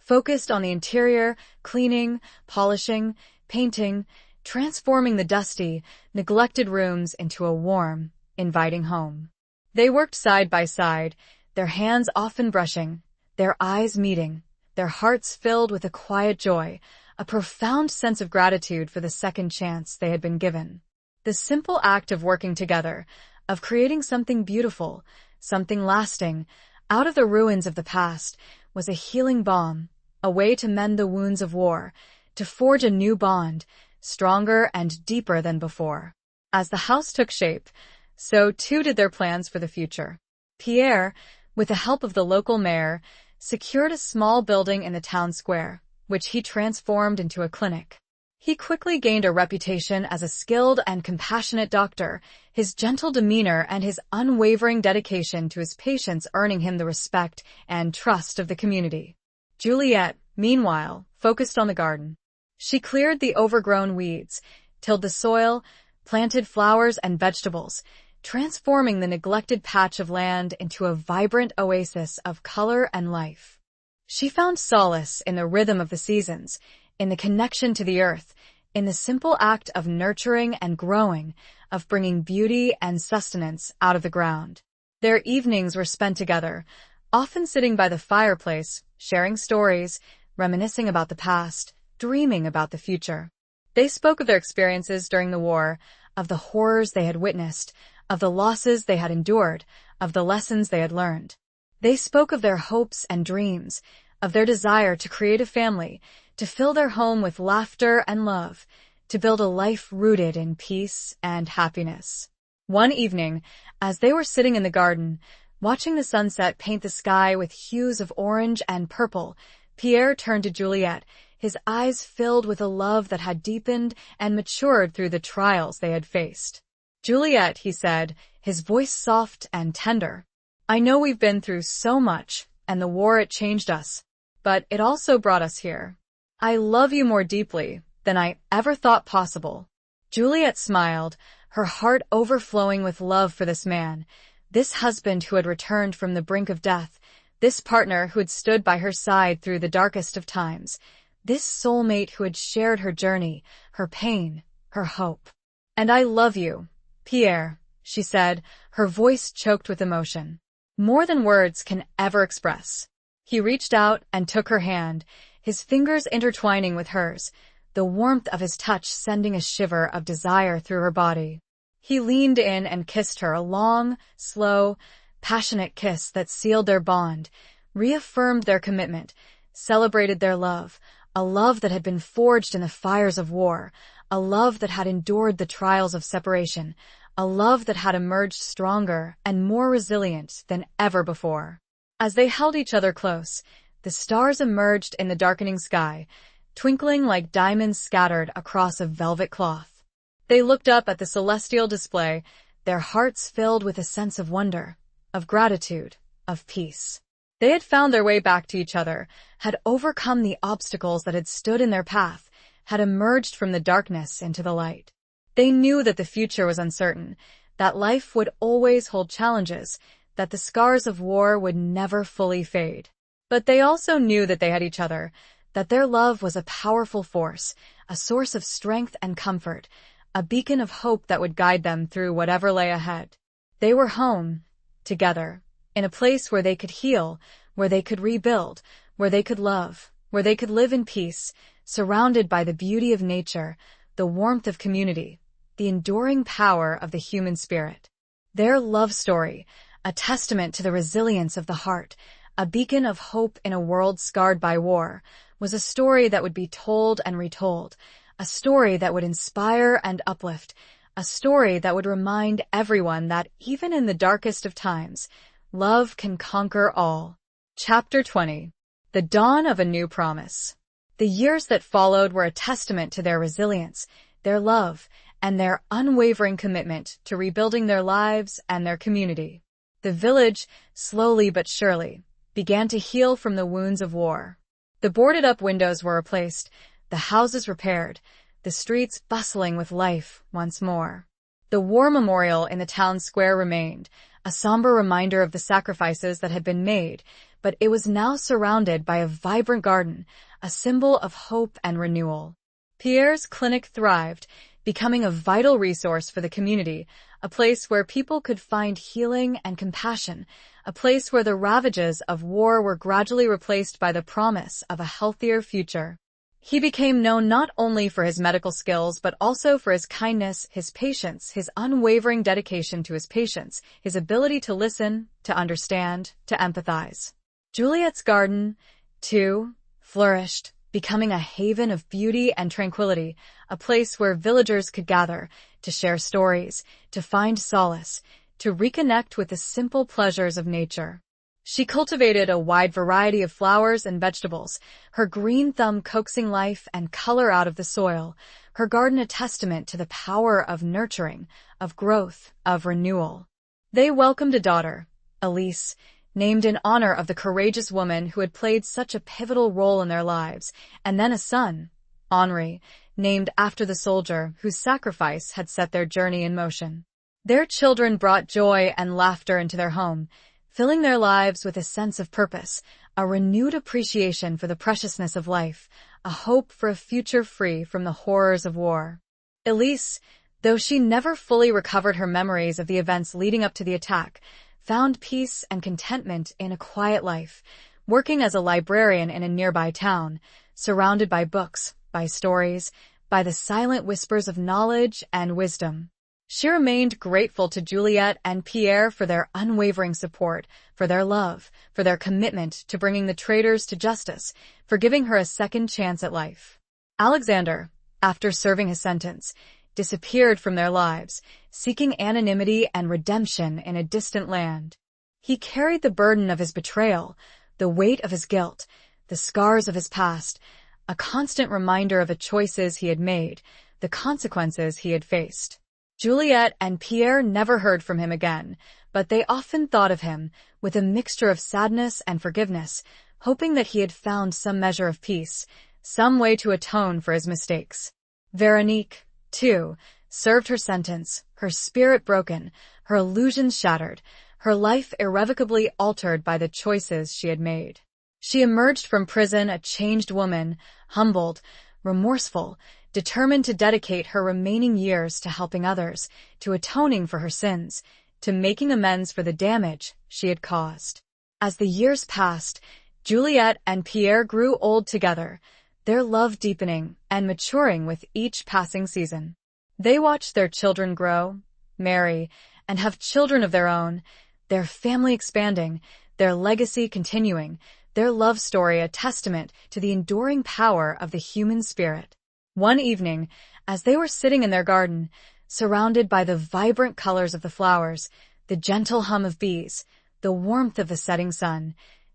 focused on the interior, cleaning, polishing, painting, transforming the dusty, neglected rooms into a warm, inviting home. They worked side by side, their hands often brushing, their eyes meeting, their hearts filled with a quiet joy, a profound sense of gratitude for the second chance they had been given. The simple act of working together, of creating something beautiful, something lasting, out of the ruins of the past, was a healing balm, a way to mend the wounds of war, to forge a new bond, stronger and deeper than before. As the house took shape, so too did their plans for the future. Pierre, with the help of the local mayor, secured a small building in the town square, which he transformed into a clinic. He quickly gained a reputation as a skilled and compassionate doctor, his gentle demeanor and his unwavering dedication to his patients earning him the respect and trust of the community. Juliet, meanwhile, focused on the garden. She cleared the overgrown weeds, tilled the soil, planted flowers and vegetables, transforming the neglected patch of land into a vibrant oasis of color and life. She found solace in the rhythm of the seasons, in the connection to the earth, in the simple act of nurturing and growing, of bringing beauty and sustenance out of the ground. Their evenings were spent together, often sitting by the fireplace, sharing stories, reminiscing about the past, dreaming about the future. They spoke of their experiences during the war, of the horrors they had witnessed, of the losses they had endured, of the lessons they had learned. They spoke of their hopes and dreams, of their desire to create a family, to fill their home with laughter and love, to build a life rooted in peace and happiness. One evening, as they were sitting in the garden, watching the sunset paint the sky with hues of orange and purple, Pierre turned to Juliet, his eyes filled with a love that had deepened and matured through the trials they had faced. "Juliet," he said, his voice soft and tender, "I know we've been through so much, and the war, it changed us, but it also brought us here. I love you more deeply than I ever thought possible." Juliet smiled, her heart overflowing with love for this man, this husband who had returned from the brink of death, this partner who had stood by her side through the darkest of times, this soulmate who had shared her journey, her pain, her hope. "And I love you, Pierre," she said, her voice choked with emotion. "More than words can ever express." He reached out and took her hand, his fingers intertwining with hers, the warmth of his touch sending a shiver of desire through her body. He leaned in and kissed her, a long, slow, passionate kiss that sealed their bond, reaffirmed their commitment, celebrated their love, a love that had been forged in the fires of war, a love that had endured the trials of separation, a love that had emerged stronger and more resilient than ever before. As they held each other close, the stars emerged in the darkening sky, twinkling like diamonds scattered across a velvet cloth. They looked up at the celestial display, their hearts filled with a sense of wonder, of gratitude, of peace. They had found their way back to each other, had overcome the obstacles that had stood in their path, had emerged from the darkness into the light. They knew that the future was uncertain, that life would always hold challenges, that the scars of war would never fully fade. But they also knew that they had each other, that their love was a powerful force, a source of strength and comfort, a beacon of hope that would guide them through whatever lay ahead. They were home, together, in a place where they could heal, where they could rebuild, where they could love, where they could live in peace, surrounded by the beauty of nature, the warmth of community, the enduring power of the human spirit. Their love story, a testament to the resilience of the heart, a beacon of hope in a world scarred by war, was a story that would be told and retold, a story that would inspire and uplift, a story that would remind everyone that even in the darkest of times, love can conquer all. Chapter 20. The Dawn of a New Promise. The years that followed were a testament to their resilience, their love, and their unwavering commitment to rebuilding their lives and their community. The village, slowly but surely, began to heal from the wounds of war. The boarded-up windows were replaced, the houses repaired, the streets bustling with life once more. The war memorial in the town square remained, a somber reminder of the sacrifices that had been made, but it was now surrounded by a vibrant garden, a symbol of hope and renewal. Pierre's clinic thrived, becoming a vital resource for the community, a place where people could find healing and compassion, a place where the ravages of war were gradually replaced by the promise of a healthier future. He became known not only for his medical skills but also for his kindness, his patience, his unwavering dedication to his patients, his ability to listen, to understand, to empathize. Juliet's garden, too, flourished, becoming a haven of beauty and tranquility, a place where villagers could gather, to share stories, to find solace, to reconnect with the simple pleasures of nature. She cultivated a wide variety of flowers and vegetables, her green thumb coaxing life and color out of the soil, her garden a testament to the power of nurturing, of growth, of renewal. They welcomed a daughter, Elise, named in honor of the courageous woman who had played such a pivotal role in their lives, and then a son, Henri, named after the soldier whose sacrifice had set their journey in motion. Their children brought joy and laughter into their home, filling their lives with a sense of purpose, a renewed appreciation for the preciousness of life, a hope for a future free from the horrors of war. Elise, though she never fully recovered her memories of the events leading up to the attack, found peace and contentment in a quiet life, working as a librarian in a nearby town, surrounded by books, by stories, by the silent whispers of knowledge and wisdom. She remained grateful to Juliet and Pierre for their unwavering support, for their love, for their commitment to bringing the traitors to justice, for giving her a second chance at life. Alexander, after serving his sentence, disappeared from their lives, seeking anonymity and redemption in a distant land. He carried the burden of his betrayal, the weight of his guilt, the scars of his past, a constant reminder of the choices he had made, the consequences he had faced. Juliet and Pierre never heard from him again, but they often thought of him, with a mixture of sadness and forgiveness, hoping that he had found some measure of peace, some way to atone for his mistakes. Veronique, too, served her sentence, her spirit broken, her illusions shattered, her life irrevocably altered by the choices she had made. She emerged from prison a changed woman, humbled, remorseful, determined to dedicate her remaining years to helping others, to atoning for her sins, to making amends for the damage she had caused. As the years passed, Juliet and Pierre grew old together, their love deepening and maturing with each passing season. They watched their children grow, marry, and have children of their own, their family expanding, their legacy continuing, their love story a testament to the enduring power of the human spirit. One evening, as they were sitting in their garden, surrounded by the vibrant colors of the flowers, the gentle hum of bees, the warmth of the setting sun,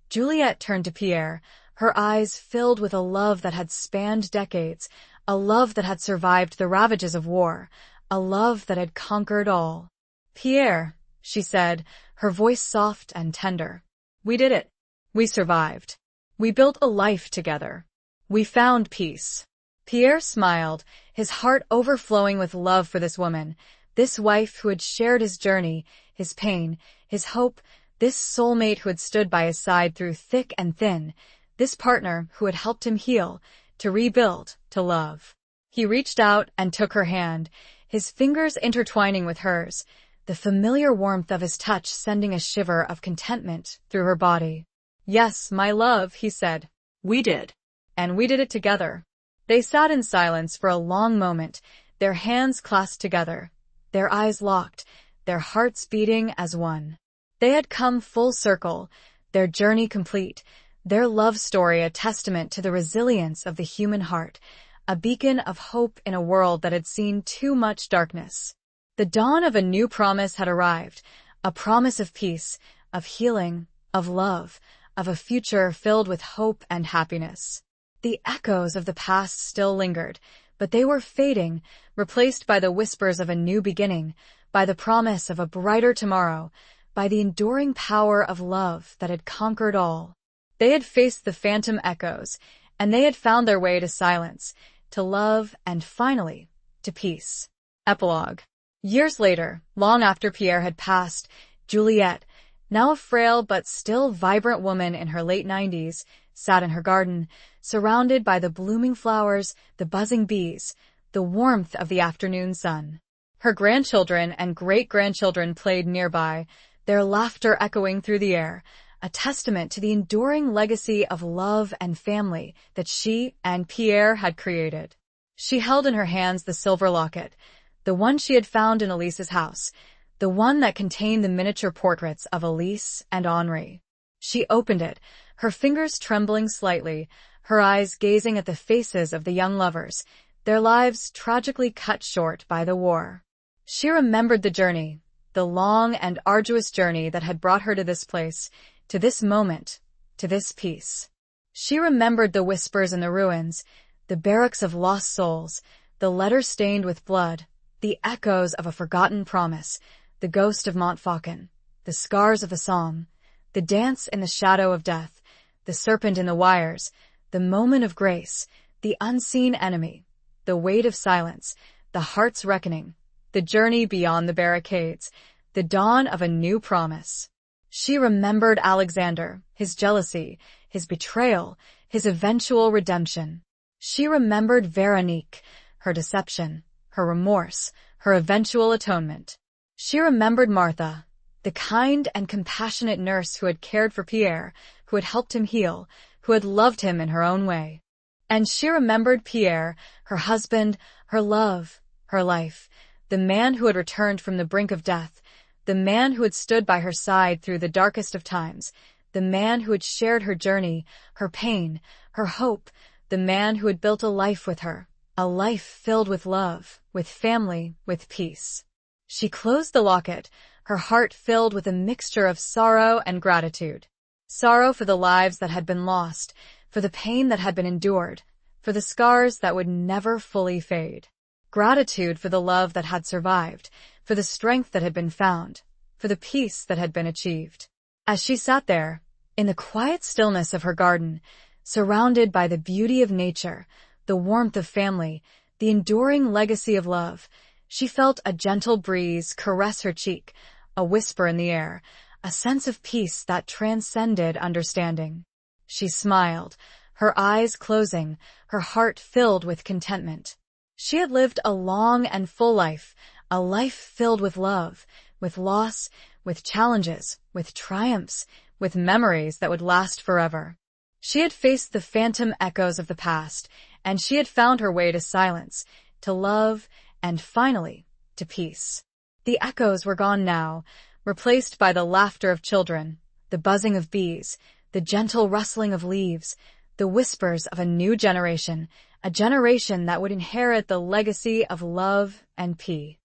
Juliet turned to Pierre, her eyes filled with a love that had spanned decades, a love that had survived the ravages of war, a love that had conquered all. "Pierre," she said, her voice soft and tender, "we did it. We survived. We built a life together. We found peace." Pierre smiled, his heart overflowing with love for this woman, this wife who had shared his journey, his pain, his hope, this soulmate who had stood by his side through thick and thin, this partner who had helped him heal, to rebuild, to love. He reached out and took her hand, his fingers intertwining with hers, the familiar warmth of his touch sending a shiver of contentment through her body. "Yes, my love," he said. "We did. And we did it together." They sat in silence for a long moment, their hands clasped together, their eyes locked, their hearts beating as one. They had come full circle, their journey complete, their love story a testament to the resilience of the human heart, a beacon of hope in a world that had seen too much darkness. The dawn of a new promise had arrived, a promise of peace, of healing, of love, of a future filled with hope and happiness. The echoes of the past still lingered, but they were fading, replaced by the whispers of a new beginning, by the promise of a brighter tomorrow, by the enduring power of love that had conquered all. They had faced the phantom echoes, and they had found their way to silence, to love, and finally, to peace. Epilogue. Years later, long after Pierre had passed, Juliette, now a frail but still vibrant woman in her late 90s, sat in her garden, surrounded by the blooming flowers, the buzzing bees, the warmth of the afternoon sun. Her grandchildren and great-grandchildren played nearby, their laughter echoing through the air, a testament to the enduring legacy of love and family that she and Pierre had created. She held in her hands the silver locket, the one she had found in Elise's house, the one that contained the miniature portraits of Elise and Henri. She opened it, her fingers trembling slightly, her eyes gazing at the faces of the young lovers, their lives tragically cut short by the war. She remembered the journey, the long and arduous journey that had brought her to this place, to this moment, to this peace. She remembered the whispers in the ruins, the barracks of lost souls, the letters stained with blood, the echoes of a forgotten promise, the ghost of Montfaucon, the scars of the Somme, the dance in the shadow of death, the serpent in the wires, the moment of grace, the unseen enemy, the weight of silence, the heart's reckoning, the journey beyond the barricades, the dawn of a new promise. She remembered Alexander, his jealousy, his betrayal, his eventual redemption. She remembered Veronique, her deception, her remorse, her eventual atonement. She remembered Martha, the kind and compassionate nurse who had cared for Pierre, who had helped him heal, who had loved him in her own way. And she remembered Pierre, her husband, her love, her life, the man who had returned from the brink of death, the man who had stood by her side through the darkest of times, the man who had shared her journey, her pain, her hope, the man who had built a life with her, a life filled with love, with family, with peace. She closed the locket, her heart filled with a mixture of sorrow and gratitude. Sorrow for the lives that had been lost, for the pain that had been endured, for the scars that would never fully fade. Gratitude for the love that had survived, for the strength that had been found, for the peace that had been achieved. As she sat there, in the quiet stillness of her garden, surrounded by the beauty of nature, the warmth of family, the enduring legacy of love, she felt a gentle breeze caress her cheek, a whisper in the air, a sense of peace that transcended understanding. She smiled, her eyes closing, her heart filled with contentment. She had lived a long and full life, a life filled with love, with loss, with challenges, with triumphs, with memories that would last forever. She had faced the phantom echoes of the past, and she had found her way to silence, to love, and finally, to peace. The echoes were gone now, replaced by the laughter of children, the buzzing of bees, the gentle rustling of leaves, the whispers of a new generation, a generation that would inherit the legacy of love and peace.